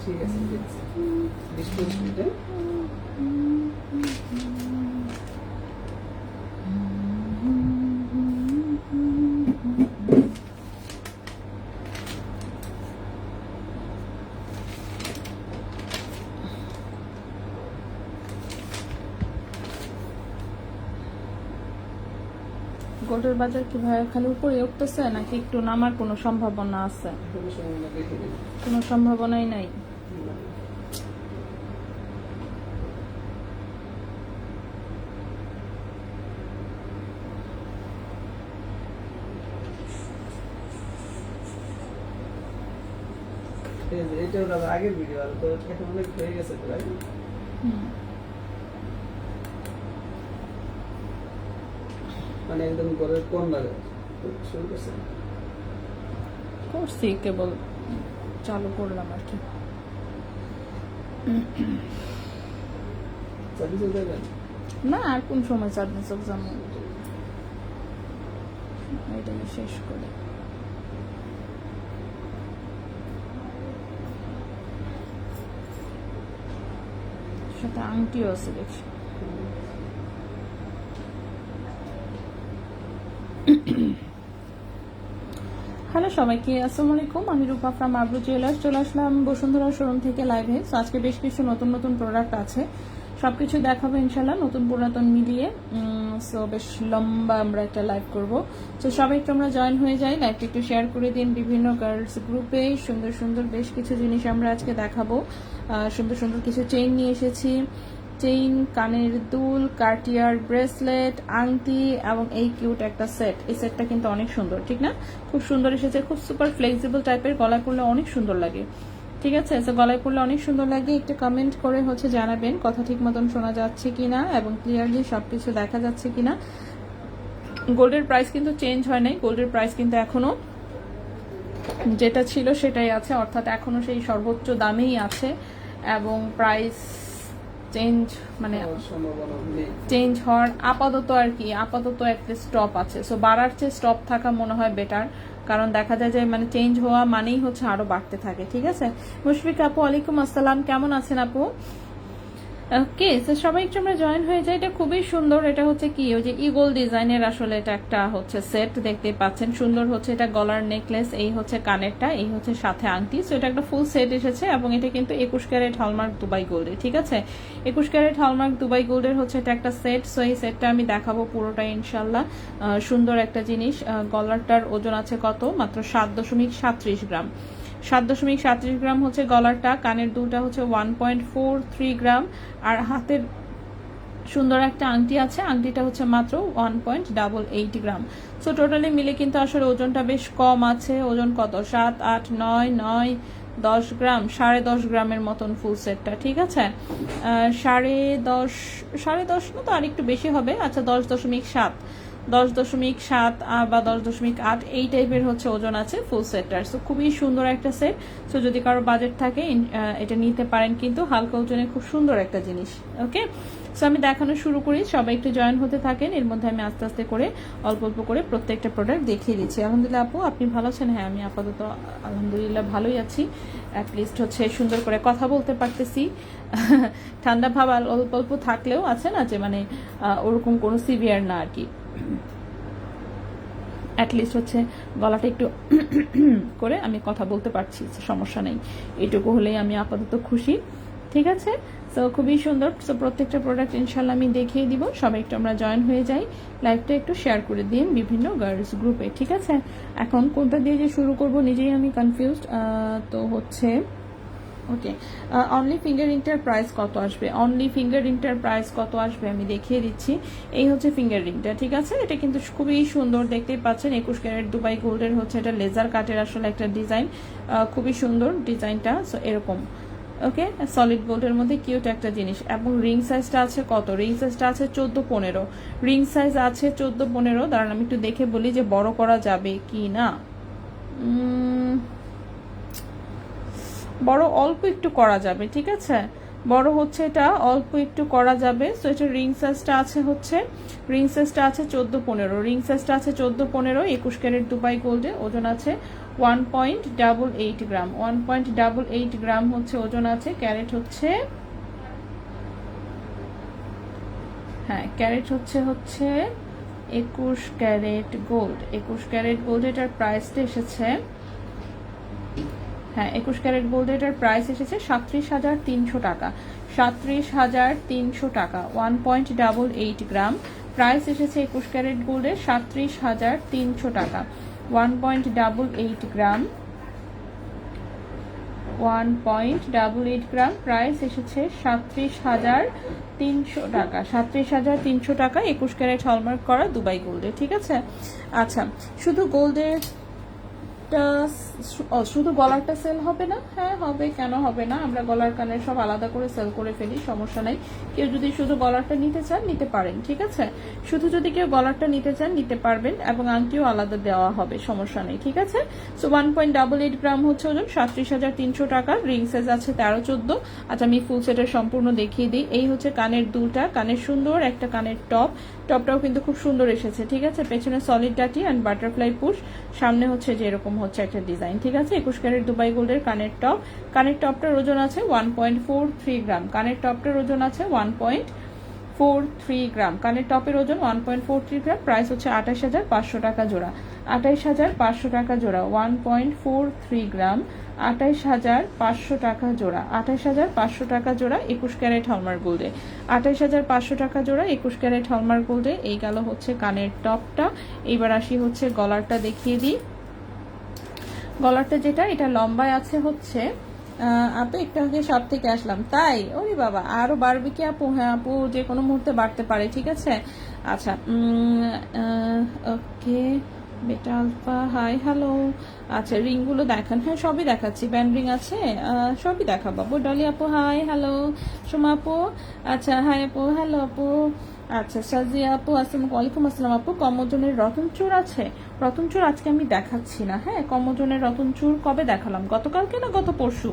ঠিক আছে, ঠিক আছে। 20-25 মিনিটে গোল্ডের বাজার কি ভাই খালি উপরে উঠতেছে নাকি একটু নামার কোনো সম্ভাবনা আছে? কোনো সম্ভাবনাই নাই। এটা ওটা আগের ভিডিও, আর তো এখন অনেক হয়ে গেছে প্রায়। মানে একদম ঘরের কোন লাগে শুরু করছে, করছি কেবল চালু করলাম আর কি। চাবি চলতে গেল না আর কোন সময় চাঁদনি চোখ যাবো, এটাই শেষ করে। সাথে আংটিও আছে দেখছি। হ্যালো সবাইকে, আসসালামু আলাইকুম। আমি রূপা ফ্রম আব্রু জুয়েলার্স চলে আসলাম বসুন্ধরা শোরুম থেকে লাইভে। সো আজকে বেশ কিছু নতুন নতুন প্রোডাক্ট আছে, সবকিছু দেখাবো ইনশাল্লাহ, নতুন পুরাতন মিলিয়ে। সো বেশ লম্বা আমরা একটা লাইভ করবো। তো সবাই একটু আমরা জয়েন হয়ে যাই, লাইভটা একটু শেয়ার করে দিন বিভিন্ন গার্লস গ্রুপে। সুন্দর সুন্দর বেশ কিছু জিনিস আমরা আজকে দেখাবো। সুন্দর সুন্দর কিছু চেইন নিয়ে এসেছি, চেইন, কানের দুল, কার্টিয়ার ব্রেসলেট, আংটি এবং এই কিউট একটা সেট। এই সেটটা কিন্তু অনেক সুন্দর, ঠিক না? খুব সুন্দর এসেছে, খুব সুপার ফ্লেক্সিবল টাইপের, গলায় পরলে অনেক সুন্দর লাগে। ঠিক আছে, তো গলায় পরলে অনেক সুন্দর লাগে। একটু কমেন্ট করে জানাবেন কথা ঠিক মতন শোনা যাচ্ছে কিনা এবং ক্লিয়ারলি সবকিছু দেখা যাচ্ছে কিনা। গোল্ডের প্রাইস কিন্তু চেঞ্জ হয় নাই, গোল্ডের প্রাইস কিন্তু এখনো যেটা ছিল সেটাই আছে, অর্থাৎ এখনো সেই সর্বোচ্চ দামেই আছে এবং প্রাইস চেঞ্জ মানে চেঞ্জ হওয়ার আপাতত আর কি, আপাতত একটা স্টপ আছে। সো বাড়ার চেয়ে স্টপ থাকা মনে হয় বেটার, কারণ দেখা যায় যে মানে চেঞ্জ হওয়া মানেই হচ্ছে আরো বাড়তে থাকে। ঠিক আছে, মুশফিক আপু ওয়ালাইকুম আসসালাম, কেমন আছেন আপু? ওকে, তো সবাই একটু আমরা জয়েন হয়ে যাই। এটা খুবই সুন্দর, এটা হচ্ছে কি ওই যে ইগল ডিজাইনের, আসলে এটা একটা হচ্ছে সেট, দেখতে পাচ্ছেন সুন্দর হচ্ছে। এটা গলার নেকলেস, এই হচ্ছে কানেরটা, এই হচ্ছে সাথে আংটি। সো এটা একটা ফুল সেট এসেছে এবং এটা কিন্তু 21 ক্যারেট হলমার্ক দুবাই গোল্ডের। ঠিক আছে, 21 ক্যারেট হলমার্ক দুবাই গোল্ডের হচ্ছে এটা একটা সেট। সো এই সেটটা আমি দেখাবো পুরোটা ইনশাল্লাহ। সুন্দর একটা জিনিস। গলারটার ওজন আছে কত? মাত্র 7.37 গ্রাম। 7.37 গ্রাম হচ্ছে গলারটা। কানের দুলটা হচ্ছে 1.43 গ্রাম। আর হাতের সুন্দর একটা আংটি আছে, আংটিটা হচ্ছে মাত্র 1.88 গ্রাম। সো টোটালি মিলে কিন্তু আসলে ওজনটা বেশ কম আছে। ওজন কত? 7, 8, 9, 9, 10 গ্রাম, 10.5 গ্রামের মতন ফুল সেটটা। ঠিক আছে, 10.5 না তো আর একটু বেশি হবে। আচ্ছা 10.7, 10.7 বা 10.8 এই টাইপের হচ্ছে ওজন আছে ফুল সেটটার। সো খুবই সুন্দর একটা সেট। সো যদি কারো বাজেট থাকে এটা নিতে পারেন, কিন্তু হালকা ওজনে খুব সুন্দর একটা জিনিস। ওকে, সো আমি দেখানো শুরু করি, সবাই একটু জয়েন হতে থাকেন। এর মধ্যে আমি আস্তে আস্তে করে অল্প অল্প করে প্রত্যেকটা প্রোডাক্ট দেখিয়ে দিচ্ছি। আলহামদুলিল্লাহ আপু, আপনি ভালো আছেন? হ্যাঁ আমি আপাতত আলহামদুলিল্লাহ ভালোই আছি, অ্যাটলিস্ট হচ্ছে সুন্দর করে কথা বলতে পারতেছি। ঠান্ডা ভাব অল্প অল্প থাকলেও আছে না যে মানে ওরকম কোনো সিভিয়ার না আর কি। অ্যাটলিস্ট হচ্ছে গলাটা একটু করে আমি কথা বলতে পারছি, সমস্যা নেই। এটুকু হলেই আমি আপাতত খুশি। ঠিক আছে, সো খুবই সুন্দর। সো প্রত্যেকটা প্রোডাক্ট ইনশাল্লাহ আমি দেখিয়ে দিব। সবাই একটু আমরা জয়েন হয়ে যাই, লাইভটা একটু শেয়ার করে দিন বিভিন্ন গার্লস গ্রুপে। ঠিক আছে, এখন কোনটা দিয়ে যে শুরু করব নিজেই আমি কনফিউজড। তো হচ্ছে ওকে, অনলি ফিঙ্গার রিংটার প্রাইস কত আসবে? অনলি ফিঙ্গার রিংটার প্রাইস কত আসবে আমি দেখিয়ে দিচ্ছি। এই হচ্ছে ফিঙ্গার রিংটা। ঠিক আছে, এটা কিন্তু খুবই সুন্দর, দেখতেই পাচ্ছেন 21 ক্যারেট দুবাই গোল্ডের হচ্ছে এটা লেজার কাটের আসলে একটা ডিজাইন, খুবই সুন্দর ডিজাইনটা। সো এরকম ওকে, সলিড গোল্ডের মধ্যে কিউট একটা জিনিস। এবং রিং সাইজটা আছে কত? রিং সাইজটা আছে 14-15। রিং সাইজ আছে 14-15। দাঁড়ান আমি একটু দেখে বলি যে বড় করা যাবে কি না। বড় অল্প একটু করা যাবে। ঠিক আছে, বড় হচ্ছে এটা অল্প একটু করা যাবে। সো এটা রিং সাইজটা আছে 14-15। রিং সাইজটা আছে 14-15। 21 ক্যারেট দুবাই গোল্ডে, ওজন আছে 1.88 গ্রাম, 1.88 গ্রাম হচ্ছে ওজন আছে। ক্যারেট হচ্ছে, হ্যাঁ ক্যারেট হচ্ছে 21 ক্যারেট গোল্ড, 21 ক্যারেট গোল্ড। এটার প্রাইসটা এসেছে, হ্যাঁ 21 ক্যারেট গোল্ড, এটার প্রাইস এসেছে 37,300 টাকা, 37,300 টাকা। 1.88 গ্রাম, প্রাইস এসেছে 21 ক্যারেট গোল্ডের 37,300 টাকা। 1.88 গ্রাম, 1.88 গ্রাম, প্রাইস এসেছে 37,300 টাকা, 37,300 টাকা 21 ক্যারেট হলমার্ক করা দুবাই গোল্ডের। ঠিক আছে, আচ্ছা শুধু গোল্ডের শুধু গলারটা সেল হবে না? হ্যাঁ হবে, কেন হবে না, আমরা গলার কানের সব আলাদা করে সেল করে ফেলি, সমস্যা নাই। কেউ যদি শুধু গলারটা নিতে চান নিতে পারেন, ঠিক আছে, শুধু যদি কেউ গলারটা নিতে চান নিতে পারবেন, এবং আংটিও আলাদা দেওয়া হবে, সমস্যা নেই। ঠিক আছে, সো 1.88 গ্রাম হচ্ছে ওজন, 37,300 টাকা। রিং সাইজ আছে 13-14। আচ্ছা আমি ফুল সেটের সম্পূর্ণ দেখিয়ে দিই। এই হচ্ছে কানের দুলটা, কানের সুন্দর একটা কানের টপটাও কিন্তু খুব সুন্দর এসেছে। ঠিক আছে, পেছনে সলিড ডাটি অ্যান্ড বাটারফ্লাই পুশ, সামনে হচ্ছে যে এরকম হচ্ছে একটা ডিজাইন। ঠিক আছে, 21 ক্যারেট দুবাই গোল্ডের কানের টপ। কানের টপটার ওজন আছে 1.43 গ্রাম, কানের টপটার ওজন আছে 1.43 গ্রাম, কানের টপের ওজন 1.43 গ্রাম। প্রাইস হচ্ছে 28,500 টাকা জোড়া, 28,500 টাকা জোড়া। 1.43 গ্রাম, 28,500 টাকা জোড়া, 28,500 টাকা জোড়া 21 ক্যারেট হলমার্ক গোল্ডে, 28,500 টাকা জোড়া 21 ক্যারেট হলমার্ক গোল্ডে। এই গেল হচ্ছে কানের টপটা। এইবার আসি হচ্ছে গলারটা দেখিয়ে দিই। গলারটা যেটা, এটা লম্বায় আছে হচ্ছে, আপু একটু আগে সব থেকে আসলাম তাই, ওরে বাবা আরো বাড়বে কি আপু? হ্যাঁ আপু যে কোনো মুহূর্তে বাড়তে পারে। ঠিক আছে, আচ্ছা ওকে বেটা আলফা, হাই হ্যালো। আচ্ছা রিংগুলো দেখান, হ্যাঁ সবই দেখাচ্ছি, ব্যান্ড রিং আছে, সবই দেখাবো আপু। ডলি আপু হাই হ্যালো, সোমা আপু আচ্ছা হাই আপু, হ্যালো আপু। আচ্ছা সাজিয়া আপু আসসালামু আলাইকুম। আসসালাম আপু, কম ওজনের রতন চূড় আছে? রতন চূড় আজকে আমি দেখাচ্ছি না, হ্যাঁ কম ওজনের রতন চূড় কবে দেখালাম? গতকালকে না গত পরশু?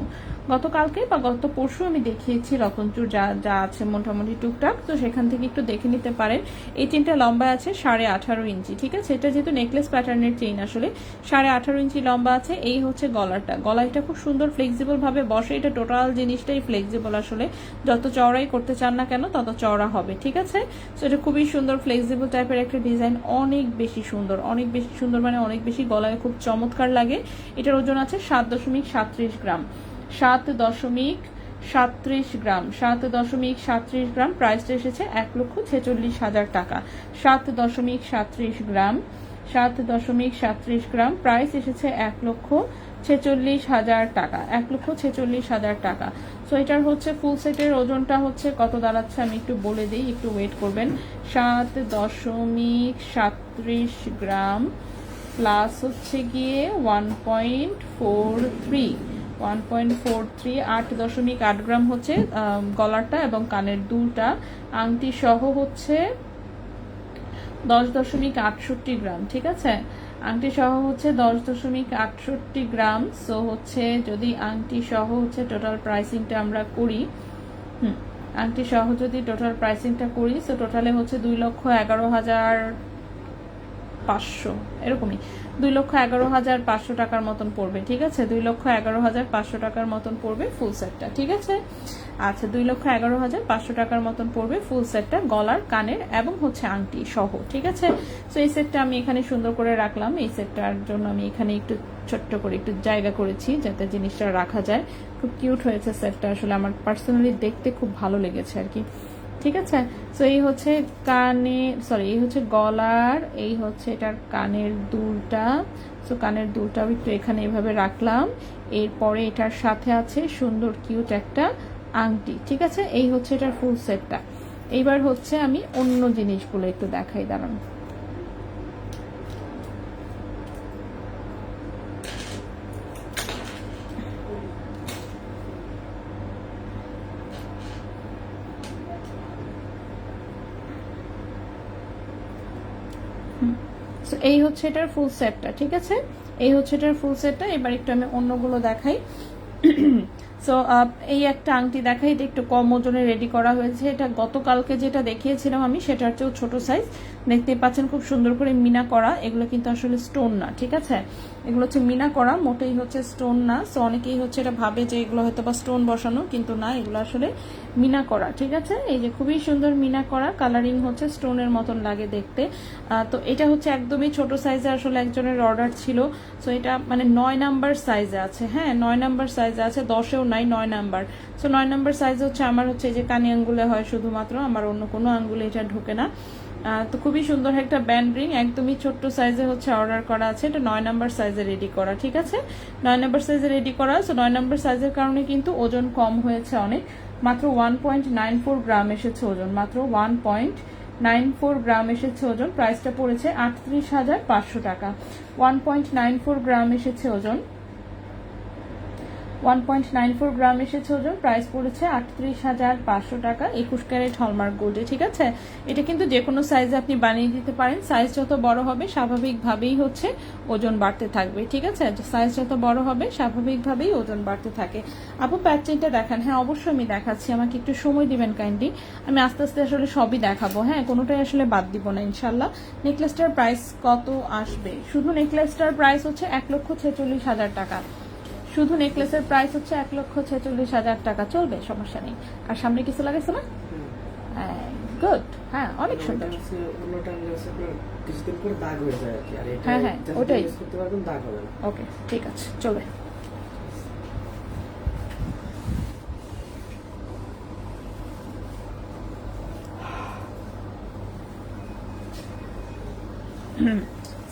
গতকালকে বা গত পরশু আমি দেখিয়েছি রতন চূড় যা যা আছে মোটামুটি টুকটাক, তো সেখান থেকে একটু দেখে নিতে পারেন। এই চেনটা লম্বা আছে 18.5 ইঞ্চি। ঠিক আছে, এটা যেহেতু নেকলেস প্যাটার্নের চেইন আসলে 18.5 ইঞ্চি লম্বা আছে। এই হচ্ছে গলাটা, গলাটা খুব সুন্দর ফ্লেক্সিবল ভাবে বসে, এটা টোটাল জিনিসটাই ফ্লেক্সিবল আসলে, যত চওড়াই করতে চান না কেন তত চওড়া হবে। ঠিক আছে, সো এটা খুবই সুন্দর ফ্লেক্সিবল টাইপের একটা ডিজাইন, অনেক বেশি সুন্দর, অনেক বেশি সুন্দর মানে অনেক বেশি, গলায় খুব চমৎকার লাগে। এটার ওজন আছে 7.37 গ্রাম, 7.37 গ্রাম, 7.37 গ্রাম। প্রাইসটা এসেছে 1,46,000 টাকা, 7.37 গ্রাম, 7.37 গ্রাম। প্রাইস এসেছে 1,46,000 টাকা, 1,46,000 টাকা। সো এটার হচ্ছে ফুল সেটের ওজনটা হচ্ছে কত দাঁড়াচ্ছে আমি একটু বলে দিই, একটু ওয়েট করবেন। 7.37 গ্রাম প্লাস হচ্ছে গিয়ে 1.43, 8.8 গ্রাম হচ্ছে গলারটা এবং কানের দুলটা। আংটি সহ হচ্ছে 10.68 গ্রাম। ঠিক আছে, আংটি সহ হচ্ছে 10.68 গ্রাম। সো হচ্ছে যদি আংটি সহ হচ্ছে টোটাল প্রাইসিংটা আমরা করি, আংটি সহ যদি টোটাল প্রাইসিংটা করি, সো টোটালে হচ্ছে 2,11,500 এরকমই, 2,11,500 টাকার মতন পড়বে। ঠিক আছে, 2,11,500 টাকার মতন পড়বে ফুল সেটটা। ঠিক আছে, আচ্ছা 2,11,500 টাকার মতন পড়বে ফুল সেটটা, গলার কানের এবং হচ্ছে আংটি সহ। ঠিক আছে, তো এই সেটটা আমি এখানে সুন্দর করে রাখলাম। এই সেটটার জন্য আমি এখানে একটু ছোট্ট করে একটু জায়গা করেছি যাতে জিনিসটা রাখা যায়। খুব কিউট হয়েছে সেটটা, আসলে আমার পার্সোনালি দেখতে খুব ভালো লেগেছে আর কি। ঠিক আছে, তো এই হচ্ছে এই হচ্ছে গলার, এই হচ্ছে এটার কানের দুলটা। সো কানের দুলটাও একটু এখানে এভাবে রাখলাম। এরপরে এটার সাথে আছে সুন্দর কিউট একটা আংটি। ঠিক আছে, এই হচ্ছে এটার ফুল সেটটা। এইবার হচ্ছে আমি অন্য জিনিসগুলো একটু দেখাই, দাঁড়ান। এই হচ্ছে এটার ফুল সেটটা। ঠিক আছে, এই হচ্ছে এটার ফুল সেটটা। এবার একটু আমি অন্যগুলো দেখাই। সো এই একটা আংটি দেখাই, এটা একটু কম ওজনে রেডি করা হয়েছে। এটা গতকালকে যেটা দেখিয়েছিলাম আমি সেটার চেয়েও ছোট সাইজ, দেখতেই পাচ্ছেন খুব সুন্দর করে মিনা করা, এগুলো কিন্তু আসলে স্টোন না, ঠিক আছে, এগুলো হচ্ছে মিনা করা, মোটেই হচ্ছে স্টোন না। সো অনেকেই হচ্ছে এটা ভাবে যে এগুলো হয়তো বা স্টোন বসানো, কিন্তু না, এগুলো আসলে মিনা করা, ঠিক আছে। এই যে খুবই সুন্দর মিনা করা, কালারিং হচ্ছে স্টোনের মতন লাগে দেখতে। তো এটা হচ্ছে একদমই ছোট সাইজে আসলে একজনের অর্ডার ছিল। সো এটা মানে 9 নাম্বার সাইজে আছে, হ্যাঁ 9 নাম্বার সাইজে আছে, 10এও নাই, 9 নাম্বার। সো 9 নাম্বার সাইজ হচ্ছে আমার হচ্ছে এই যে কানি আঙ্গুলে হয় শুধুমাত্র, আমার অন্য কোনো আঙ্গুলে এটা ঢোকে না। তো খুবই সুন্দর একটা ব্যান্ড রিং, একদমই ছোট্ট সাইজে হচ্ছে অর্ডার করা আছে, এটা 9 নাম্বার সাইজে রেডি করা, ঠিক আছে, 9 নাম্বার সাইজে রেডি করা। সো 9 নাম্বার সাইজের কারণে কিন্তু ওজন কম হয়েছে অনেক, মাত্র 1.94 গ্রাম এসেছে ওজন, মাত্র 1.94 গ্রাম এসেছে ওজন। প্রাইসটা পড়েছে 38,500 টাকা। 1.94 গ্রাম এসেছে ওজন, 1.94 গ্রাম এসেছে ওজন, প্রাইস পড়েছে 38,500 টাকা, 21 ক্যারেট হলমার্ক গোল্ডে, ঠিক আছে। এটা কিন্তু যে কোনো সাইজে আপনি বানিয়ে দিতে পারেন, সাইজ যত বড় হবে স্বাভাবিকভাবেই হচ্ছে ওজন বাড়তে থাকবে, ঠিক আছে, সাইজ যত বড় হবে স্বাভাবিকভাবেই ওজন বাড়তে থাকে। আপু প্যাচ চেইনটা দেখান। হ্যাঁ অবশ্যই আমি দেখাচ্ছি, আমাকে একটু সময় দিবেন কাইন্ডলি, আমি আস্তে আস্তে আসলে সবই দেখাবো, হ্যাঁ কোনোটাই আসলে বাদ দিব না ইনশাল্লাহ। নেকলেসটার প্রাইস কত আসবে? শুধু নেকলেসটার প্রাইস হচ্ছে 1,46,000 টাকা, শুধু নেকলেসের প্রাইস হচ্ছে 1,46,000 টাকা, চলবে, সমস্যা নেই। আর সামনে কিছু লাগাইছে না? গুড, হ্যাঁ অনেক সুন্দর। হ্যাঁ হ্যাঁ ওটাই, ওকে ঠিক আছে, চলবে।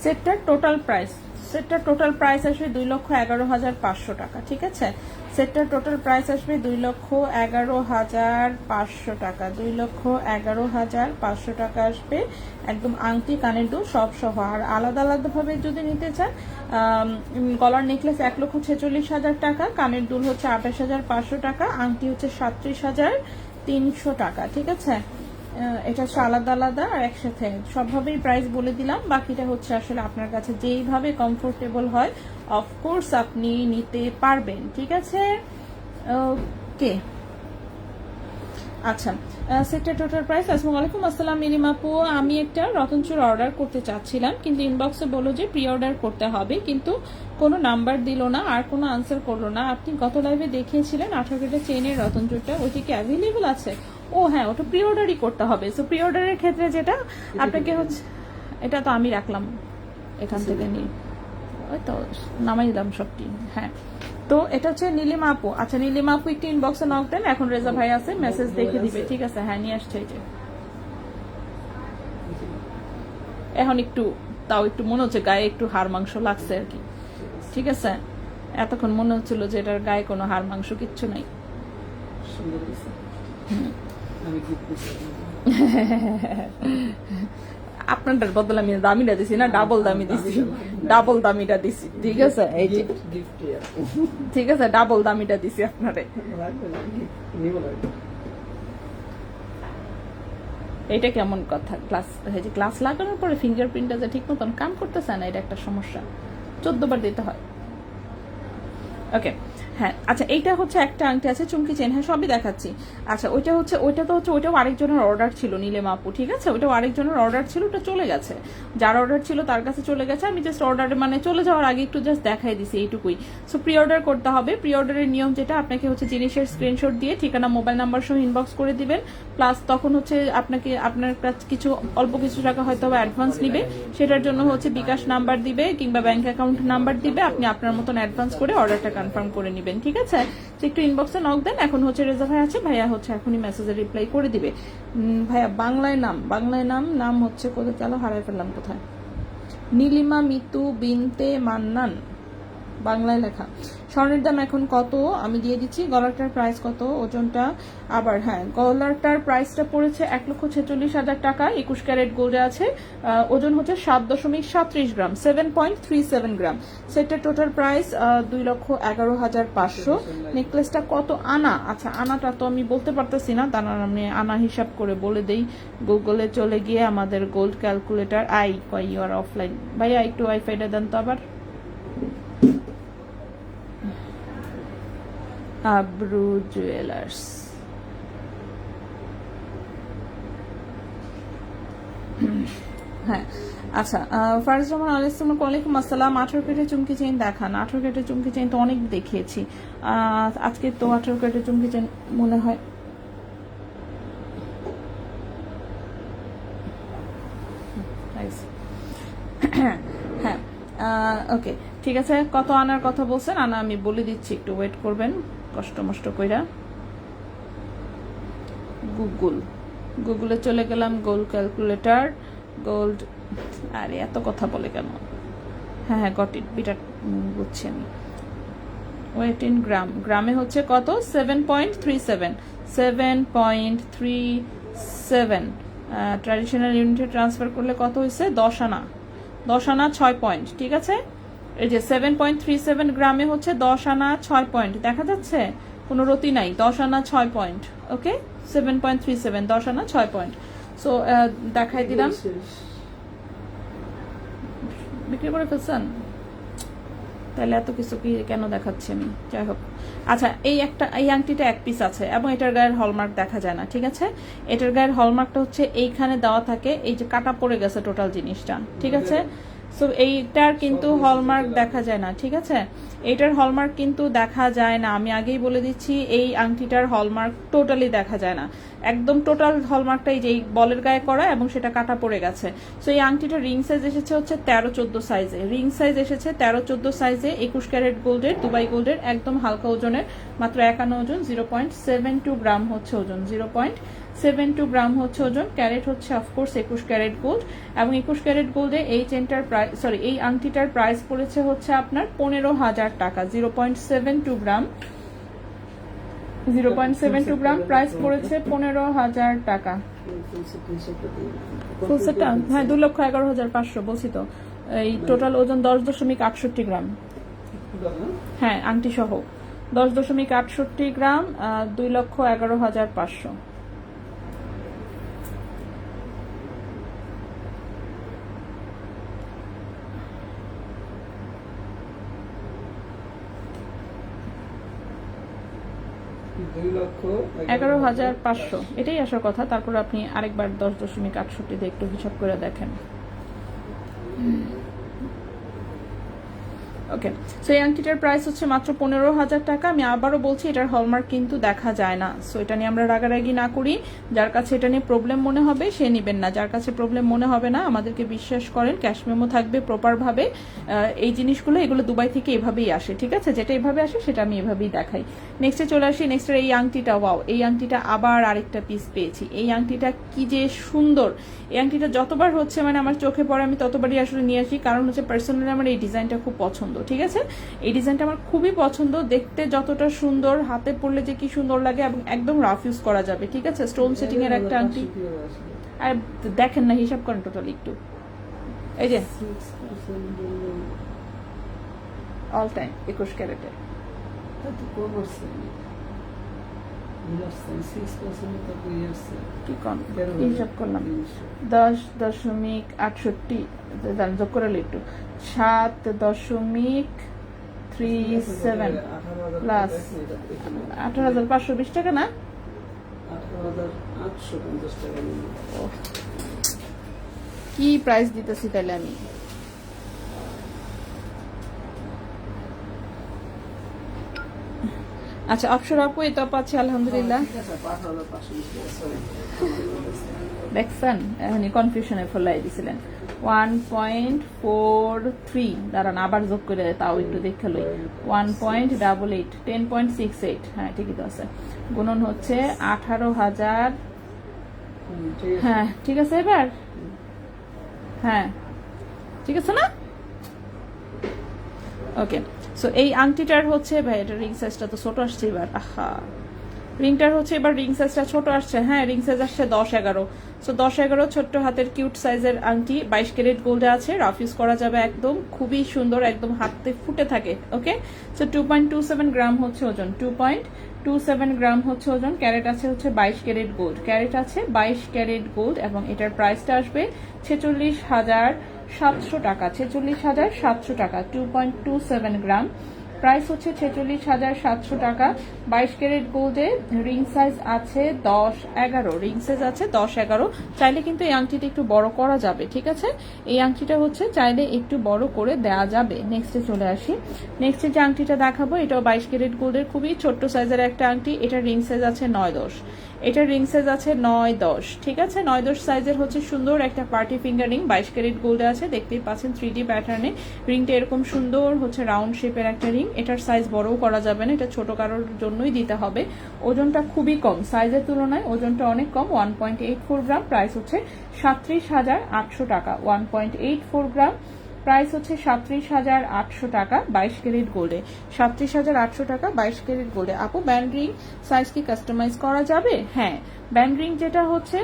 সেটটার টোটাল প্রাইস, সেটটার টোটাল প্রাইস আসবে 2,11,500 টাকা, ঠিক আছে, সেটটার টোটাল প্রাইস আসবে 2,11,500 টাকা, 2,11,500 টাকা আসবে, একদম আংটি কানের দুল সব সহ। আর আলাদা আলাদাভাবে যদি নিতে চান, গলার নেকলেস 1,46,000 টাকা, কানের দুল হচ্ছে 28,500 টাকা, আংটি হচ্ছে 37,300 টাকা, ঠিক আছে। এটা হচ্ছে আলাদা আলাদা আর একসাথে সবভাবেই প্রাইস বলে দিলাম, বাকিটা হচ্ছে আসলে আপনার কাছে যেইভাবে কমফোর্টেবল হয় অফকোর্স আপনি নিতে পারবেন, ঠিক আছে। ওকে আচ্ছা, সেটটা টোটাল প্রাইস। আসসালামু আলাইকুম, আসসালাম নীলিমা আপু, আমি একটা রতনচুর অর্ডার করতে চাচ্ছিলাম, কিন্তু ইনবক্সে বললো যে প্রি অর্ডার করতে হবে, কিন্তু কোনো নাম্বার দিল না আর কোনো আনসার করলো না। আপনি গত লাইভে দেখিয়েছিলেন 18 কেটে চেইনের রতনচুরটা, ওইটি কি অ্যাভেলেবল আছে? ও হ্যাঁ, ওটা প্রি অর্ডারই করতে হবে। সো প্রি অর্ডারের ক্ষেত্রে যেটা আপনাকে হচ্ছে, এটা তো আমি রাখলাম এখান থেকে নিয়ে, ওই তো নামাই দিলাম সবটি, হ্যাঁ। তো এটা হচ্ছে নীলিমা আপু। আচ্ছা নীলিমা আপু একটু ইনবক্সে নক দেন, এখন রেজা ভাই আছে, মেসেজ দেখে দিবে, ঠিক আছে, হ্যাঁ নিয়ে আসছে। এই যে এখন একটু তাও একটু মনে হচ্ছে গায়ে একটু হাড় মাংস লাগছে আর কি, ঠিক আছে, এতক্ষণ মনে হচ্ছিল যে এটার গায়ে কোনো হাড় মাংস কিচ্ছু নাই। আপনারটার বদলে আমি দামিটা দিছি না, ডাবল দামি দিছি, ডাবল দামিটা দিছি, ঠিক আছে, এই যে ঠিক আছে, ডাবল দামিটা দিছি আপনারে। এটা কেমন কথা? গ্লাস, এই যে গ্লাস লাগানোর পরে ফিঙ্গারপ্রিন্টটা যে ঠিক মতন কাম করতেছে না, এটা একটা সমস্যা, 14 বার দিতে হয়। ওকে হ্যাঁ, আচ্ছা এইটা হচ্ছে একটা আংটি আছে, চুমকি চেন, হ্যাঁ সবই দেখাচ্ছি। আচ্ছা ওইটা হচ্ছে, ওইটাও আরেকজনের অর্ডার ছিল নীলিমা আপু, ঠিক আছে, ওইটাও আরেকজনের অর্ডার ছিল, ওটা চলে গেছে, যার অর্ডার ছিল তার কাছে চলে গেছে, আমি জাস্ট অর্ডার মানে চলে যাওয়ার আগে একটু জাস্ট দেখাই দিছি, এইটুকুই। সো প্রি অর্ডার করতে হবে। প্রি অর্ডারের নিয়ম যেটা, আপনাকে হচ্ছে জিনিসের স্ক্রিনশট দিয়ে ঠিকানা মোবাইল নাম্বার সহ ইনবক্স করে দিবেন, প্লাস তখন হচ্ছে আপনাকে আপনার কাছে কিছু অল্প কিছু টাকা হয়তো অ্যাডভান্স নিবে, সেটার জন্য হচ্ছে বিকাশ নাম্বার দিবে কিংবা ব্যাংক অ্যাকাউন্ট নাম্বার দিবে, আপনি আপনার মতন অ্যাডভান্স করে অর্ডারটা কনফার্ম করে নেবেন, ঠিক আছে। একটু ইনবক্সে নক দেন। এখন হচ্ছে রেজা ভাই আছে, ভাইয়া হচ্ছে এখনই মেসেজে রিপ্লাই করে দিবে। ভাইয়া বাংলায় নাম হচ্ছে কোথায়, চলো হারাই ফেললাম কোথায়, নীলিমা মিতু বিনতে মান্নান, বাংলায় লেখা। স্বর্ণের দাম এখন কত আমি দিয়ে দিচ্ছি, গলারটার প্রাইস কত, ওজনটা আবার, হ্যাঁ গলারটার প্রাইসটা পড়েছে 1,46,000 টাকা, 21 ক্যারেট গোল্ডে আছে, ওজন হচ্ছে 7.37 গ্রাম, 7.37 গ্রাম। সেটের টোটাল প্রাইস 2,11,500। নেকলেসটা কত আনা? আচ্ছা আনাটা তো আমি বলতে পারতেছি না, দাঁড়ান আমি আনা হিসাব করে বলে দেই। গুগলে চলে গিয়ে আমাদের gold calculator, you are offline, ভাইয়া একটু ওয়াইফাইটা দেন তো আবার। আব্রু জুয়েলার্স, হ্যাঁ আচ্ছা, ফারুজ রহমান ওয়ালাইকুম আসসালাম। 18 ক্যারেটের চুমকি চেইন দেখান। 18 ক্যারেটের চুমকি চেইন তো অনেক দেখিয়েছি, আজকে তো 18 ক্যারেটের চুমকি চেইন মনে হয় হ্যাঁ ওকে ঠিক আছে। কত আনার কথা বলছেন? আনা আমি বলে দিচ্ছি, একটু ওয়েট করবেন কষ্ট মষ্ট কইরা। গুগলে চলে গেলাম, গোল্ড ক্যালকুলেটর, গোল্ড, আরে এত কথা বলে কেন? হ্যাঁ গট ইট, বিটা বুঝছি আমি। ওয়েট ইন গ্রাম, গ্রামে হচ্ছে কত? 7.37, 7.37। ট্র্যাডিশনাল ইউনিটে ট্রান্সফার করলে কত হয়েছে? 10 আনা, 10 আনা 6 পয়েন্ট। ঠিক আছে, এই যে 7.37 গ্রামে হচ্ছে 10 আনা 6 পয়েন্ট, দেখা যাচ্ছে? কোনো রতি নাই, 10 আনা 6 পয়েন্ট। ওকে, 7.37, 10 আনা 6 পয়েন্ট। সো দেখাই দিলাম। বিক্রি করে ফেলছেন? তাহলে এত কিছু কি কেন দেখাচ্ছি আমি? যাই হোক, আচ্ছা এই আংটিটা এক পিস আছে এবং এটার গায়ের হলমার্ক দেখা যায় না। ঠিক আছে, এটার গায়ের হলমার্কটা হচ্ছে এইখানে দেওয়া থাকে, এই যে কাটা পড়ে গেছে টোটাল জিনিসটা। ঠিক আছে, সো এইটার কিন্তু হলমার্ক দেখা যায় না। ঠিক আছে, এইটার হলমার্ক কিন্তু দেখা যায় না, আমি আগেই বলে দিচ্ছি। এই আংটিটার হলমার্ক টোটালি দেখা যায় না, একদম টোটাল হলমার্কটা এই যে এই বলের গায়ে করা এবং সেটা কাটা পড়ে গেছে। সো এই আংটিটার রিং সাইজ এসেছে হচ্ছে 13-14 সাইজে, রিং সাইজ এসেছে 13-14 সাইজে, 21 ক্যারেট গোল্ডের, দুবাই গোল্ডের, একদম হালকা ওজনের, মাত্র 51 ওজন, 0.72 গ্রাম হচ্ছে ওজন, 0.72 গ্রাম হচ্ছে ওজন। ক্যারেট হচ্ছে অফকোর্স 21 ক্যারেট গোল্ড, এবং 21 ক্যারেট গোল্ডে এই চেনটার প্রাইস, সরি এই আংটিটার প্রাইস পড়েছে হচ্ছে আপনার 15,000 টাকা। 0.72 গ্রাম, 0.72 গ্রাম প্রাইস পড়েছে 15,000 টাকা। ফুল সেটটা হ্যাঁ 2,11,500 বলছি তো। এই টোটাল ওজন 10.68 গ্রাম, হ্যাঁ আংটি সহ 10.68 গ্রাম, 2,11,500। $11,500 এটাই আসার কথা। তারপর আপনি আরেকবার 10.68 দিয়ে একটু হিসাব করে দেখেন। ওকে, সো এই আংটিটার প্রাইস হচ্ছে মাত্র 15,000 টাকা। আমি আবারও বলছি এটার হলমার্ক কিন্তু দেখা যায় না। সো এটা নিয়ে আমরা রাগারাগি না করি, যার কাছে এটা নিয়ে প্রবলেম মনে হবে সে নেবেন না, যার কাছে প্রবলেম মনে হবে না আমাদেরকে বিশ্বাস করেন, ক্যাশ মেমো থাকবে প্রপারভাবে। এই জিনিসগুলো এগুলো দুবাই থেকে এভাবেই আসে। ঠিক আছে, যেটা এভাবে আসে সেটা আমি এভাবেই দেখাই। নেক্সটে চলে আসি, নেক্সটের এই আংটিটা, ওয়াও এই আংটিটা আবার আরেকটা পিস পেয়েছি। এই আংটিটা কি যে সুন্দর, এই আংটিটা যতবার হচ্ছে মানে আমার চোখে পড়ে আমি ততবারই আসলে নিয়ে আসি, কারণ হচ্ছে পার্সোনালি আমার এই ডিজাইনটা খুব পছন্দ। ঠিক আছে, এই ডিজাইনটা আমার খুবই পছন্দ, দেখতে যতটা সুন্দর, হাতে পরলে যে কি সুন্দর লাগে, এবং একদম রাফ ইউজ করা যাবে। ঠিক আছে, স্টোন সেটিং এর একটা আংটি। আর দেখেন না, হিসাব করেন টোটালি একটু, এই যে অল টাইম 21 ক্যারেটের, হিসাব করলাম 10.68 যোগ করে একটু 7.37 প্লাস 18,520 টাকা না, 18,850 টাকা। কি প্রাইস দিতেছি তাহলে আমি? আচ্ছা অপসর আপু এই তো পাচ্ছি আলহামদুলিল্লাহ। দেখছেন এখনই কনফিউশনে ফেলাই দিছিলেন। 1.43, দাঁড়ান আবার যোগ করে তাও একটু দেখে লই। 1.88, 10.68, হ্যাঁ ঠিকই তো আছে। গুণন হচ্ছে 18,000। হ্যাঁ ঠিক আছে এবার, হ্যাঁ ঠিক আছে না? ওকে, সো এই আংটিটার হচ্ছে ভাই এটা রিং সাইজটা তো ছোট আসছে এবার, আহা রিংটার হচ্ছে এবার রিং সাইজটা ছোট আসছে। হ্যাঁ রিং সাইজ আসছে 10-11, সো 10-11 ছোট্ট হাতের কিউট সাইজের আংটি, 22 ক্যারেট গোল্ডে আছে, রাফ ইউজ করা যাবে, একদম খুবই সুন্দর, একদম হাতে ফুটে থাকে। ওকে, সো 2.27 গ্রাম হচ্ছে ওজন, 2.27 গ্রাম হচ্ছে ওজন। ক্যারেট আছে হচ্ছে 22 ক্যারেট গোল্ড, ক্যারেট আছে 22 ক্যারেট গোল্ড, এবং এটার প্রাইসটা আসবে 46,700 টাকা, 46,700 টাকা। 2.27 গ্রাম প্রাইস হচ্ছে 46,700 টাকা। 22 ক্যারেট গোল্ডে রিং সাইজ আছে 10-11, রিং সাইজ আছে 10-11। চাইলে কিন্তু এই আংটিটা একটু বড় করা যাবে, ঠিক আছে? এই আংটিটা হচ্ছে চাইলে একটু বড় করে দেওয়া যাবে। নেক্সটে চলে আসি। নেক্সটে যে আংটিটা দেখাবো এটাও 22 ক্যারেট গোল্ডের খুবই ছোট্ট সাইজের একটা আংটি। এটা রিং সাইজ আছে 9-10, এটা রিং সাইজ আছে 9-10, ঠিক আছে? 9-10 সাইজের হচ্ছে সুন্দর একটা পার্টি ফিঙ্গার রিং, 22 ক্যারেট গোল্ডে আছে। দেখতেই পাচ্ছেন 3D প্যাটার্নে রিংটা এরকম সুন্দর হচ্ছে রাউন্ড শেপের একটা রিং। এটার সাইজ বড়ও করা যাবে না, এটা ছোট কারোর জন্যই দিতে হবে। ওজনটা খুবই কম, সাইজের তুলনায় ওজনটা অনেক কম, 1.84 গ্রাম। প্রাইস হচ্ছে 37,800 টাকা। 1.84 গ্রাম, প্রাইস হচ্ছে 37,800 টাকা 22 ক্যারেট গোল্ডে। 37,800 টাকা 22 ক্যারেট গোল্ডে। আপু ব্যান্ড রিং সাইজ কি কাস্টমাইজ করা যাবে? হ্যাঁ, ব্যান্ড রিং যেটা হচ্ছে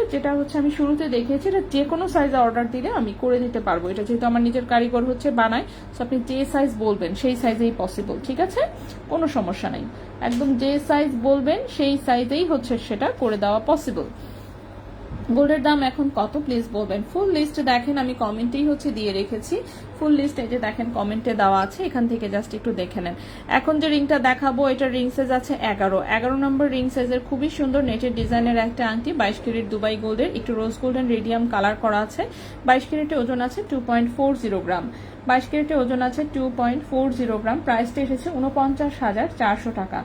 আমি শুরুতে দেখিয়েছি, এটা যে কোনো সাইজে অর্ডার দিলে আমি করে দিতে পারবো। এটা যেহেতু আমার নিজের কারিগর হচ্ছে বানায়, সো আপনি যে সাইজ বলবেন সেই সাইজেই পসিবল, ঠিক আছে? কোনো সমস্যা নাই, একদম যে সাইজ বলবেন সেই সাইজেই হচ্ছে সেটা করে দেওয়া পসিবল। গোল্ডের দাম এখন কত প্লিজ বলবেন? ফুল লিস্ট দেখেন, আমি কমেন্টেই হচ্ছে দিয়ে রেখেছি। ফুল লিস্ট এই যে দেখেন কমেন্টে দেওয়া আছে, এখান থেকে জাস্ট একটু দেখে নেন। এখন যে রিংটা দেখাবো এটা রিং সাইজ আছে 11 নম্বর রিং সাইজের খুবই সুন্দর নেটের ডিজাইনের একটা আংটি, 22 ক্যারেট দুবাই গোল্ডের, একটু রোজ গোল্ডেন রেডিয়াম কালার করা আছে। 22 ক্যারেটে ওজন আছে 2.40 গ্রাম। 22 ক্যারেটে ওজন আছে 2.40 গ্রাম। প্রাইসটা এসেছে 49,400 টাকা।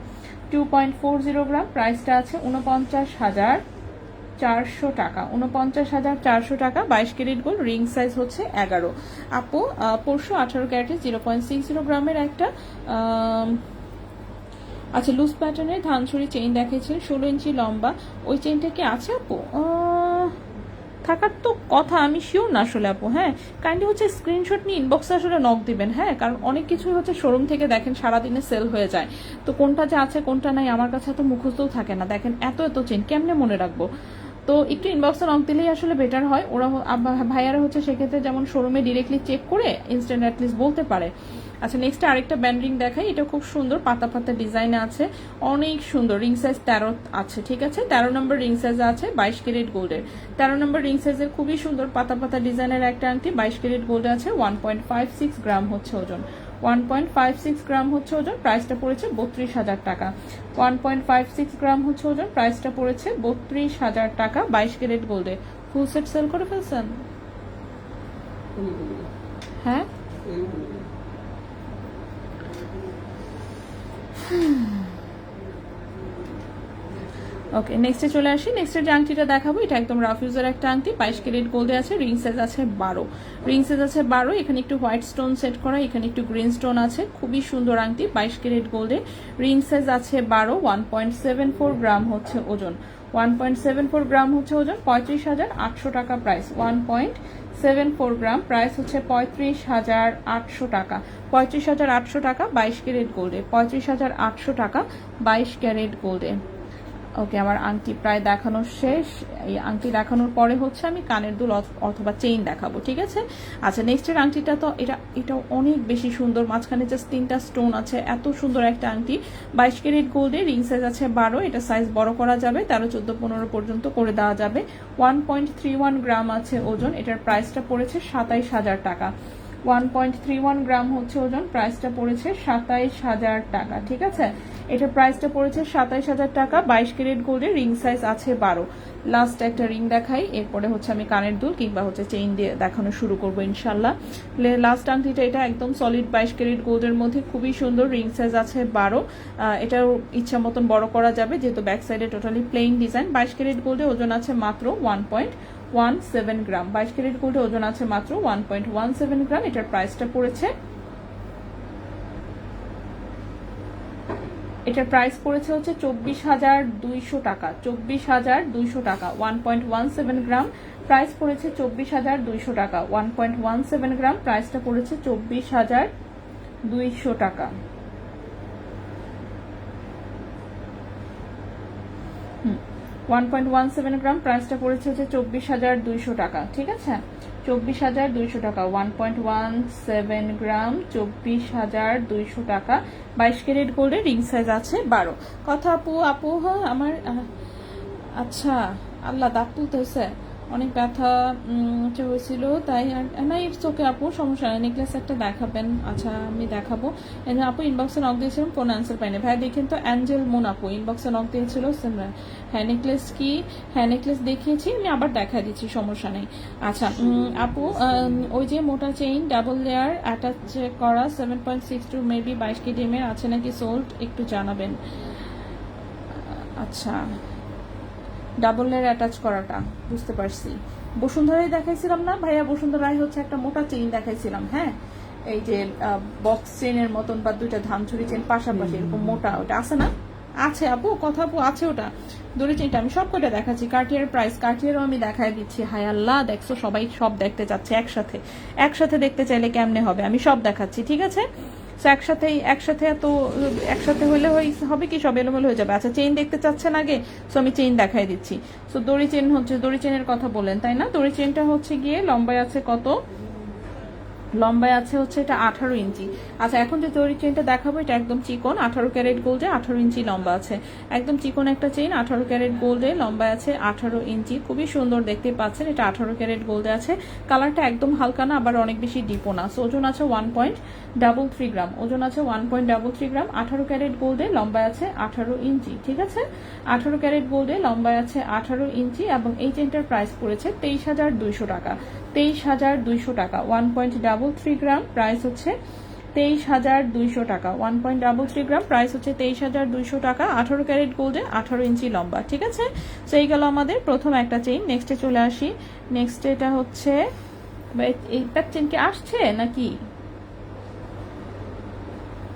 2.40 গ্রাম, প্রাইসটা আছে 49,400 টাকা। 49,400 টাকা 22 ক্যারেট গোল্ড, রিং সাইজ হচ্ছে 11। আপু পরশু 18 ক্যারেটে 0.60 গ্রামের একটা আচ্ছা লুজ প্যাটার্নের ধানছড়ি চেইন দেখিয়েছেন, 16 ইঞ্চি লম্বা, ওই চেইনটা কি আছে আপু? থাকার তো কথা, আমি শিওর না আসলে আপু। হ্যাঁ, কাইন্ডলি হচ্ছে স্ক্রিনশট নিয়ে ইনবক্সে আসলে নক দিবেন। হ্যাঁ, কারণ অনেক কিছুই হচ্ছে শোরুম থেকে দেখেন সারাদিনে সেল হয়ে যায়, তো কোনটা যে আছে কোনটা নাই আমার কাছে এত মুখস্থও থাকে না। দেখেন এত চেইন কেমনে মনে রাখবো? তো একটু ইনবক্সে নক দিলেই আসলে বেটার হয়। ওরা ভাইয়ারা হচ্ছে সেক্ষেত্রে যেমন শোরুমে ডিরেক্টলি চেক করে ইনস্ট্যান্ট অ্যাটলিস্ট বলতে পারে। আচ্ছা নেক্সট আরেকটা ব্যান্ড রিং দেখাই, এটা খুব সুন্দর পাতা পাতা ডিজাইনে আছে, অনেক সুন্দর। রিং সাইজ 13 আছে, ঠিক আছে? 13 নম্বর রিং সাইজ আছে 22 ক্যারেট গোল্ডের। 13 নম্বর রিং সাইজের খুবই সুন্দর পাতা পাতা ডিজাইনের একটা আংটি, 22 ক্যারেট গোল্ডে আছে। 1.56 গ্রাম হচ্ছে ওজন, 1.56 গ্রাম হচ্ছে ওজন। প্রাইসটা পড়েছে 32,000 টাকা। 1.56 গ্রাম হচ্ছে ওজন, প্রাইসটা পড়েছে 32,000 টাকা 22 ক্যারেট গোল্ডে। ফুল সেট সেল করে ফেলছেন? হ্যাঁ, ওকে নেক্সটে চলে আসি। নেক্সটের যে আংটিটা দেখাবো এটা একদম রাফ ইউজের একটা আংটি, 22 ক্যারেট গোল্ডে আছে, রিং সাইজ আছে 12। রিং সাইজ আছে 12, এখানে একটু হোয়াইট স্টোন সেট করা, এখানে একটু গ্রিন স্টোন আছে, খুবই সুন্দর আংটি 22 ক্যারেট গোল্ডে, রিং সাইজ আছে 12। 1.74 গ্রাম হচ্ছে ওজন, 1.74 গ্রাম হচ্ছে ওজন। 35,800 টাকা প্রাইস। 1.74 গ্রাম, প্রাইস হচ্ছে 35,800 টাকা। 35,800 টাকা 22 ক্যারেট গোল্ডে। 35,800 টাকা 22 ক্যারেট গোল্ডে। ওকে, আমার আংটি প্রায় দেখানো শেষ। এই আংটি দেখানোর পরে হচ্ছে আমি কানের দুল অথবা চেইন দেখাবো, ঠিক আছে? আচ্ছা নেক্সটের আংটিটা তো এটাও অনেক বেশি সুন্দর, মাঝখানে জাস্ট 3টা স্টোন আছে, এত সুন্দর একটা আংটি, 22 ক্যারেট গোল্ডে, রিং সাইজ আছে 12। এটা সাইজ বড় করা যাবে, 13, 14, 15 পর্যন্ত করে দেওয়া যাবে। 1.31 গ্রাম আছে ওজন, এটার প্রাইসটা পড়েছে 27,000 টাকা। 1.31 গ্রাম হচ্ছে ওজন, প্রাইসটা পড়েছে 27,000 টাকা, ঠিক আছে? এটার প্রাইসটা পড়েছে 27,000 টাকা 22 ক্যারেট গোল্ডের, রিং সাইজ আছে 12। লাস্ট একটা রিং দেখাই, এরপরে হচ্ছে আমি কানের দুল কিংবা হচ্ছে চেইন দিয়ে দেখানো শুরু করবো ইনশাল্লাহ। লাস্ট আংটিটা এটা একদম সলিড 22 ক্যারেট গোল্ডের মধ্যে, খুবই সুন্দর, রিং সাইজ আছে 12। এটাও ইচ্ছা মতন বড় করা যাবে যেহেতু ব্যাক সাইডে টোটালি প্লেন ডিজাইন। 22 ক্যারেট গোল্ডে ওজন আছে মাত্র 1.17 গ্রাম। 22 ক্যারেট গোল্ডে ওজন আছে মাত্র 1.17 গ্রাম। এটার প্রাইসটা পড়েছে এটার প্রাইস পড়েছে হচ্ছে 24,200 টাকা। 24,200 টাকা। 1.17 গ্রাম, প্রাইস পড়েছে 24,200 টাকা। 1.17 গ্রাম, প্রাইসটা পড়েছে 24,200 টাকা। 1.17 গ্রাম, প্রাইসটা পড়েছে হচ্ছে 24,200 টাকা, ঠিক আছে? 24,200 টাকা। 1.17 গ্রাম, 24,200 টাকা 22 ক্যারেট গোল্ডে, রিং সাইজ আছে 12। কথা আপু হ্যাঁ আমার আচ্ছা আল্লাহ দাঁত তুলতে হয়েছে। অনেক ব্যথা হয়েছিল তাই আর না, ইটস ওকে আপু, সমস্যা নেই। নেকলেস একটা দেখাবেন? আচ্ছা আমি দেখাবো। আপু ইনবক্সে নক দিয়েছিলাম, কোনো অ্যান্সার পাইনি। ভাই দেখেন তো, অ্যাঞ্জেল মুন আপু ইনবক্সে নক দিয়েছিল। হ্যাঁ নেকলেস কি, হ্যাঁ নেকলেস দেখিয়েছি, আমি আবার দেখা দিচ্ছি, সমস্যা নেই। আচ্ছা আপু ওই যে মোটা চেইন ডাবল লেয়ার অ্যাটাচ করা 7.62 মেবি 22 কেডিএমের আছে নাকি সোল্ড, একটু জানাবেন। আচ্ছা ডাবল লেয়ার অ্যাটাচ করাটা বুঝতে পারছি। বসুন্ধরাই দেখাইছিলাম না ভাইয়া, বসুন্ধরায় হচ্ছে একটা মোটা চেইন দেখাইছিলাম। হ্যাঁ এই যে বক্স চেনের মতন বা দুইটা ধানচুরি চেন পাশাপাশি এরকম মোটা, ওটা আছে না? আছে আপু, কথা আপু আছে ওটা দড়ি চেনটা, আমি সব কটা দেখাচ্ছি। কার্টিয়ার প্রাইস, কার্টিয়ারও আমি দেখাই দিচ্ছি। হায় আল্লাহ, দেখছো সবাই সব দেখতে চাচ্ছে একসাথে, একসাথে দেখতে চাইলে কেমনে হবে, আমি সব দেখাচ্ছি ঠিক আছে। তো একসাথে হলে হবে কি, সব এলোমেলো হয়ে যাবে। আচ্ছা চেইন দেখতে চাচ্ছেন আগে, সো আমি চেইন দেখাই দিচ্ছি। সো দড়ি চেন হচ্ছে, দড়ি চেনের কথা বলেন তাই না? দড়ি চেনটা হচ্ছে গিয়ে লম্বায় আছে কত, লম্বায় আছে হচ্ছে এটা 18 ইঞ্চি। আচ্ছা এখন যে দড়ি চেনটা দেখাবো এটা একদম চিকন, 18 ক্যারেট গোল্ডে 18 ইঞ্চি লম্বা আছে, একদম চিকন একটা চেইন, 18 ক্যারেট গোল্ডে লম্বা আছে 18 ইঞ্চি, খুবই সুন্দর দেখতে পাচ্ছেন। এটা 18 ক্যারেট গোল্ডে আছে, কালারটা একদম হালকা না আবার অনেক বেশি ডিপো না। সো ওজন আছে 1.33 গ্রাম, ওজন আছে 1.33 গ্রাম, 18 ক্যারেট গোল্ডে লম্বায় আছে 18 ইঞ্চি, ঠিক আছে। 18 ক্যারেট গোল্ডে লম্বায় আছে 18 ইঞ্চি এবং এই চেনটার প্রাইস পড়েছে 23,200 টাকা, 23,200 টাকা। 1.33 গ্রাম, প্রাইস হচ্ছে 23,200 টাকা। 1.33 গ্রাম, প্রাইস হচ্ছে 23,200 টাকা। 18 ক্যারেট গোল্ডে 18 ইঞ্চি লম্বা, ঠিক আছে। তো এই গেল আমাদের প্রথম একটা চেইন। নেক্সটে চলে আসি। নেক্সট এটা হচ্ছে, এইটা চেন কি আসছে নাকি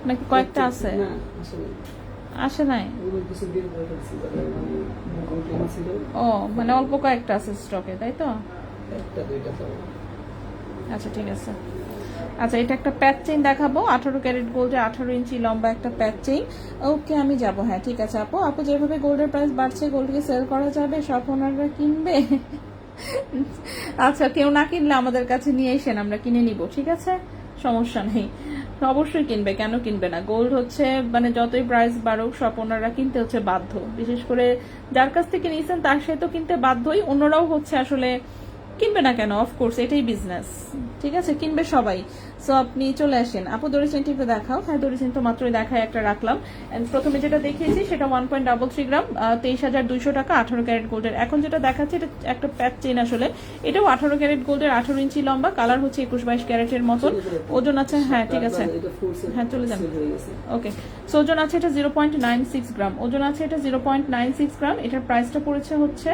নাকি কয়েকটা আছে? না আসলে আসে নাই? ওগুলো কিছু দিন ধরে ফেলছি, তারপরে মানে বুকিং ছিল, ও মানে অল্প কয়েকটা আছে স্টকে, তাই তো? একটা দুইটা তো। আচ্ছা ঠিক আছে। আচ্ছা এটা একটা প্যাচ চেইন দেখাবো, 18 ক্যারেট গোল্ডে 18 ইঞ্চি লম্বা একটা প্যাচ চেইন। ওকে আমি যাব, হ্যাঁ ঠিক আছে আপু। আপু যেভাবে গোল্ডের প্রাইস বাড়ছে, গোল্ডকে সেল করা যাবে, সব ওনাররা কিনবে? আচ্ছা কেউ না কিনলে আমাদের কাছে নিয়ে এসেন, আমরা কিনে নিব, ঠিক আছে, সমস্যা নেই। অবশ্যই কিনবে, কেন কিনবে না? গোল্ড হচ্ছে মানে যতই প্রাইস বাড়ুক সব ওনারা কিনতে হচ্ছে বাধ্য, বিশেষ করে যার কাছ থেকে নিয়েছেন তার সাথে তো কিনতে বাধ্যই, অন্যরাও হচ্ছে আসলে কিনবে না কেন, অফকোর্স এটাই বিজনেস, ঠিক আছে, কিনবে সবাই। সো আপনি চলে আসেন। আপু দড়ি চেনটি একটু দেখাও। হ্যাঁ দড়ি চেন তো মাত্রই দেখায় একটা রাখলাম। প্রথমে যেটা দেখিয়েছি সেটা 1.33 গ্রাম, 23,200 টাকা, 18 ক্যারেট গোল্ডের। এখন যেটা দেখাচ্ছি এটা একটা প্যাচ চেন, আসলে এটাও 18 ক্যারেট গোল্ডের, 18 ইঞ্চি লম্বা, কালার হচ্ছে 21-22 ক্যারেটের মতন, ওজন আছে, হ্যাঁ ঠিক আছে, হ্যাঁ চলে যান, ওকে। সো ওজন আছে এটা 0.96 গ্রাম, ওজন আছে এটা 0.96 গ্রাম। এটার প্রাইসটা পড়েছে হচ্ছে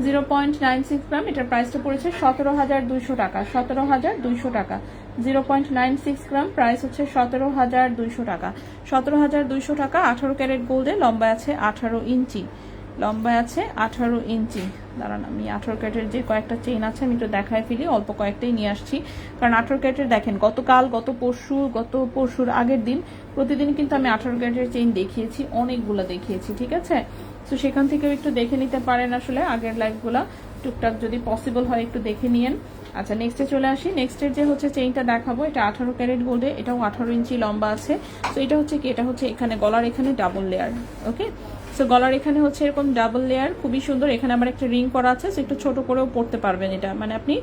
0.96 গ্রাম, এটার প্রাইসটা পড়েছে 17,200 টাকা, 17,200 টাকা। 0.96 গ্রাম, প্রাইস হচ্ছে 17,200 টাকা, 17,200 টাকা। 18 ক্যারেট গোল্ডে লম্বায় আছে 18 ইঞ্চি, লম্বায় আছে 18 ইঞ্চি। দাঁড়ান আমি 18 ক্যারেটের যে কয়েকটা চেইন আছে আমি একটু দেখায় ফেলি, অল্প কয়েকটাই নিয়ে আসছি, কারণ 18 ক্যারেটের দেখেন গতকাল, গত পরশুর আগের দিন প্রতিদিন কিন্তু আমি 18 ক্যারেটের চেইন দেখিয়েছি, অনেকগুলো দেখিয়েছি, ঠিক আছে। তো সেখান থেকেও একটু দেখে নিতে পারেন, আসলে আগের লাইভগুলা টুকটাক যদি পসিবল হয় একটু দেখে নিয়েন। আচ্ছা নেক্সটে চলে আসি। নেক্সটের যে হচ্ছে চেইনটা দেখাবো এটা 18 ক্যারেট গোল্ডে, এটাও 18 ইঞ্চি লম্বা আছে। তো এটা হচ্ছে কি, এটা হচ্ছে এখানে গলার এখানে ডাবল লেয়ার, ওকে। সো গলার এখানে হচ্ছে এরকম ডাবল লেয়ার, খুবই সুন্দর। এখানে আমার একটা রিং করা আছে, একটু ছোট করেও পড়তে পারবেন এটা, মানে আপনি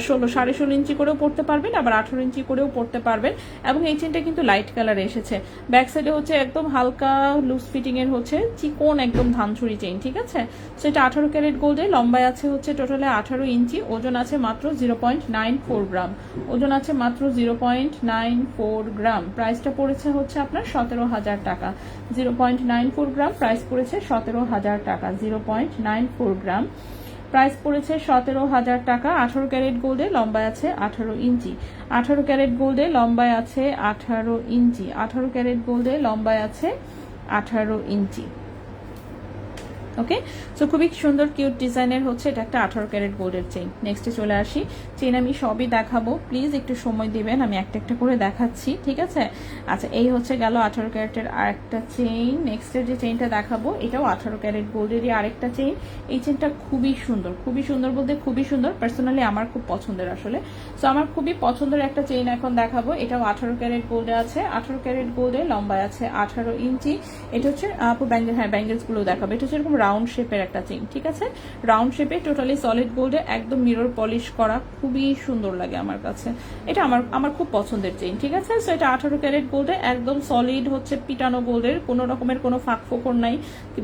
16.5 ইঞ্চি করেও পড়তে পারবেন, আবার 18 ইঞ্চি করেও পড়তে পারবেন। এবং এই চেনটা কিন্তু লাইট কালারে এসেছে। ব্যাক সাইডে হচ্ছে একদম হালকা লুজ ফিটিং এর হচ্ছে চিকন একদম ধানছড়ি চেইন, ঠিক আছে। সো এটা 18 ক্যারেট গোল্ডে, লম্বায় আছে হচ্ছে টোটালে 18 ইঞ্চি, ওজন আছে মাত্র 0.94 গ্রাম, ওজন আছে মাত্র 0.94 গ্রাম। প্রাইসটা পড়েছে হচ্ছে আপনার 17,000 টাকা, 0.94 গ্রাম, প্রাইস পড়েছে 17,000 টাকা, 0.94 গ্রাম, প্রাইস পড়েছে 17,000 টাকা। 18 ক্যারেট গোল্ডে লম্বায় আছে 18 ইঞ্চি, 18 ক্যারেট গোল্ডে লম্বায় আছে 18 ইঞ্চি, 18 ক্যারেট গোল্ডে লম্বায় আছে 18 ইঞ্চি, ওকে। সো খুবই সুন্দর কিউট ডিজাইনের হচ্ছে এটা একটা 18 ক্যারেট গোল্ডের চেইন। নেক্সটে চলে আসি। চেইন আমি সবই দেখাবো, প্লিজ একটু সময় দিবেন, আমি একটা একটা করে দেখাচ্ছি, ঠিক আছে। আচ্ছা এই হচ্ছে গেল 18 ক্যারেটের আরেকটা চেইন। নেক্সটের যে চেইনটা দেখাবো এটাও 18 ক্যারেট গোল্ডেরই আরেকটা চেইন। এই চেইনটা খুবই সুন্দর, খুবই সুন্দর বলতে খুবই সুন্দর, পার্সোনালি আমার খুব পছন্দের আসলে। সো আমার খুবই পছন্দের একটা চেইন এখন দেখাবো, এটাও 18 ক্যারেট গোল্ডে আছে, 18 ক্যারেট গোল্ডে লম্বায় আছে 18 ইঞ্চি। এটা হচ্ছে আপু ব্যাঙ্গেল, হ্যাঁ ব্যাঙ্গেলস গুলো দেখাবো। এটা হচ্ছে এরকম রাউন্ড শেপের একটা চেইন, ঠিক আছে, রাউন্ড শেপে টোটালি সলিড গোল্ডে একদম মিরর পলিশ করা, খুবই সুন্দর লাগে আমার কাছে। এটা আমার খুব পছন্দের চেইন, ঠিক আছে। সো এটা 18 ক্যারেট গোল্ডে একদম সলিড হচ্ছে পিটানো গোল্ডের, কোনো রকমের কোনো ফাঁক ফোকর নাই,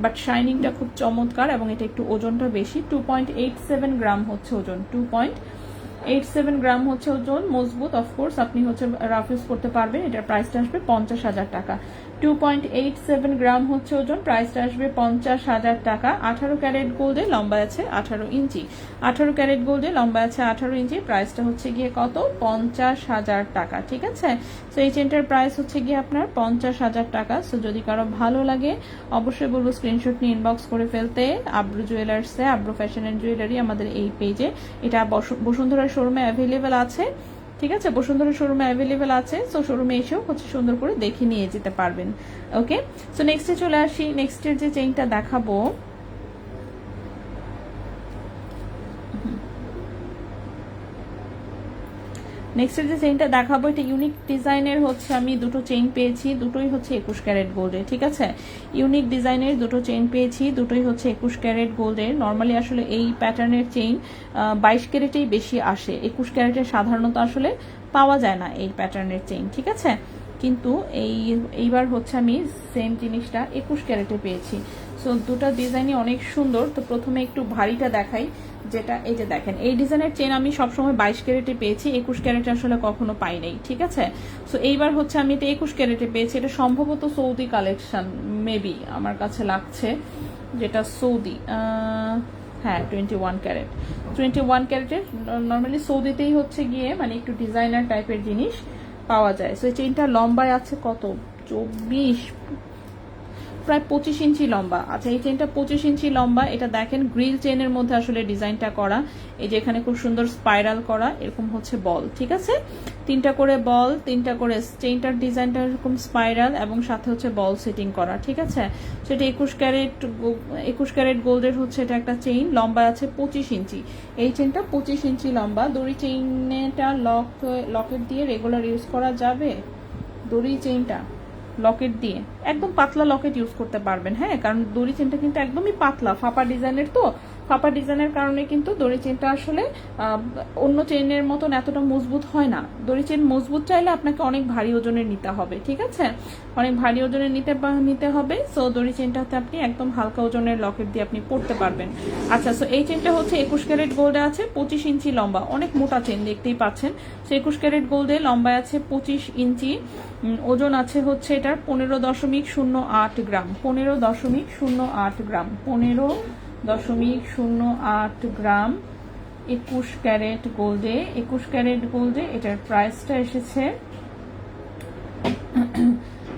বাট শাইনিংটা খুব চমৎকার এবং এটা একটু ওজনটা বেশি। 2.87 গ্রাম হচ্ছে ওজন, 2.87 গ্রাম হচ্ছে ওজন, মজবুত। অফকোর্স আপনি হচ্ছে রাফ ইউজ করতে পারবেন। এটার প্রাইসটা আসবে 50,000 টাকা। 2.87 গ্রাম হচ্ছে ওজন, প্রাইসটা আসবে 50,000 টাকা। 18 ক্যারেট গোল্ডে লম্বা আছে 18 ইঞ্চি, 18 ক্যারেট গোল্ডে লম্বা আছে 18 ইঞ্চি, প্রাইসটা হচ্ছে গিয়ে কত, 50,000 টাকা, ঠিক আছে। সো এই চেনটার প্রাইস হচ্ছে গিয়ে আপনার 50,000 টাকা। সো যদি কারো ভালো লাগে অবশ্যই বলবো স্ক্রিনশট নিয়ে ইনবক্স করে ফেলতে। Abru জুয়েলার্সে, Abru fashion and jewellery আমাদের এই পেজে, এটা বসুন্ধরা শোরুমে অ্যাভেলেবেল আছে, ঠিক আছে, বসুন্ধরা শোরুমে অ্যাভেলেবেল আছে। সো শোরুমে এসেও হচ্ছে সুন্দর করে দেখে নিয়ে যেতে পারবেন। ওকে, সো নেক্সটে চলে আসি। নেক্সটের যে চেইনটা দেখাবো, নেক্সটের যে চেইনটা দেখাবো এটা ইউনিক ডিজাইনের হচ্ছে, আমি দুটো চেইন পেয়েছি, দুটোই হচ্ছে 21 ক্যারেট গোল্ডের, ঠিক আছে। ইউনিক ডিজাইনের দুটো চেইন পেয়েছি, দুটোই হচ্ছে 21 ক্যারেট গোল্ডের। নর্মালি আসলে এই প্যাটার্নের চেইন 22 ক্যারেটেই বেশি আসে, 21 ক্যারেটের সাধারণত আসলে পাওয়া যায় না এই প্যাটার্নের চেইন, ঠিক আছে। কিন্তু এইবার হচ্ছে আমি সেম জিনিসটা 21 ক্যারেটে পেয়েছি। সো দুটো ডিজাইনই অনেক সুন্দর। তো প্রথমে একটু ভারীটা দেখাই, যেটা এই যে দেখেন, এই ডিজাইনের চেন আমি সবসময় 22 ক্যারেটে পেয়েছি, 21 ক্যারেটে আসলে কখনো পাই নাই, ঠিক আছে। সো এইবার হচ্ছে আমি এটা 21 ক্যারেটে পেয়েছি। এটা সম্ভবত সৌদি কালেকশন, মেবি আমার কাছে লাগছে, যেটা সৌদি, হ্যাঁ 21 ক্যারেট, 21 ক্যারেটের। নর্মালি সৌদিতেই হচ্ছে গিয়ে মানে একটু ডিজাইনার টাইপের জিনিস পাওয়া যায়। সো এই চেইনটা লম্বায় আছে কত, 24, প্রায় 25 ইঞ্চি লম্বা। আচ্ছা, এই চেনটা 25 ইঞ্চি লম্বা। এটা দেখেন গ্রিল চেনের মধ্যে আসলে ডিজাইনটা করা, এই যে এখানে খুব সুন্দর স্পাইরাল করা, এরকম হচ্ছে বল, ঠিক আছে, 3টা করে বল, 3টা করে চেইনটার ডিজাইনটা এরকম স্পাইরাল এবং সাথে হচ্ছে বল সেটিং করা, ঠিক আছে। সেটা 21 ক্যারেট গোল্ডের হচ্ছে এটা একটা চেইন, লম্বা আছে 25 ইঞ্চি। এই চেইনটা 25 ইঞ্চি লম্বা। দড়ি চেইনটা লকেট দিয়ে রেগুলার ইউজ করা যাবে, দড়ি চেইনটা লকেট দিয়ে একদম পাতলা লকেট ইউজ করতে পারবেন, হ্যাঁ, কারণ দড়ি চেনটা কিন্তু একদমই পাতলা, ফাঁপা ডিজাইনের, তো ফাঁপা ডিজাইনের কারণে কিন্তু দড়ি চেনটা আসলে অন্য চেনের মতন এতটা মজবুত হয় না। দড়ি চেন মজবুত চাইলে আপনাকে অনেক ভারী ওজনের নিতে হবে, ঠিক আছে, অনেক ভারী ওজনের নিতে হবে। সো দড়ি চেনটাতে আপনি একদম হালকা ওজনের লকেট দিয়ে আপনি পড়তে পারবেন। আচ্ছা, সো এই চেনটা হচ্ছে 21 ক্যারেট গোল্ডে আছে, 25 ইঞ্চি লম্বা, অনেক মোটা চেন দেখতেই পাচ্ছেন। সো 21 ক্যারেট গোল্ডে লম্বায় আছে 25 ইঞ্চি, ওজন আছে হচ্ছে এটার 15.08 গ্রাম, 15.08 গ্রাম, 15.08 গ্রাম, 21 ক্যারেট গোল্ডে। 21 ক্যারেট গোল্ডে এটার প্রাইসটা এসেছে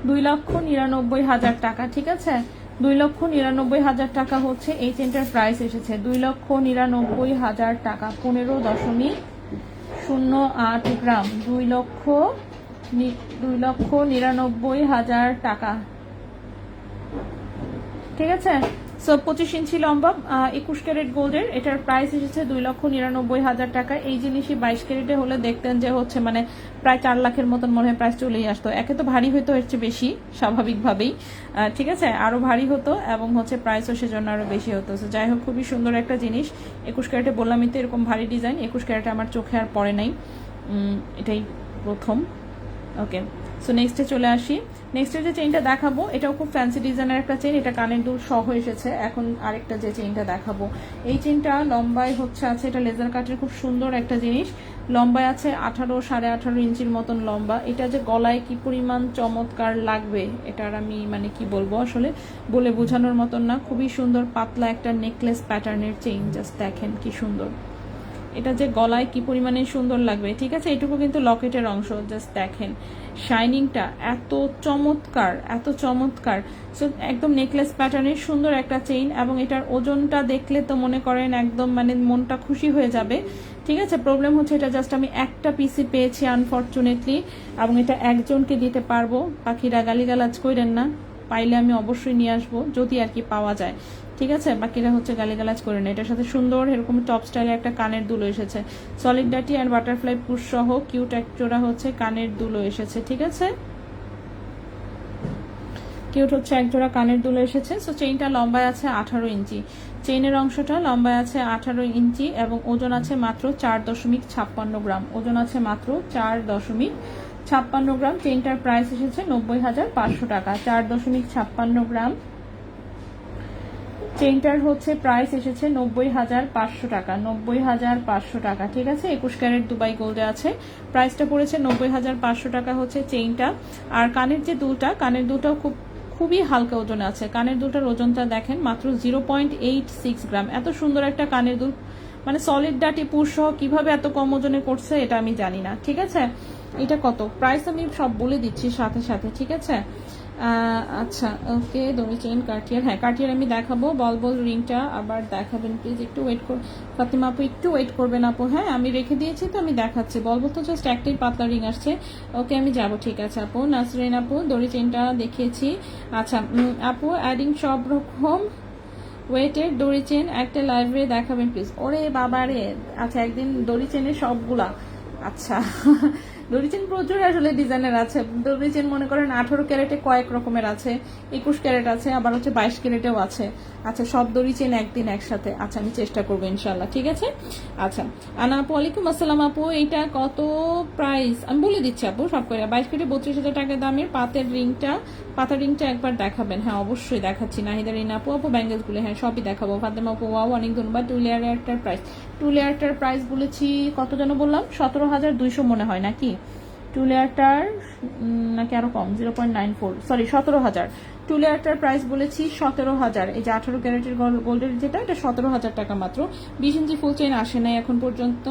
2,99,000 টাকা, ঠিক আছে, 2,99,000 টাকা হচ্ছে এই চেনটার প্রাইস এসেছে, 2,99,000 টাকা, 15.08 গ্রাম, 2,99,000 টাকা, ঠিক আছে। সো 25 ইঞ্চি লম্বা, 21 ক্যারেট গোল্ডের, এটার প্রাইস এসেছে 2,99,000 টাকা। এই জিনিসই 22 ক্যারেটে হলে দেখতেন যে হচ্ছে মানে প্রায় 4 লাখের মতন মনে হয় প্রাইস চলেই আসতো। একে তো ভারী হতো এর চেয়ে বেশি, স্বাভাবিকভাবেই, ঠিক আছে, আরো ভারী হতো এবং হচ্ছে প্রাইসও সেজন্য আরো বেশি হতো। সো যাই হোক, খুবই সুন্দর একটা জিনিস। 21 ক্যারেটে বললামই তো এরকম ভারী ডিজাইন 21 ক্যারেটে আমার চোখে আর পড়ে নাই, এটাই প্রথম। ওকে, সো নেক্সটে চলে আসি। নেক্সটে যে চেইনটা দেখাবো এটাও খুব ফ্যান্সি ডিজাইনের একটা চেইন, এটা কানের দুল সহ এসেছে। এখন আরেকটা যে চেইনটা দেখাবো, এই চেইনটা লম্বায় হচ্ছে আছে, এটা লেজার কাটের খুব সুন্দর একটা জিনিস, লম্বায় আছে 18-18.5 ইঞ্চির মতন লম্বা। এটা যে গলায় কি পরিমাণ চমৎকার লাগবে এটার আমি মানে কি বলবো, আসলে বলে বোঝানোর মতন না। খুবই সুন্দর পাতলা একটা নেকলেস প্যাটার্নের চেইন, জাস্ট দেখেন কি সুন্দর, এটা যে গলায় কি পরিমাণে সুন্দর লাগবে, ঠিক আছে। এটুকু কিন্তু লকেটের অংশ, জাস্ট দেখেন শাইনিংটা এত চমৎকার, এত চমৎকার। সো একদম নেকলেস প্যাটার্নের সুন্দর একটা চেইন এবং এটার ওজনটা দেখলে তো মনে করেন একদম মানে মনটা খুশি হয়ে যাবে, ঠিক আছে। প্রবলেম হচ্ছে এটা জাস্ট আমি একটা পিসি পেয়েছি আনফরচুনেটলি, এবং এটা একজনকে দিতে পারবো, পাখিরা গালিগালাজ করেন না, পাইলে আমি অবশ্যই নিয়ে আসবো যদি আর কি পাওয়া যায়, ঠিক আছে। বাকিরা হচ্ছে গালিগালাজ করে না। এটার সাথে সুন্দর এরকম টপ স্টাইলে একটা কানের দুলো এসেছে, সলিড ডাটি অ্যান্ড বাটারফ্লাই পুশ সহ কিউট এক জোড়া হচ্ছে কানের দুলো এসেছে, ঠিক আছে। কিউট হচ্ছে একজোড়া কানের দুল এসেছে। সো চেইনটা লম্বায় আছে 18 ইঞ্চি, চেইনের অংশটা লম্বায় আছে 18 ইঞ্চি এবং ওজন আছে মাত্র 4.56 গ্রাম, ওজন আছে মাত্র 4.56 গ্রাম। চেইনটার প্রাইস এসেছে 90,500 টাকা। 4.56 গ্রাম, চেইনটার হচ্ছে প্রাইস এসেছে 90,500 টাকা, 90,500 টাকা। ঠিক আছে, 21 ক্যারেট দুবাই গোল্ডে আছে, প্রাইসটা পড়েছে 90,500 টাকা হচ্ছে চেইনটা। আর কানের যে দুলটা, কানের দুলটাও খুবই হালকা ওজনে আছে। কানের দুলটার ওজনটা দেখেন মাত্র 0.86 গ্রাম। এত সুন্দর একটা কানের দুল, মানে সলিড ডাটি পুর সহ কিভাবে এত কম ওজনে করছে এটা আমি জানি না। ঠিক আছে, এটা কত প্রাইস আমি সব বলে দিচ্ছি সাথে সাথে। ঠিক আছে, আচ্ছা ওকে, দড়ি চেইন কার্টিয়ার, হ্যাঁ কার্টিয়ার আমি দেখাবো। বল রিংটা আবার দেখাবেন প্লিজ, একটু ওয়েট কর ফাতিমা আপু, একটু ওয়েট করবেন আপু। হ্যাঁ আমি রেখে দিয়েছি তো, আমি দেখাচ্ছি। বল তো জাস্ট একটাই পাতলা রিং আসছে। ওকে আমি যাব, ঠিক আছে আপু। নাসরিন আপু দড়ি চেইনটা দেখিয়েছি। আচ্ছা আপু, অ্যাডিং সব রকম ওয়েটের দড়ি চেন একটা লাইভে দেখাবেন প্লিজ। ওরে বাবা রে, আচ্ছা একদিন দড়ি চেনের সবগুলা, আচ্ছা দড়ি চেন প্রচুর আসলে ডিজাইনের আছে। দড়ি চেন মনে করেন 18 ক্যারেটে কয়েক রকমের আছে, 21 ক্যারেট আছে, আবার হচ্ছে 22 ক্যারেটেও আছে। আচ্ছা সব দড়ি চেন একদিন একসাথে, আচ্ছা আমি চেষ্টা করবো ইনশাল্লাহ। ঠিক আছে, আচ্ছা আনা আপু, ওয়ালাইকুম আসসালাম আপু, এইটা কত প্রাইস আমি বলে দিচ্ছি আপু সব করে। 22 কেটে 32,000 টাকা দামের পাতের রিংটা একবার দেখাবেন। হ্যাঁ অবশ্যই দেখাচ্ছি। নাহিদা রিনা আপু ব্যাঙ্গেলস গুলো, হ্যাঁ সবই দেখাবো। ফাতেমা আপু ওয়াও অনেক ধন্যবাদ। টু লেয়ারটার প্রাইস বলেছি কত যেন বললাম, 17,200 মনে হয় নাকি টু লেয়ারটার, নাকি আরো কম, 0.94, সরি 17,000। টু লেয়ারটার প্রাইস বলেছি 17,000। এই যে 18 ক্যারেটের গোল্ডের যেটা, এটা 17,000 টাকা মাত্র। 20 ইঞ্চি ফুল চেইন আসে নাই এখন পর্যন্ত।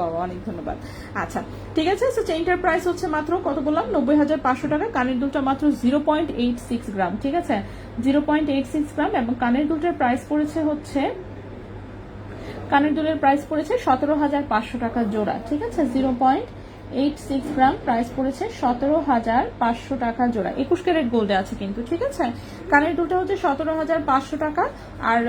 বাবা অনেক ধন্যবাদ। আচ্ছা ঠিক আছে, সো চেইনটার প্রাইস হচ্ছে মাত্র কত বললাম, 90,500 টাকা। কানের দুলটা মাত্র 0.86 গ্রাম। ঠিক আছে, 0.86 গ্রাম। এবং কানের দুলটার প্রাইস পড়েছে হচ্ছে, কানের দুলের প্রাইস পড়েছে 17,500 টাকা জোড়া। ঠিক আছে, 0.86 গ্রাম, প্রাইস পড়েছে 17,500 টাকা জোড়া। 21 ক্যারেট গোল্ডে আছে কিন্তু। ঠিক আছে, কানের দুলটা হচ্ছে 17,500 টাকা আর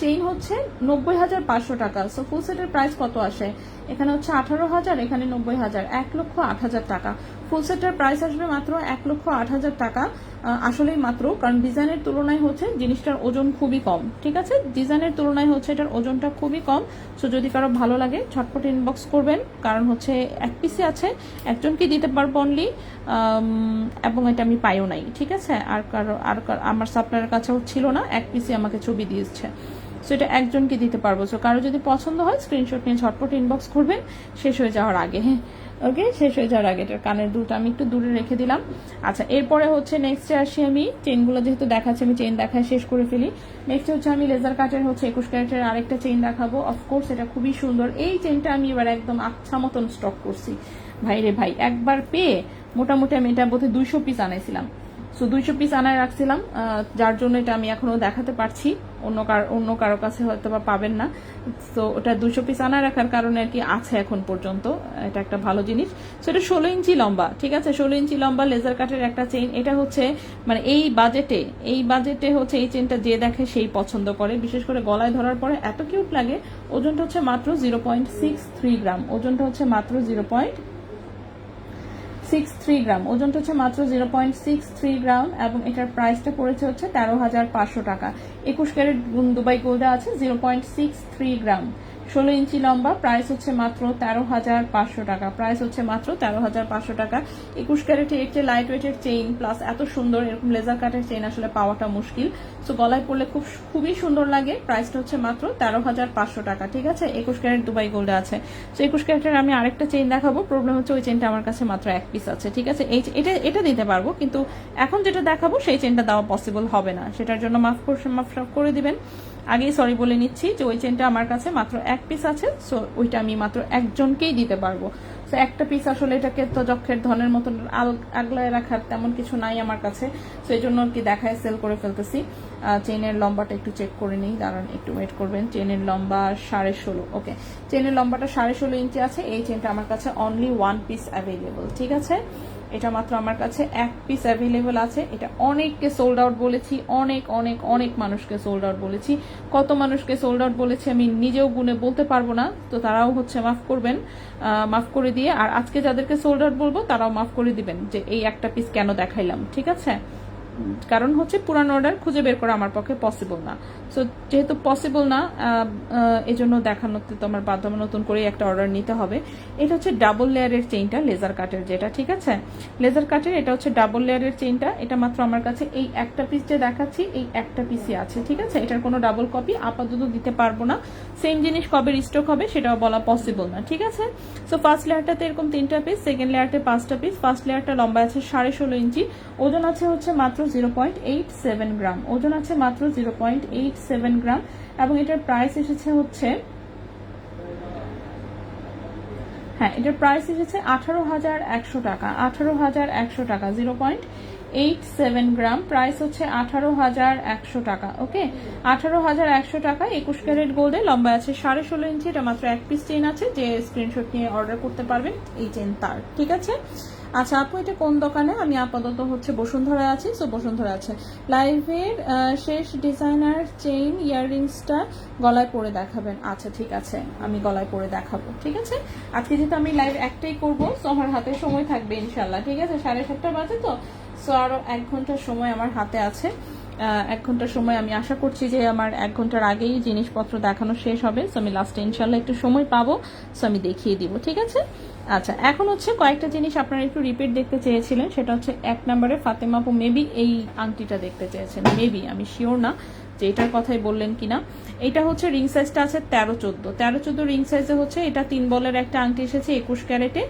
চেইন হচ্ছে 90,500 টাকা। সো ফুল সেটের প্রাইস কত আসে, এখানে হচ্ছে 18,000, এখানে 90,000, 1,08,000 টাকা। ফুল সেটের প্রাইস আসবে মাত্র 1,08,000 টাকা। আসলেই মাত্র, কারণ ডিজাইনের তুলনায় হচ্ছে জিনিসটার ওজন খুবই কম। ঠিক আছে, ডিজাইনের তুলনায় হচ্ছে এটার ওজনটা খুবই কম। সো যদি কারো ভালো লাগে ঝটপট ইনবক্স করবেন, কারণ হচ্ছে এক পিসে আছে, একজনকে দিতে পারবো অনলি, এবং এটা আমি পাইও নাই। ঠিক আছে, আর আমার সাপ্লায়ারের কাছেও ছিল না, এক পিসে আমাকে ছবি দিয়েছে। সো এটা একজনকে দিতে পারবো। সো কারো যদি পছন্দ হয় স্ক্রিনশট নিয়ে ঝটপট ইনবক্স করবেন শেষ হয়ে যাওয়ার আগে। হ্যাঁ ওকে, শেষ হয়ে যাওয়ার আগে। এটার কানের দুলটা আমি একটু দূরে রেখে দিলাম। আচ্ছা এরপরে হচ্ছে নেক্সটে আসি আমি, চেইনগুলো যেহেতু দেখাচ্ছি আমি চেইন দেখায় শেষ করে ফেলি। নেক্সট হচ্ছে আমি লেজার কাটের হচ্ছে 21 ক্যারেটের আরেকটা চেইন দেখাবো। অফকোর্স এটা খুবই সুন্দর। এই চেইনটা আমি এবার একদম আচ্ছা মতন স্টক করছি ভাই রে ভাই, একবার পেয়ে মোটামুটি আমি এটা বোধহয় 200 পিস আনাইছিলাম। সো 200 পিস আনায় রাখছিলাম, যার জন্য এটা আমি এখনো দেখাতে পারছি। অন্য কারো কাছে হয়তো বা পাবেন না। তো ওটা 200 পিস আনা রাখার কারণে আর কি আছে এখন পর্যন্ত। এটা একটা ভালো জিনিস। সো এটা 16 ইঞ্চি লম্বা। ঠিক আছে, 16 ইঞ্চি লম্বা লেজার কাটের একটা চেইন। এটা হচ্ছে মানে এই বাজেটে হচ্ছে এই চেইনটা যে দেখে সেই পছন্দ করে, বিশেষ করে গলায় ধরার পরে এত কিউট লাগে। ওজনটা হচ্ছে মাত্র 0.63 গ্রাম, ওজনটা হচ্ছে মাত্র 0.63 গ্রাম, ওজনটা হচ্ছে মাত্র 0.63 গ্রাম। এবং এটার প্রাইসটা পড়েছে হচ্ছে 13,500 টাকা। 21 ক্যারেট দুবাই গোল্ডে আছে, 0.63 গ্রাম, 16 ইঞ্চি লম্বা, প্রাইস হচ্ছে মাত্র 13,500 টাকা, প্রাইস হচ্ছে মাত্র 13,500 টাকা। 21 ক্যারেটে একটি লাইট ওয়েটের চেইন প্লাস এত সুন্দর এরকম লেজার কাটের চেইন আসলে পাওয়াটা মুশকিল। সো গলায় পড়লে খুবই সুন্দর লাগে। প্রাইসটা হচ্ছে মাত্র 13,500 টাকা। ঠিক আছে, 21 ক্যারেট দুবাই গোল্ডে আছে। সো 21 ক্যারেটের আমি আরেকটা চেইন দেখাবো। প্রবলেম হচ্ছে ওই চেইনটা আমার কাছে মাত্র এক পিস আছে। ঠিক আছে, এটা দিতে পারবো, কিন্তু এখন যেটা দেখাবো সেই চেইনটা দেওয়া পসিবল হবে না। সেটার জন্য মাফ করে দিবেন। আগেই সরি বলে নিচ্ছি যে ওই চেনটা আমার কাছে মাত্র এক পিস আছে। সো ওইটা আমি মাত্র একজনকেই দিতে পারবো। সো একটা পিস আসলে এটাকে তো যক্ষের ধনের মতন আগলায় রাখার তেমন কিছু নাই আমার কাছে। সো এই জন্য আর কি দেখায় সেল করে ফেলতেছি। চেনের লম্বাটা একটু চেক করে নিই, দাঁড়ান একটু ওয়েট করবেন। চেনের লম্বা 16.5। ওকে, চেনের লম্বাটা 16.5 ইঞ্চি আছে। এই চেনটা আমার কাছে অনলি ওয়ান পিস অ্যাভেলেবল। ঠিক আছে, এটা মাত্র আমার কাছে এক পিস অ্যাভেলেবল আছে। এটা অনেককে সোল্ড আউট বলেছি, অনেক মানুষকে সোল্ড আউট বলেছি। কত মানুষকে সোল্ড আউট বলেছি আমি নিজেও গুনে বলতে পারবো না। তো তারাও হচ্ছে মাফ করবেন, মাফ করে দিয়ে। আর আজকে যাদেরকে সোল্ড আউট বলবো তারাও মাফ করে দিবেন যে এই একটা পিস কেন দেখাইলাম। ঠিক আছে, কারণ হচ্ছে পুরানো অর্ডার খুঁজে বের করা আমার পক্ষে পসিবল না। সো যেহেতু পসিবল না, এই জন্য দেখানোতে তো আমার বাধ্যমা নতুন করে একটা অর্ডার নিতে হবে। এটা হচ্ছে ডাবল লেয়ারের চেইনটা, লেজার কাটের যেটা, ঠিক আছে, লেজার কাটের এটা হচ্ছে ডাবল লেয়ারের চেইনটা। এটা মাত্র আমার কাছে এই একটা পিস যে দেখাচ্ছি, এই একটা পিসই আছে, ঠিক আছে। এটার কোনো ডাবল কপি আপাতত দিতে পারবো না। সেম জিনিস কবে রিস্টক হবে সেটাও বলা পসিবল না, ঠিক আছে। সো ফার্স্ট লেয়ারটাতে এরকম 3টা পিস, সেকেন্ড লেয়ারতে 5টা পিস। ফার্স্ট লেয়ারটা লম্বা আছে 16.5 ইঞ্চি, ওজন আছে হচ্ছে মাত্র 0.87 গ্রাম, ওজন আছে মাত্র 0.87 গ্রাম, এবং এটার প্রাইস এসেছে হচ্ছে, হ্যাঁ এটার প্রাইস এসেছে 18,100 টাকা, 18,100 টাকা, 0.87 গ্রাম, প্রাইস হচ্ছে 18,100 টাকা। ওকে, 18,100 টাকা। 21 ক্যারেট গোল্ডে, লম্বা আছে 16.5 ইঞ্চি, এটা মাত্র এক পিস চেইন আছে, যে স্ক্রিনশট নিয়ে অর্ডার করতে পারবেন এই চেইন তার, ঠিক আছে। আচ্ছা আপু, এটা কোন দোকানে? আমি আপাতত হচ্ছে বসুন্ধরা আছি। সো বসুন্ধরা আছে। লাইভের শেষ ডিজাইনার চেইন ইয়াররিংসটা গলায় পরে দেখাবেন। আচ্ছা ঠিক আছে, আমি গলায় পরে দেখাবো, ঠিক আছে। আজকে যেহেতু আমি লাইভ একটাই করবো, সো আমার হাতে সময় থাকবে ইনশাল্লাহ, ঠিক আছে। 7:30 বাজে তো, সো আরো 1 ঘন্টার সময় আমার হাতে আছে। 1 ঘন্টার সময় আমি আশা করছি যে আমার 1 ঘন্টার আগেই জিনিসপত্র দেখানো শেষ হবে। সো আমি লাস্টে ইনশাল্লাহ একটু সময় পাবো, সো আমি দেখিয়ে দিব, ঠিক আছে। আচ্ছা এখন হচ্ছে কয়েকটা জিনিস আপনারা একটু রিপিট দেখতে চেয়েছিলেন, সেটা হচ্ছে 1 নম্বরে ফাতেমা আপু মেবি এই আংটিটা দেখতে চেয়েছেন, মেবি, আমি শিওর না যে এটার কথাই বললেন কিনা। এটা হচ্ছে রিং সাইজটা আছে 13-14 রিং সাইজে হচ্ছে এটা 3 বলের একটা আংটি এসেছে 21 ক্যারেটে,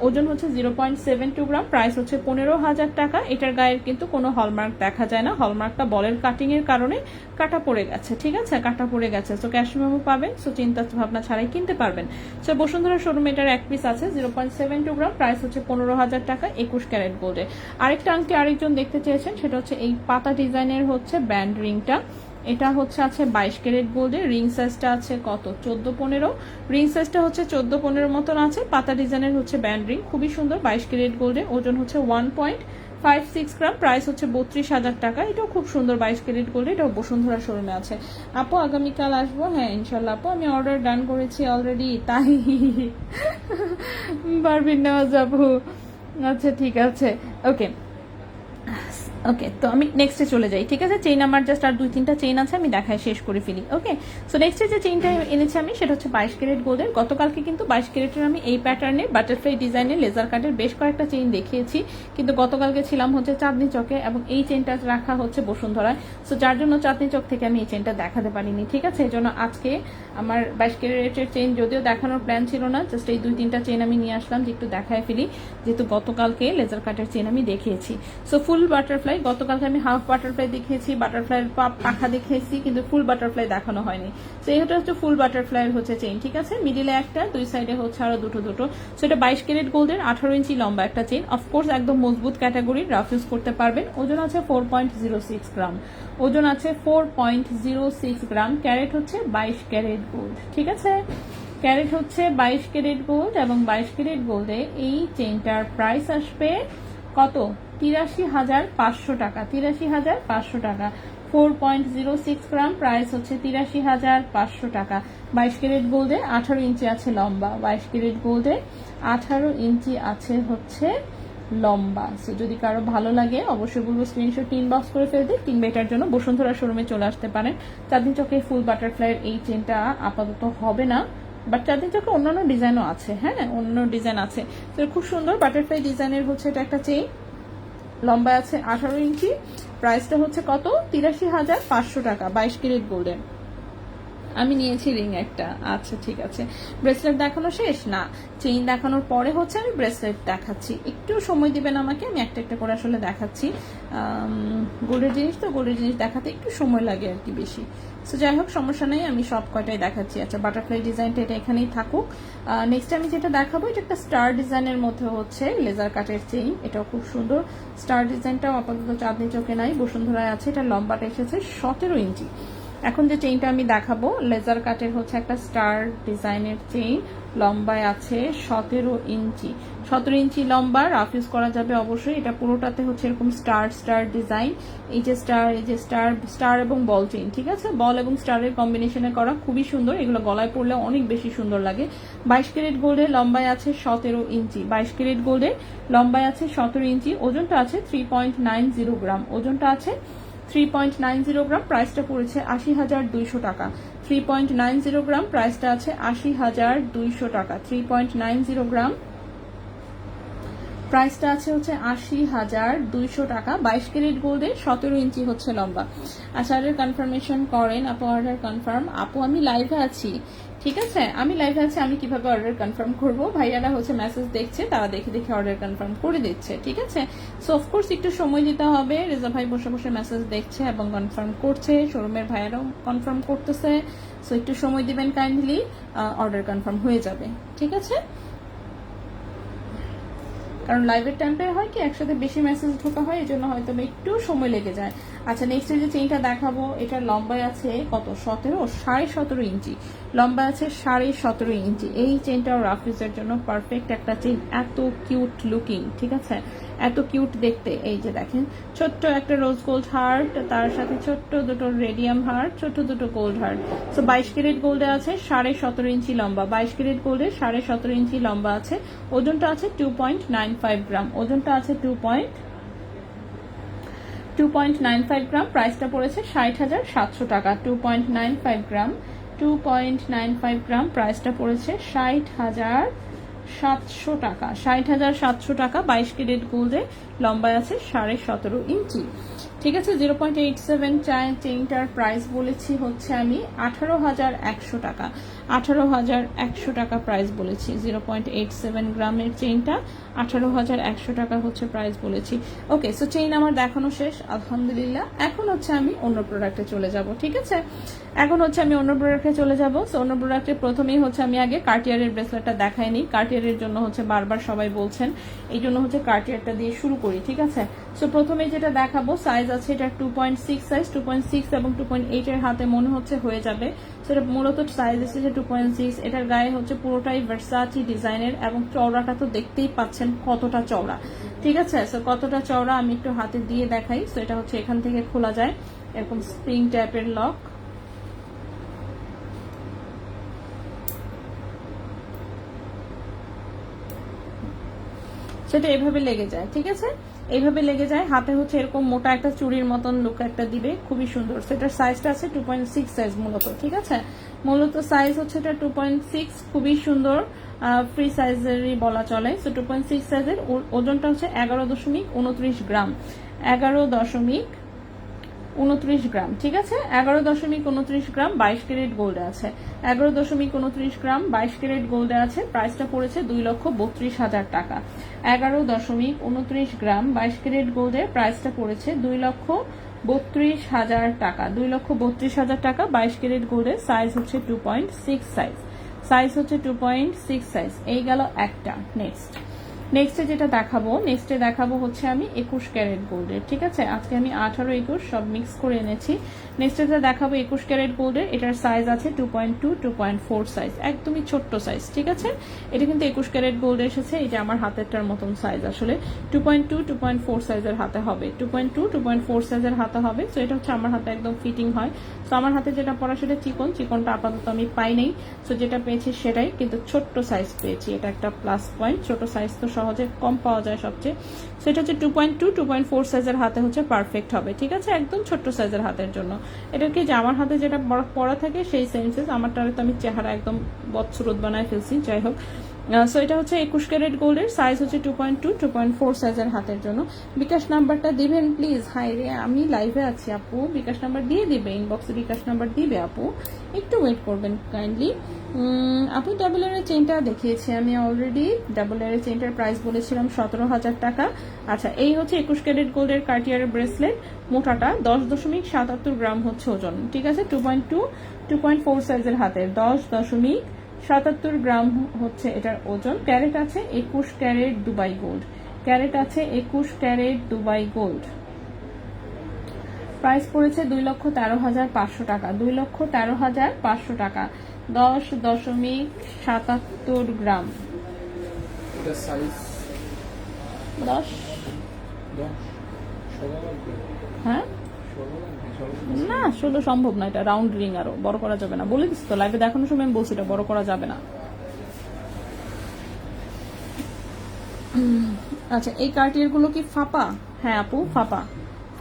ওজন হচ্ছে 0.72 গ্রাম, প্রাইস হচ্ছে 15,000 টাকা। এটার গায়ের কিন্তু কোনো হলমার্ক দেখা যায় না, হলমার্কটা বলের কাটিং এর কারণে কাটা পড়ে গেছে, ঠিক আছে, কাটা পড়ে গেছে। সো ক্যাশ মেমো পাবেন, সো চিন্তা ভাবনা ছাড়াই কিনতে পারবেন। সো বসুন্ধরা শোরুমে এটার এক পিস আছে, 0.72 গ্রাম, প্রাইস হচ্ছে 15,000 টাকা, 21 ক্যারেট গোল্ডে। আরেকটা আংটি আরেকজন দেখতে চেয়েছেন, সেটা হচ্ছে এই পাতা ডিজাইনের হচ্ছে ব্যান্ড রিংটা। এটা হচ্ছে আছে 22 ক্যারেট গোল্ডে, রিং সাইজটা আছে কত, 14-15, রিং সাইজটা হচ্ছে 14-15 মতন আছে। পাতা ডিজাইনের হচ্ছে ব্যান্ড রিং, খুবই সুন্দর, 22 ক্যারেট গোল্ডে, ওজন হচ্ছে 1.56 গ্রাম, প্রাইস হচ্ছে 32,000 টাকা। এটাও খুব সুন্দর 22 ক্যারেট গোল্ডে, এটাও বসুন্ধরা শোরুমে আছে। আপু আগামীকাল আসবো? হ্যাঁ ইনশাল্লাহ আপু, আমি অর্ডার ডান করেছি অলরেডি, তাই পারবেন নেওয়া যাবো। আচ্ছা ঠিক আছে, ওকে ওকে, তো আমি নেক্সটে চলে যাই, ঠিক আছে। চেইন আমার জাস্ট আর 2-3টা চেইন আছে, আমি দেখায় শেষ করে ফেলি। ওকে, সো নেক্সটে যে চেইনটা এনেছি আমি, সেটা হচ্ছে 22 ক্যারেট গোল্ডের। গতকালকে কিন্তু 22 ক্যারেটের আমি এই প্যাটার্নের বাটারফ্লাই ডিজাইনের লেজার কাটের বেশ কয়েকটা চেইন দেখিয়েছি, কিন্তু গতকালকে ছিলাম হচ্ছে চাঁদনি চকে, এবং এই চেইনটা রাখা হচ্ছে বসুন্ধরায়। সো যার জন্য চাঁদনি চক থেকে আমি এই চেইনটা দেখাতে পারিনি, ঠিক আছে। এই জন্য আজকে আমার 22 ক্যারেটের চেইন যদিও দেখানোর প্ল্যান ছিল না, জাস্ট এই 2-3টা চেইন আমি নিয়ে আসলাম যে একটু দেখায় ফেলি, যেহেতু গতকালকে লেজার কাটের চেইন আমি দেখিয়েছি। সো ফুল বাটারফ্লাই, গতকালকে আমি হাফ বাটারফ্লাই দেখিয়েছি, বাটারফ্লাইয়ের পাখা দেখিয়েছি, কিন্তু ফুল বাটারফ্লাই দেখানো হয়নি। তো এটা হচ্ছে ফুল বাটারফ্লাইয়ের হচ্ছে চেইন, ঠিক আছে। মিডিলে একটা, 2 সাইডে হচ্ছে আরো দুটো। সো এটা 22 ক্যারেট গোল্ডের 18 ইঞ্চি লম্বা একটা চেইন, অফকোর্স একদম মজবুত ক্যাটাগরির, রাফ ইউজ করতে পারবেন। ওজন আছে 4.06 গ্রাম, ওজন আছে 4.06 গ্রাম, ক্যারেট হচ্ছে 22 ক্যারেট গোল্ড, ঠিক আছে। ক্যারেট হচ্ছে 22 ক্যারেট গোল্ড, এবং 22 ক্যারেট গোল্ডে এই চেইনটার প্রাইস আসবে কত, 83,500 টাকা, 83,500 টাকা। 4.06 গ্রাম, প্রাইস হচ্ছে 83,500 টাকা। 22 ক্যারেট গোল্ডে 18 ইঞ্চি আছে লম্বা, 22 ক্যারেট গোল্ডে 18 ইঞ্চি আছে হচ্ছে লম্বা। সো যদি কারো ভালো লাগে অবশ্যই বলবো স্ক্রিনশট ইনবক্স করে ফেলতে, কিংবা এটার জন্য বসুন্ধরা শোরুমে চলে আসতে পারেন। চাঁদনি চকে ফুল বাটারফ্লাইয়ের এই চেনটা আপাতত হবে না, বাট চাঁদনি চকে অন্যান্য ডিজাইনও আছে, হ্যাঁ অন্য ডিজাইন আছে। তো খুব সুন্দর বাটারফ্লাই ডিজাইনের হচ্ছে এটা একটা চেইন, লম্বা আছে 18 ইঞ্চি, প্রাইসটা হচ্ছে কত, 83,500 টাকা, 22 ক্যারেট গোল্ডেন। আমি নিয়েছি রিং একটা, আচ্ছা ঠিক আছে। ব্রেসলেট দেখানো শেষ না, চেইন দেখানোর পরে হচ্ছে আমি ব্রেসলেট দেখাচ্ছি, একটু সময় দিবেন আমাকে, আমি একটা একটা করে আসলে দেখাচ্ছি। গোল্ডের জিনিস তো, গোল্ডের জিনিস দেখাতে একটু সময় লাগে আর কি বেশি। সো যাই হোক সমস্যা নেই, আমি সব কয়টাই দেখাচ্ছি। আচ্ছা বাটারফ্লাই ডিজাইনটা এটা এখানেই থাকুক। নেক্সট আমি যেটা দেখাবো, এটা একটা স্টার ডিজাইনের মধ্যে হচ্ছে লেজার কাটের চেইন, এটাও খুব সুন্দর। স্টার ডিজাইনটাও আপাতত চাঁদনি চকে নাই, বসুন্ধরায় আছে। এটা লম্বাটা এসেছে 17 ইঞ্চি, এখন যে চেইনটা আমি দেখাবো লেজার কাটের হচ্ছে একটা স্টার ডিজাইনের চেইন, লম্বায় আছে 17 ইঞ্চি। 17 ইঞ্চি লম্বা, রাফ ইউজ করা যাবে অবশ্যই। এটা পুরোটাতে হচ্ছে এরকম স্টার স্টার ডিজাইন, এই যে স্টার এবং বল চেইন, ঠিক আছে? বল এবং স্টারের কম্বিনেশনে করা, খুবই সুন্দর। এগুলো গলায় পরলে অনেক বেশি সুন্দর লাগে। 22 ক্যারেট গোল্ডের, লম্বায় আছে 17 ইঞ্চি। 22 ক্যারেট গোল্ডের, লম্বায় আছে 17 ইঞ্চি, ওজনটা আছে 3.90 গ্রাম। ওজনটা আছে 3.90 গ্রাম। প্রাইসটা পড়েছে 80,200 টাকা। 3.90 গ্রাম, প্রাইসটা আছে 80,200 টাকা। 3.90 গ্রাম, প্রাইসটা আছে হচ্ছে 80,200 টাকা। 22 ক্যারেট গোল্ডের, 17 ইঞ্চি হচ্ছে লম্বা। আচ্ছা, অর্ডার কনফার্মেশন করেন আপু। অর্ডার কনফার্ম আপু, আমি লাইভে আছি, ঠিক আছে? আমি লাইভে আছি, আমি কিভাবে অর্ডার কনফার্ম করব? ভাইয়ারা হচ্ছে মেসেজ দেখছে, তারা দেখে দেখে অর্ডার কনফার্ম করে দিচ্ছে, ঠিক আছে? সো অফকোর্স একটু সময় দিতে হবে। রেজা ভাই বসে বসে মেসেজ দেখছে এবং কনফার্ম করছে, শোরুমের ভাইয়ারাও কনফার্ম করতেছে। সো একটু সময় দিবেন কাইন্ডলি, অর্ডার কনফার্ম হয়ে যাবে, ঠিক আছে? কারণ লাইভের টাইমটাই হয় কি একসাথে বেশি মেসেজ ঢোকা হয়, এই জন্য হয়তো একটু সময় লেগে যায়। আচ্ছা, নেক্সট যে চেইনটা দেখাবো, এটার লম্বায় আছে কত? 17.5 ইঞ্চি লম্বা আছে, 17.5 ইঞ্চি। এই চেইনটাও রাফ ইউজের জন্য পারফেক্ট একটা চেইন। এত কিউট লুকিং, ঠিক আছে? এত কিউট দেখতে। এই যে দেখেন, ছোট্ট একটা রোজ গোল্ড হার্ট, তার সাথে ছোট্ট দুটো রেডিয়াম হার্ট, ছোট্ট দুটো গোল্ড হার্ট। সো 22 ক্যারেট গোল্ডে আছে 17.5 ইঞ্চি লম্বা। 22 ক্যারেট গোল্ডে 17.5 ইঞ্চি লম্বা আছে। ওজনটা আছে 2.95 গ্রাম। ওজনটা আছে 2.95 গ্রাম। প্রাইসটা পড়েছে 60,700 টাকা। 2.95 গ্রাম, 2.95 গ্রাম, প্রাইসটা পড়েছে 60,700 টাকা। 60,700 টাকা। 22 ক্যারেট গোল্ডে, লম্বায় আছে 17.5 ইঞ্চি, ঠিক আছে? 0.87 চেইনটার প্রাইস বলেছি হচ্ছে আমি 18,100 টাকা। 18,100 টাকা প্রাইস বলেছি। 0.87 গ্রামের চেইনটা 18,100 টাকা হচ্ছে প্রাইস বলেছি। ওকে, সো চেইন আমার দেখানো শেষ আলহামদুলিল্লাহ। এখন হচ্ছে আমি অন্য প্রোডাক্টে চলে যাব, ঠিক আছে? এখন হচ্ছে আমি অন্য প্রোডাক্টে চলে যাব। সো অন্য প্রোডাক্টে প্রথমেই হচ্ছে আমি আগে কার্টিয়ারের ব্রেসলেটটা দেখাইনি। কার্টিয়ারের জন্য হচ্ছে বারবার সবাই বলছেন, এই জন্য হচ্ছে কার্টিয়ারটা দিয়ে শুরু করি, ঠিক আছে? সো প্রথমে যেটা দেখাবো, সাইজ আছে এটা 2.6 সাইজ। 2.6 এবং 2.8 এর হাতে মনে হচ্ছে হয়ে যাবে। সেটা মূলত সাইজ এসেছে 2.6। এটার গায়ে হচ্ছে পুরোটাই ভার্সাচি ডিজাইনের এবং চওড়াটা তো দেখতেই পাচ্ছেন কতটা চওড়া, ঠিক আছে? সো কতটা চওড়া আমি একটু হাতে দিয়ে দেখাই। সো এটা হচ্ছে এখান থেকে খোলা যায়, এরকম স্প্রিং টাইপের লক। সেটা এভাবে লেগে যায়, ঠিক আছে? এইভাবে লেগে যায়। হাতে হচ্ছে এরকম মোটা একটা চুড়ির মতন লুক একটা দিবে, খুবই সুন্দর। সেটার সাইজটা আছে 2.6 সাইজ মূলত, ঠিক আছে? মূলত সাইজ হচ্ছে এটা 2.6, খুবই সুন্দর, ফ্রি সাইজেরই বলা চলে। সো 2.6 সাইজের, ওজনটা হচ্ছে 11.29 গ্রাম। 11.29 গ্রাম, ঠিক আছে? 11.29 গ্রাম। 22 ক্যারেট গোল্ডে আছে। 11.29 গ্রাম, 22 ক্যারেট গোল্ডে আছে। প্রাইসটা পড়েছে 2,32,000 টাকা। 11.29 গ্রাম, 22 ক্যারেট গোল্ডের প্রাইসটা পড়েছে 2,32,000 টাকা। 2,32,000 টাকা। 22 ক্যারেট গোল্ডের, সাইজ হচ্ছে 2.6 সাইজ। সাইজ হচ্ছে 2.6 সাইজ। এই গেল একটা। নেক্সটে যেটা দেখাবো হচ্ছে আমি 21 ক্যারেট গোল্ডের, ঠিক আছে? আজকে আমি 18, 21 সব মিক্স করে এনেছি। নেক্সটে যেটা দেখাবো 21 ক্যারেট গোল্ডের, এটার সাইজ আছে 2.2, 2.4 সাইজ, একদমই ছোট্ট সাইজ, ঠিক আছে? এটা কিন্তু 21 ক্যারেট গোল্ড এসেছে, এটা আমার হাতেরটার মতন সাইজ। আসলে 2.2, 2.4 সাইজের হাতে হবে। 2.2, 2.4 সাইজের হাতে হবে। তো এটা হচ্ছে আমার হাতে একদম ফিটিং হয়। তো আমার হাতে যেটা পরা সেটা চিকনটা আপাতত আমি পাই নাই। তো যেটা পেয়েছি সেটাই, কিন্তু ছোট্ট সাইজ পেয়েছি, এটা একটা প্লাস পয়েন্ট। ছোট সাইজ তো সহজে কম পাওয়া যায় সবচেয়ে। সেটা হচ্ছে 2.2, 2.4 সাইজের হাতে হচ্ছে পারফেক্ট হবে, ঠিক আছে? একদম ছোট্ট সাইজের হাতের জন্য। এটা কি যে আমার হাতে যেটা পরা থাকে সেই সেম সাইজ। আমারটারে তো আমি চেহারা একদম বদসুরত বানায় ফেলছি, যাই হোক। সো এটা হচ্ছে 21 ক্যারেট গোল্ডের, সাইজ হচ্ছে 2.2, 2.4 সাইজের হাতের জন্য। বিকাশ নাম্বারটা দিবেন প্লিজ। হাই রে, আমি লাইভে আছি আপু, বিকাশ নাম্বার দিয়ে দিবে, ইনবক্সে বিকাশ নাম্বার দিবে আপু, একটু ওয়েট করবেন কাইন্ডলি। আপু ডাবল এর চেইনটা দেখিয়েছি আমি অলরেডি। ডাবল এর চেইনটার প্রাইস বলেছিলাম 17,000 টাকা। আচ্ছা, এই হচ্ছে 21 ক্যারেট গোল্ডের কার্টিয়ারের ব্রেসলেট। মোটাটা 10.77 গ্রাম হচ্ছে ওজন, ঠিক আছে? 2.2, 2.4 সাইজের হাতে 10.77 গ্রাম হচ্ছে এটার ওজন। ক্যারেট আছে 21 ক্যারেট দুবাই গোল্ড। ক্যারেট আছে 21 ক্যারেট দুবাই গোল্ড। প্রাইস পড়েছে 2,13,500 টাকা, 2,13,500 টাকা, 10.77 গ্রাম। এটা সাইজ 10 হ্যাঁ না 16 সম্ভব না, এটা রাউন্ড রিং, আরো বড় করা যাবে না, বলে দিচ্ছি তো লাইভে দেখানোর সময় আমি বলছি এটা বড় করা যাবে না। আচ্ছা, এই কার্টিয়ার গুলো কি ফাঁপা? হ্যাঁ আপু ফাঁপা,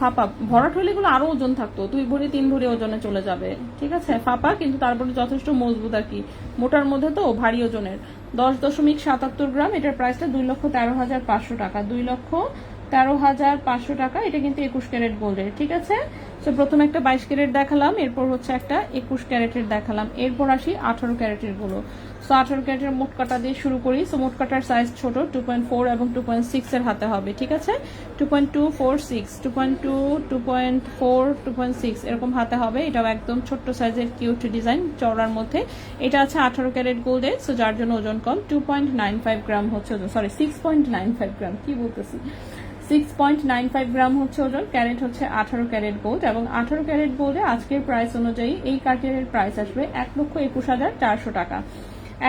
ফাঁপা ভরাট হলে এগুলো আরো ওজন থাকতো, 2 ভরি 3 ভরি ওজনে চলে যাবে। ঠিক আছে, ফাঁপা কিন্তু তারপরে যথেষ্ট মজবুত আর কি, মোটার মধ্যে তো ভারী ওজনের। 10.77 গ্রাম, এটার প্রাইসটা 2,13,500 টাকা, 2,13,500 টাকা। এটা কিন্তু 21 ক্যারেট গোল্ডের। ঠিক আছে, তো প্রথমে একটা 22 ক্যারেট দেখালাম, এরপর হচ্ছে একটা 21 ক্যারেটের দেখালাম, এরপর আসি 18 ক্যারেটের গুলো। সো 18 ক্যারেটের মোট কাটা দিয়ে শুরু করি। সো মোট কাটার সাইজ ছোট, 2.4 এবং 2.6 এর হাতে হবে। ঠিক আছে, 2.246, 2.2, 2.4, 2.6 এরকম হাতে হবে। এটাও একদম ছোট্ট সাইজের কিউট ডিজাইন চওড়ার মধ্যে। এটা আছে 18 ক্যারেট গোল্ডে, সো যার জন্য ওজন কম, 2.95 গ্রাম হচ্ছে ওজন, সরি 6.95 গ্রাম, কি বলতেছি, 6.95 গ্রাম হচ্ছে ওজন। ক্যারেট হচ্ছে 18 ক্যারেট গোল্ড, এবং 18 ক্যারেট গোল্ডে আজকের প্রাইস অনুযায়ী এই কার্টিয়ারের প্রাইস আসবে 1,21,400 টাকা,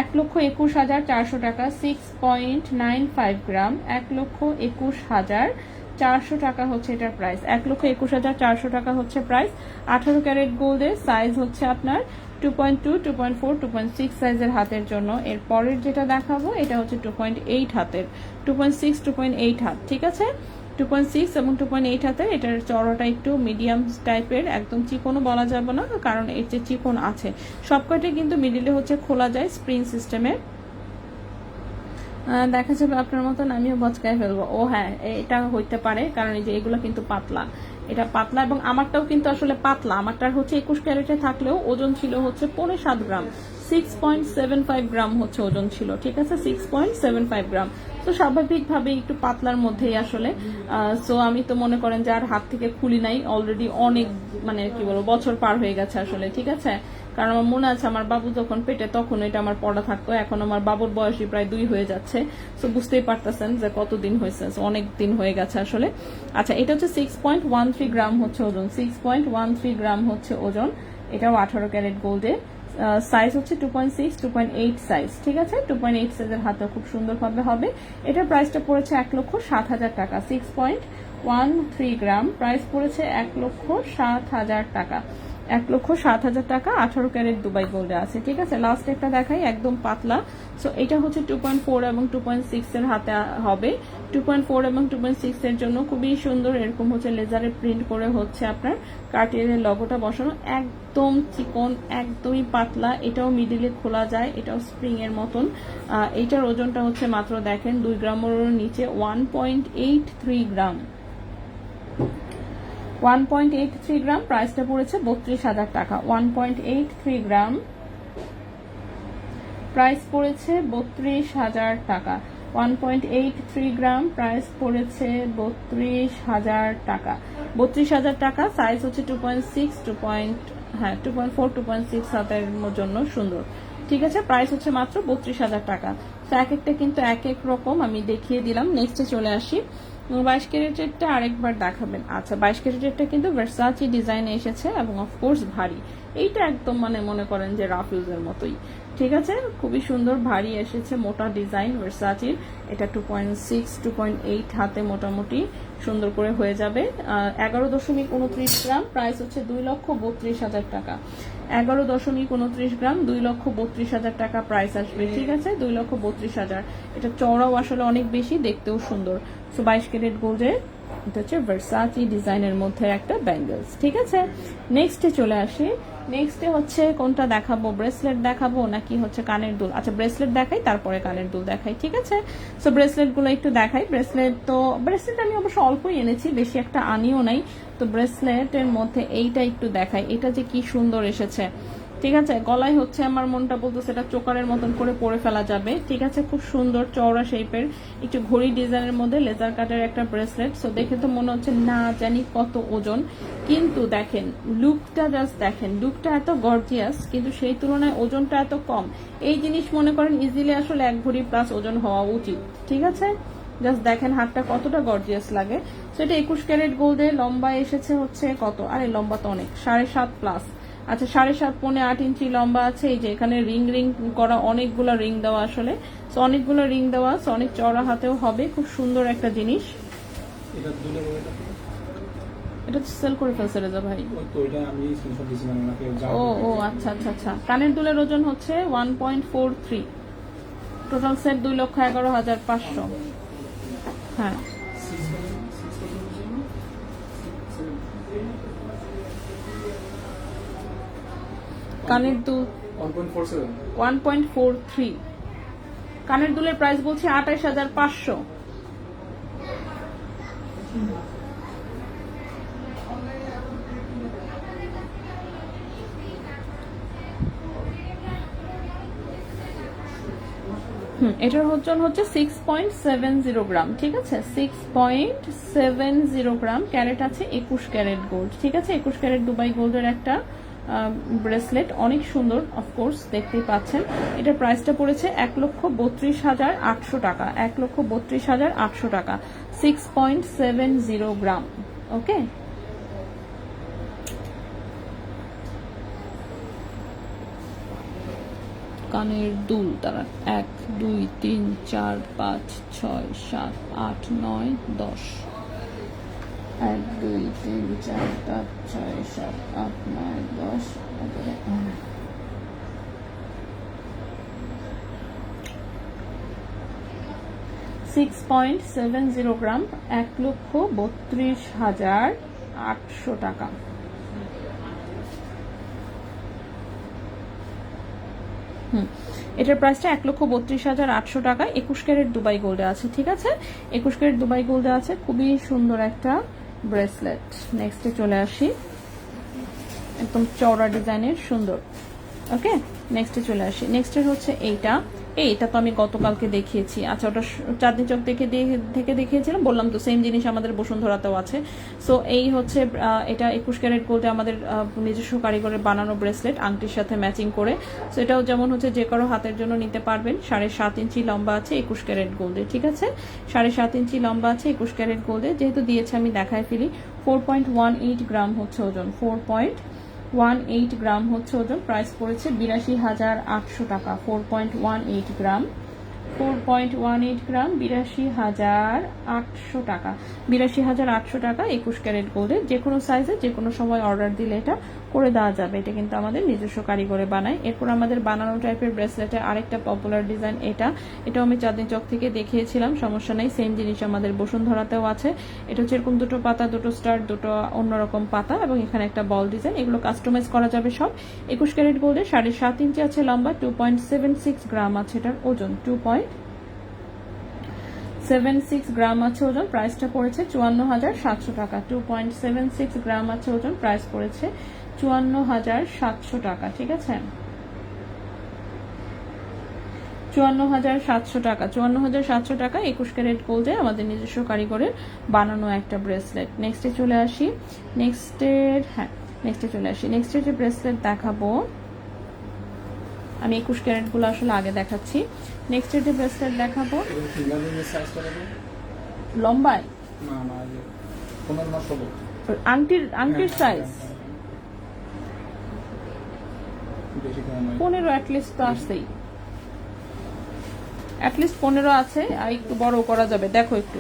1,21,400 টাকা। 6.95 গ্রাম, 1,21,400 টাকা হচ্ছে এটার প্রাইস, 1,21,400 টাকা হচ্ছে প্রাইস। 18 ক্যারেট গোল্ডের সাইজ হচ্ছে আপনার 2.2, 2.4, 2.6 সাইজের হাতের জন্য। এর পরের যেটা দেখাবো এটা হচ্ছে 2.8 হাতের, 2.6, 2.8 হাত। ঠিক আছে, 2.6 এবং 2.8 হাতের। এটার চড়াটা একটু মিডিয়াম টাইপের, একদম চিকনও বলা যাবে না, কারণ এর যে চিকন আছে সবকটাই কিন্তু মিডিলে হচ্ছে খোলা যায় স্প্রিং সিস্টেমের। দেখা যাবে আপনার মতন আমিও বচকায় ফেলবো। ও হ্যাঁ, এটা হইতে পারে, কারণ এই যে এগুলো কিন্তু পাতলা, এটা পাতলা, এবং আমারটাও কিন্তু আসলে পাতলা। আমারটার হচ্ছে 21 ক্যারেটে থাকলেও ওজন ছিল হচ্ছে 7.5 গ্রাম, 6.75 গ্রাম হচ্ছে ওজন ছিল। ঠিক আছে, 6.75 গ্রাম। তো স্বাভাবিকভাবে একটু পাতলার মধ্যেই আসলে। সো আমি তো মনে করেন যে আর হাত থেকে খুলি নাই, অলরেডি অনেক মানে কি বলবো বছর পার হয়ে গেছে আসলে। ঠিক আছে, কারণ আমার মনে আছে আমার বাবু যখন পেটে তখন এটা আমার পড়া থাকতো, এখন আমার বাবুর বয়সই প্রায় 2 হয়ে যাচ্ছে। সো বুঝতেই পারতেছেন যে কতদিন হয়েছে, অনেক দিন হয়ে গেছে আসলে। আচ্ছা, এটা হচ্ছে 6.13 গ্রাম হচ্ছে ওজন, 6.13 গ্রাম হচ্ছে ওজন। এটাও 18 ক্যারেট গোল্ডে। সাইজ হচ্ছে 2.6, 2.8 সাইজ। ঠিক আছে, 2.8 সাইজের হাতে খুব সুন্দরভাবে হবে। এটার প্রাইসটা পড়েছে 1,07,000 টাকা, 6.13 গ্রাম, প্রাইস পড়েছে 1,07,000 টাকা, 1,07,000 টাকা। 18 ক্যারেট দুবাই গোল্ডে আছে। ঠিক আছে, লাস্ট একটা দেখাই, একদম পাতলা। সো এটা হচ্ছে 2.4 এবং 2.6 এর হাতে হবে। 2.4 এবং 2.6 এর জন্য খুবই সুন্দর, এরকম হচ্ছে লেজারে প্রিন্ট করে হচ্ছে আপনার কার্টিয়ারের লগোটা বসানো, একদম চিকন, একদমই পাতলা। এটাও মিডিলে খোলা যায়, এটাও স্প্রিং এর মতন। এইটার ওজনটা হচ্ছে মাত্র দেখেন 2 গ্রামের নিচে, 1.83 গ্রাম, 1.83 গ্রাম। প্রাইসটা পড়েছে 32,000 টাকা, 1.83 গ্রাম, প্রাইস পড়েছে 32,000 টাকা, 1.83 গ্রাম, প্রাইস পড়েছে 32,000 টাকা, 32,000 টাকা। সাইজ হচ্ছে 2.6, 2.4, 2.6 হাতের জন্য সুন্দর। ঠিক আছে, প্রাইস হচ্ছে মাত্র 32,000 টাকা। তো এক একটা কিন্তু এক এক রকম আমি দেখিয়ে দিলাম। নেক্সটে চলে আসি, 22 ক্যারেটেরটা আরেকবার দেখাবেন। আচ্ছা, 22 ক্যারেটেরটা কিন্তু ভার্সাচি ডিজাইনে এসেছে, এবং অফকোর্স ভারী। এইটা একদম মানে মনে করেন যে রাফ ইউজের মতোই। ঠিক আছে, খুবই সুন্দর ভারী এসেছে, মোটা ডিজাইন ভার্সাচির। এটা 2.6, 2.8 হাতে মোটামুটি সুন্দর করে হয়ে যাবে। 11.29 গ্রাম, প্রাইস হচ্ছে 2,32,000 টাকা, 11.29 গ্রাম, 2,32,000 টাকা প্রাইস আসবে। ঠিক আছে, 2,32,000। এটা চওড়াও আসলে অনেক বেশি, দেখতেও সুন্দর। সো 22 ক্যারেট গোল্ডের এটা হচ্ছে ভার্সাচি ডিজাইনের মধ্যে একটা ব্যাঙ্গেলস। ঠিক আছে, নেক্সটে চলে আসি। নেক্সটে হচ্ছে কোনটা দেখাবো, ব্রেসলেট দেখাবো নাকি হচ্ছে কানের দুল? আচ্ছা, ব্রেসলেট দেখাই, তারপরে কানের দুল দেখাই। ঠিক আছে, সো ব্রেসলেট গুলো একটু দেখাই। ব্রেসলেট আমি অবশ্য অল্পই এনেছি, বেশি একটা আনিও নাই। তো ব্রেসলেটের মধ্যে এইটা একটু দেখাই, এটা যে কি সুন্দর এসেছে। ঠিক আছে, গলায় হচ্ছে আমার মনটা বলতেছে এটা চোকারের মতন করে পরে ফেলা যাবে। ঠিক আছে, খুব সুন্দর চওড়া শেপের, একটু ঘড়ি ডিজাইনের মধ্যে লেজার কাটের একটা ব্রেসলেট। সো দেখে তো মনে হচ্ছে না জানি কত ওজন, কিন্তু দেখেন লুকটা, জাস্ট দেখেন লুকটা এত গর্জিয়াস, কিন্তু সেই তুলনায় ওজনটা এত কম। এই জিনিস মনে করেন ইজিলি আসলে 1 ভরি প্লাস ওজন হওয়া উচিত। ঠিক আছে, জাস্ট দেখেন হাতটা কতটা গর্জিয়াস লাগে। তো এটা 21 ক্যারেট গোল্ডের, লম্বা এসেছে হচ্ছে কত, আরে লম্বা তো অনেক, 7.5 প্লাস। আচ্ছা 7.5 পৌনে 8 ইঞ্চি লম্বা আছে। এই যে এখানে রিং রিং করা অনেকগুলো রিং দেওয়া আসলে, তো অনেকগুলো রিং দেওয়া, অনেক চওড়া হাতেও হবে, খুব সুন্দর একটা জিনিস। এটা দুলে এটা তো সেল করে ফেলছে রেজা ভাই। তো এটা আমি স্ক্রিনশট দিয়েছিলাম ওনাকে। ও ও আচ্ছা আচ্ছা আচ্ছা। কানের দুলের ওজন হচ্ছে 1.43, টোটাল সেট 2,11,500। হ্যাঁ কানের দুল 1.43, কানের দুলের প্রাইস বলছি 28,500। এটার ওজন হচ্ছে 6.70 গ্রাম, ঠিক আছে 6.70 গ্রাম। ক্যারেট আছে 21 ক্যারেট গোল্ড, ঠিক আছে 21 ক্যারেট দুবাই গোল্ডের একটা ব্রেসলেট, অনেক সুন্দর অফকোর্স দেখতেই পাচ্ছেন। এটার প্রাইসটা পড়েছে 1,32,800 টাকা, 1,32,800 টাকা, 6.70 গ্রাম। ওকে, কানের দুল তারা 1 2 3 4 5 6 7 8 9 10, 1 2 3 4 5 6 7 8 9 10, 6.70 গ্রাম, 1,32,800 টাকা। এটার প্রাইসটা 1,32,800 টাকা, 21 ক্যারেট দুবাই গোল্ডে আছে, ঠিক আছে 21 ক্যারেট দুবাই গোল্ডে আছে, খুবই সুন্দর একটা ব্রেসলেট। নেক্সটে চলে আসি, একদম চওড়া ডিজাইনের সুন্দর। ওকে, নেক্সটে চলে আসি। নেক্সটের হচ্ছে এইটা তো আমি গতকালকে দেখিয়েছি। আচ্ছা ওটা চাঁদনি চক থেকে দেখিয়েছিলাম, বললাম তো সেম জিনিস আমাদের বসুন্ধরাতেও আছে। সো এই হচ্ছে এটা 21 ক্যারেট গোল্ডে আমাদের নিজস্ব কারিগরের বানানো ব্রেসলেট, আংটির সাথে ম্যাচিং করে। সো এটাও যেমন হচ্ছে যে কারো হাতের জন্য নিতে পারবেন। 7.5 ইঞ্চি লম্বা আছে 21 ক্যারেট গোল্ডে, ঠিক আছে 7.5 ইঞ্চি লম্বা আছে 21 ক্যারেট গোল্ডে। যেহেতু দিয়েছে আমি দেখায় ফেলি। 4.18 গ্রাম হচ্ছে ওজন, 4.18 গ্রাম হচ্ছে ওজন। প্রাইস পড়েছে 82,800 টাকা, 4.18 গ্রাম, 4.18 গ্রাম, 82,800 টাকা, 82,800 টাকা 21 ক্যারেট গোল্ডের। যে কোনো সাইজে যে কোনো সময় অর্ডার দিলে এটা করে দেওয়া যাবে। এটা কিন্তু আমাদের নিজস্ব কারিগরে বানায়। এরপর আমাদের বানানো টাইপের ব্রেসলেটের আরেকটা পপুলার ডিজাইন এটাও আমি চাঁদনি চক থেকে দেখিয়েছিলাম, সমস্যা নেই, সেম জিনিস আমাদের বসুন্ধরাতেও আছে। এটা হচ্ছে এরকম দুটো পাতা, দুটো স্টার, দুটো অন্যরকম পাতা এবং এখানে একটা বল ডিজাইন, এগুলো কাস্টমাইজ করা যাবে সব। 21 ক্যারেট গোল্ডে, 7.5 ইঞ্চি আছে লম্বা, 2.76 গ্রাম আছে এটার ওজন, 2.76 গ্রাম আছে ওজন। প্রাইসটা পড়েছে 54,700 টাকা, 2.76 গ্রাম আছে ওজন, প্রাইস পড়েছে 54,700 টাকা, ঠিক আছে 54,700 টাকা, 54,700 টাকা 21 ক্যারেট গোল্ডে আমাদের নিজস্ব কারিগরের বানানো একটা ব্রেসলেট। নেক্সটে চলে আসি, নেক্সটের যে ব্রেসলেট দেখাবো আমি 21 ক্যারেট গুলো আসলে আগে দেখাচ্ছি। নেক্সটের যে ব্রেসলেট দেখাবো লম্বায় আংটির সাইজ 15 অ্যাটলিস্ট তো আসছেই, অ্যাটলিস্ট 15 আছে, আর একটু বড় করা যাবে, দেখো একটু।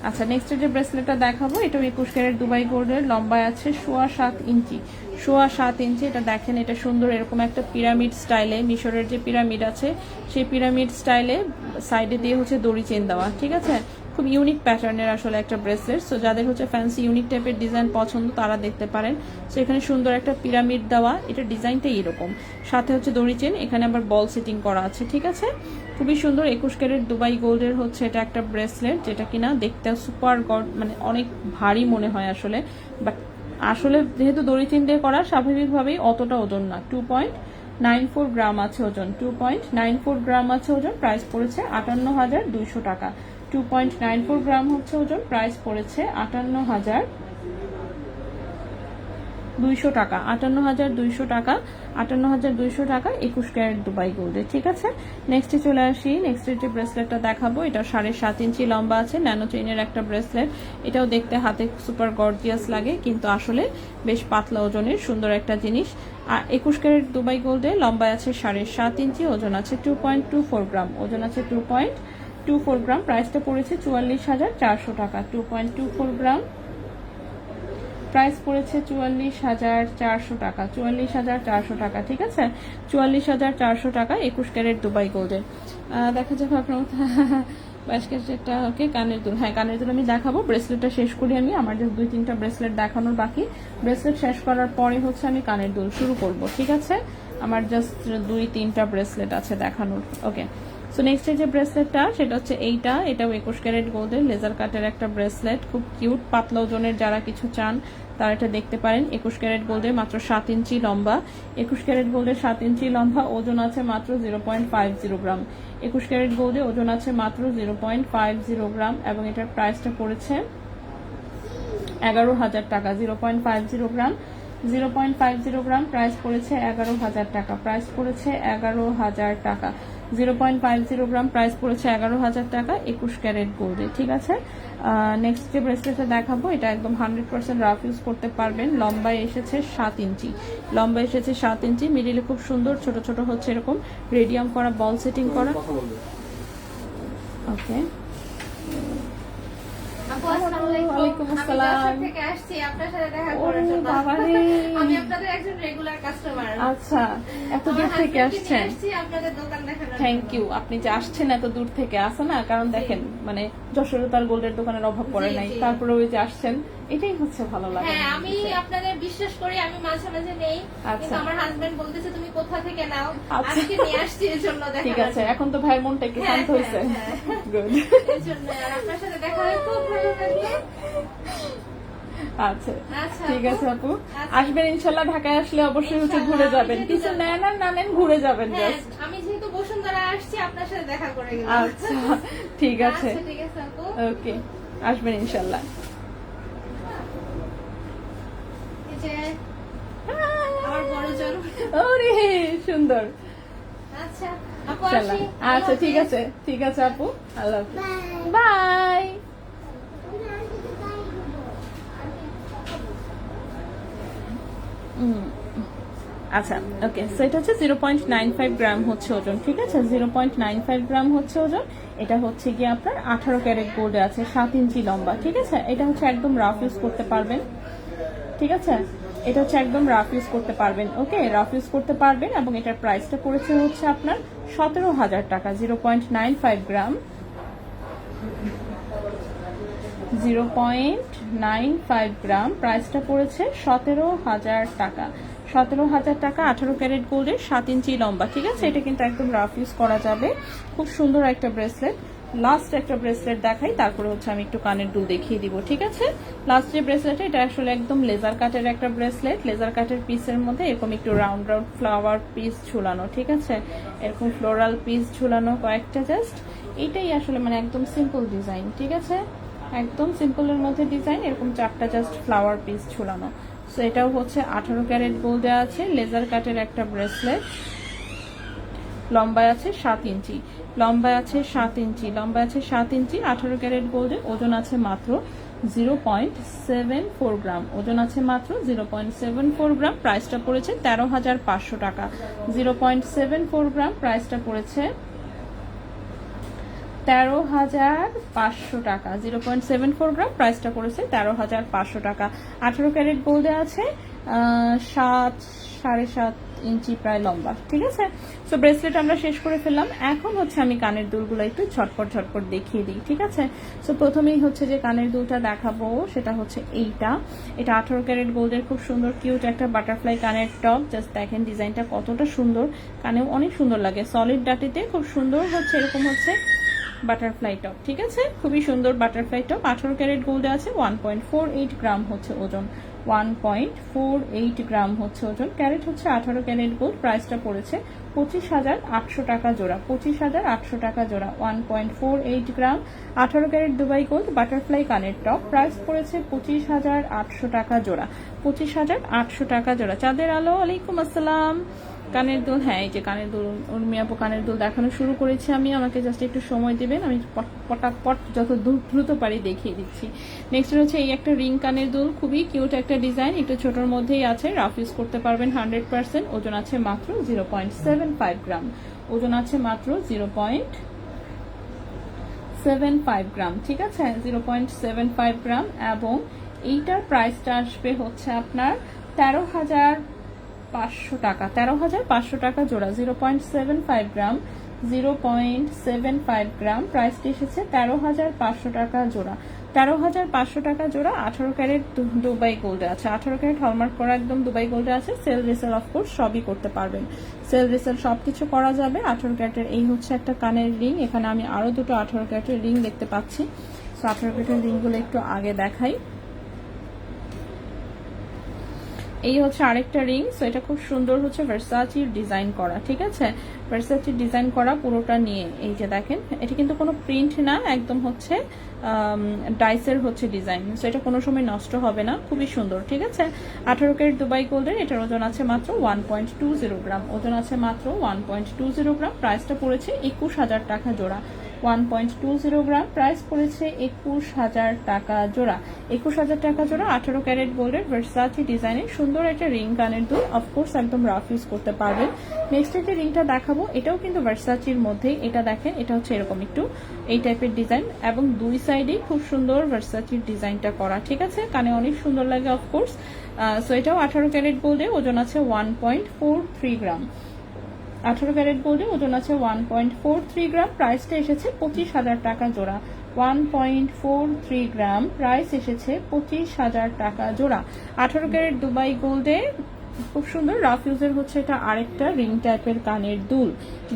আচ্ছা নেক্সট যে ব্রেসলেটটা দেখাবো এটাও 21 ক্যারেট দুবাই গোল্ডের, লম্বায় আছে 7.25 ইঞ্চি, 7.25 ইঞ্চি। এটা দেখেন, এটা সুন্দর এরকম একটা পিরামিড স্টাইলে, মিশরের যে পিরামিড আছে সেই পিরামিড স্টাইলে সাইডে দিয়ে হচ্ছে দড়ি চেন দেওয়া, ঠিক আছে খুব ইউনিক প্যাটার্নের আসলে একটা ব্রেসলেট। সো যাদের হচ্ছে ফ্যান্সি ইউনিক টাইপের ডিজাইন পছন্দ তারা দেখতে পারেন। সো এখানে সুন্দর একটা পিরামিড দেওয়া, এটা ডিজাইনটাই এরকম, সাথে হচ্ছে দড়ি চেন, এখানে আবার বল সেটিং করা আছে, ঠিক আছে খুবই সুন্দর। 21 ক্যারেট দুবাই গোল্ডের হচ্ছে এটা একটা ব্রেসলেট, যেটা কিনা দেখতে সুপার মানে অনেক ভারী মনে হয় আসলে, বাট আসলে যেহেতু দড়ি চেন দিয়ে করা স্বাভাবিকভাবেই অতটা ওজন না। 2.94 গ্রাম আছে ওজন, 2.94 গ্রাম আছে ওজন। প্রাইস পড়েছে 58,200 টাকা। 2.94 গ্রাম হচ্ছে ওজন, প্রাইস পড়েছে 200 টাকা, 58,200 টাকা, 58,200 টাকা 21 ক্যারেট দুবাই গোল্ডে। ঠিক আছে, নেক্সটে চলে আসি। নেক্সটের যে ব্রেসলেটটা দেখাবো এটা 7.5 ইঞ্চি লম্বা আছে, ন্যানো চেইনের একটা ব্রেসলেট। এটাও দেখতে হাতে সুপার গর্জিয়াস লাগে, কিন্তু আসলে বেশ পাতলা ওজনের সুন্দর একটা জিনিস। আর 21 ক্যারেট দুবাই গোল্ডে লম্বায় আছে 7.5 ইঞ্চি, ওজন আছে 2.24 গ্রাম, ওজন আছে 2.24 গ্রাম। প্রাইসটা পড়েছে 44,400 টাকা। 2.24 গ্রাম, প্রাইস পড়েছে 44,400 টাকা। 44,400 টাকা, ঠিক আছে, 44,400 টাকা 21 ক্যারেট দুবাই গোল্ডে। দেখা যাবে আপনার 22 ক্যারেটটা। ওকে, কানের দুল, হ্যাঁ কানের দুল আমি দেখাবো। ব্রেসলেটটা শেষ করি আমি, আমার যে 2-3টা ব্রেসলেট দেখানোর বাকি। ব্রেসলেট শেষ করার পরে হচ্ছে আমি কানের দুল শুরু করব, ঠিক আছে। আমার জাস্ট 2-3টা ব্রেসলেট আছে দেখানোর। ওকে, সো নেক্সট যে ব্রেসলেটটা সেটা হচ্ছে এইটা। এটাও 21 ক্যারেট গোল্ডের লেজার কাটের একটা ব্রেসলেট, খুব কিউট পাতলা ওজনের। যারা কিছু চান তারা এটা দেখতে পারেন। 21 ক্যারেট গোল্ডের, মাত্র 7 ইঞ্চি লম্বা। 21 ক্যারেট গোল্ডের 7 ইঞ্চি লম্বা, ওজন আছে মাত্র 0.50 গ্রাম। 21 ক্যারেট গোল্ডে ওজন আছে মাত্র 0.50 গ্রাম, এবং এটার প্রাইসটা পড়েছে 11,000 টাকা। 0.50 গ্রাম, 0.50 গ্রাম, প্রাইস পড়েছে 11,000 টাকা। প্রাইস পড়েছে 11,000 টাকা। 0.50 গ্রাম, প্রাইস পড়েছে 11,000 টাকা 21 ক্যারেট গোল্ডে। ঠিক আছে, নেক্সট যে ব্রেসলেটটা দেখাবো এটা একদম 100% রাফ ইউজ করতে পারবেন। লম্বায় এসেছে 7 ইঞ্চি, লম্বায় এসেছে 7 ইঞ্চি। মিডিলে খুব সুন্দর ছোট ছোট হচ্ছে এরকম রেডিয়াম করা বল সেটিং করা। ওকে, আপু আসসালামু আলাইকুম। ওয়ালাইকুম আমি আসসালাম। যশোর থেকে আসছি আপনার সাথে দেখা ওরে করার জন্য। বাবারে। আমি আপনাদের একজন রেগুলার কাস্টমার। আচ্ছা, এত দূর থেকে আসছেন, আসছি আপনাদের দোকান দেখানোর থ্যাংক ইউ। আপনি যে আসছেন এত দূর থেকে, আসে না, কারণ দেখেন মানে যশোরে তার গোল্ডের দোকানের অভাব পড়ে জি, নাই, জি। তারপরে ওই যে আসছেন, এটাই হচ্ছে ভালো লাগে। হ্যাঁ, আমি আপনাদের বিশ্বাস করি। আমি মাঝে মাঝে নেই, আচ্ছা। কিন্তু আমার হাজবেন্ড বলতেছে তুমি কোথা থেকে নাও। আচ্ছা। আজকে নিয়ে আসছি এর জন্য দেখানোর ঠিক আছে, জন্য। এখন তো ভাইয়ের মনটা একটু হ্যাঁ, শান্ত হয়েছে। হ্যাঁ, হ্যাঁ। গুড। এর জন্য আর আপনার সাথে দেখা হয়ে খুব ভালো লাগলো। আচ্ছা, আচ্ছা, ঠিক আছে আপু, আচ্ছা। আসবেন ইনশাল্লাহ। ঢাকায় আসলে অবশ্যই হচ্ছে ঘুরে ইনশাআল্লাহ, যাবেন, আমি কিছু যেহেতু নেন আর না নেন ঘুরে যাবেন হ্যাঁ, জাস্ট। আমি যেহেতু বসুন্ধরা আসছি আপনার সাথে দেখা করে গেলাম। আচ্ছা, ঠিক আছে, আচ্ছা, ঠিক আছে আপু। ওকে, আসবেন ইনশাল্লাহ। এই যে আমার বড় জন। ওরে সুন্দর। আচ্ছা আপু, ইনশাল্লাহ। আসি। আচ্ছা, ঠিক আছে, ঠিক আছে আপু, আল্লাহ হাফেজ, বাই। আচ্ছা, ওকে, সো এটা হচ্ছে 0.95 গ্রাম হচ্ছে ওজন। ঠিক আছে, 0.95 গ্রাম হচ্ছে ওজন। এটা হচ্ছে গিয়ে আপনার 18 ক্যারেট গোল্ডে আছে, 7 ইঞ্চি লম্বা। ঠিক আছে, এটা হচ্ছে একদম রাফ ইউজ করতে পারবেন। ঠিক আছে, এটা হচ্ছে একদম রাফ ইউজ করতে পারবেন। ওকে, রাফ ইউজ করতে পারবেন, এবং এটার প্রাইসটা পড়েছে হচ্ছে আপনার 17,000 টাকা। 0.95 গ্রাম, 0.95 গ্রাম, প্রাইসটা পড়েছে 17,000 টাকা। 17,000 টাকা, 18 ক্যারেট গোল্ডের, 7 ইঞ্চি লম্বা। ঠিক আছে, এটা কিন্তু একদম রাফ ইউজ করা যাবে। খুব সুন্দর একটা ব্রেসলেট। লাস্ট একটা ব্রেসলেট দেখাই, তারপরে হচ্ছে আমি একটু কানের দুল দেখিয়ে দিব। ঠিক আছে, লাস্ট যে ব্রেসলেট, এটা আসলে একদম লেজার কাটের একটা ব্রেসলেট। লেজার কাটের পিসের মধ্যে এরকম একটু রাউন্ড রাউন্ড ফ্লাওয়ার পিস ঝুলানো। ঠিক আছে, এরকম ফ্লোরাল পিস ঝুলানো কয়েকটা, জাস্ট এটাই আসলে মানে একদম সিম্পল ডিজাইন। ঠিক আছে, একদম সিম্পলের মধ্যে ডিজাইন, এরকম 4টা জাস্ট ফ্লাওয়ার পিস ঝুলানো। সো এটাও হচ্ছে 18 ক্যারেট গোল্ডে আছে, লেজার কাটের একটা ব্রেসলেট। লম্বায় আছে 7 ইঞ্চি, লম্বায় আছে 7 ইঞ্চি, লম্বায় আছে 7 ইঞ্চি, 18 ক্যারেট গোল্ডে। ওজন আছে মাত্র 0.74 গ্রাম, ওজন আছে মাত্র 0.74 গ্রাম। প্রাইসটা পড়েছে 13,500 টাকা। 0.74 গ্রাম, প্রাইসটা পড়েছে 13,500 টাকা। 0.74 গ্রাম, প্রাইসটা পড়েছে 13,500 টাকা। 18 ক্যারেট গোল্ডে আছে, 7.5 ইঞ্চি প্রায় লম্বা। ঠিক আছে, সো ব্রেসলেট আমরা শেষ করে ফেললাম। এখন হচ্ছে আমি কানের দুলগুলো একটু ঝটপট ঝটপট দেখিয়ে দিই। ঠিক আছে, সো প্রথমেই হচ্ছে যে কানের দুলটা দেখাবো সেটা হচ্ছে এইটা। এটা 18 ক্যারেট গোল্ডের খুব সুন্দর কিউট একটা বাটারফ্লাই কানের টপ। জাস্ট দেখেন ডিজাইনটা কতটা সুন্দর, কানেও অনেক সুন্দর লাগে। সলিড ডাটিতে খুব সুন্দর হচ্ছে এরকম হচ্ছে বাটারফ্লাই টপ। ঠিক আছে, খুবই সুন্দর বাটারফ্লাই টপ। 18 ক্যারেট গোল্ডে আছে, 1.48 গ্রাম হচ্ছে ওজন। 1.48 গ্রাম হচ্ছে ওজন। ক্যারেট হচ্ছে 18 ক্যারেট গোল্ড। প্রাইসটা পড়েছে 25,800 টাকা জোড়া, 25,800 টাকা জোড়া। 1.48 গ্রাম 18 ক্যারেট দুবাই গোল্ড বাটারফ্লাই কানের টপ। প্রাইস পড়েছে 25,800 টাকা জোড়া, 25,800 টাকা জোড়া। চাঁদের আলো, আলাইকুম আসসালাম। কানের দুল, হ্যাঁ এই যে কানের দুল, উর্মি আপু কানের দুল দেখানো শুরু করেছি আমি। আমাকে জাস্ট একটু সময় দিবেন, আমি পটাপট যত দ্রুত পারি দেখিয়ে দিচ্ছি। নেক্সট হচ্ছে এই একটা রিং কানের দুল, খুবই কিউট একটা ডিজাইন, একটু ছোটোর মধ্যেই আছে, রাফ ইউজ করতে পারবেন 100%। ওজন আছে মাত্র 0.75 গ্রাম, ওজন আছে মাত্র 0.75 গ্রাম, ঠিক আছে 0.75 গ্রাম। এবং এইটার প্রাইসটা আসবে হচ্ছে আপনার 13,500 টাকা, 13,500 টাকা জোড়া। 0.75 গ্রাম, 0.75 গ্রাম, প্রাইসটি এসেছে 13,500 টাকা জোড়া, 13,500 টাকা জোড়া। 18 ক্যারেট দুবাই গোল্ডে আছে, 18 ক্যারেট হলমার্ক করা একদম দুবাই গোল্ডে আছে। সেল রিসেল অফকোর্স সবই করতে পারবেন, সেল রিসেল সবকিছু করা যাবে। 18 ক্যারেটের এই হচ্ছে একটা কানের রিং, এখানে আমি আরো দুটো 18 ক্যারেটের রিং দেখতে পাচ্ছি। সো 18 ক্যারেটের রিংগুলো একটু আগে দেখাই। এই হচ্ছে আরেকটা রিং, সো এটা খুব সুন্দর হচ্ছে ভার্সাচির ডিজাইন করা, ঠিক আছে ভার্সাচির ডিজাইন করা পুরোটা নিয়ে। এই যে দেখেন, এটা কিন্তু কোনো প্রিন্ট না, একদম হচ্ছে ডাইসের হচ্ছে ডিজাইন, সো এটা কোনো সময় নষ্ট হবে না, খুবই সুন্দর, ঠিক আছে। 18 ক্যারেট দুবাই গোল্ডের, এটার ওজন আছে মাত্র 1.20 গ্রাম, ওজন আছে মাত্র 1.20 গ্রাম। প্রাইসটা পড়েছে 21,000 টাকা জোড়া, 1.20 গ্রাম, প্রাইস পড়েছে 21,000 টাকা জোড়া, 21,000 টাকা জোড়া। 18 ক্যারেট গোল্ডের ভার্সাচি ডিজাইনের সুন্দর একটা রিং কানের দুল, অফকোর্স একদম রাফ ইউজ করতে পারবেন। নেক্সট যে রিংটা দেখাবো এটাও কিন্তু ভার্সাচির মধ্যেই, এটা দেখেন এটা হচ্ছে এরকম একটু এই টাইপের ডিজাইন এবং দুই সাইডেই খুব সুন্দর ভার্সাচির ডিজাইনটা করা, ঠিক আছে, কানে অনেক সুন্দর লাগে অফকোর্স। সো এটাও 18 ক্যারেট গোল্ডে, ওজন আছে 1.43 গ্রাম, 18 ক্যারেট গোল্ডে ওজন আছে 1.43 গ্রাম। প্রাইসটা এসেছে 25,000 টাকা জোড়া, 1.43 গ্রাম, প্রাইস এসেছে 25,000 টাকা জোড়া। 18 ক্যারেট দুবাই গোল্ডে খুব সুন্দর রাফ ইউজের হচ্ছে এটা আরেকটা রিং টাইপের কানের দুল।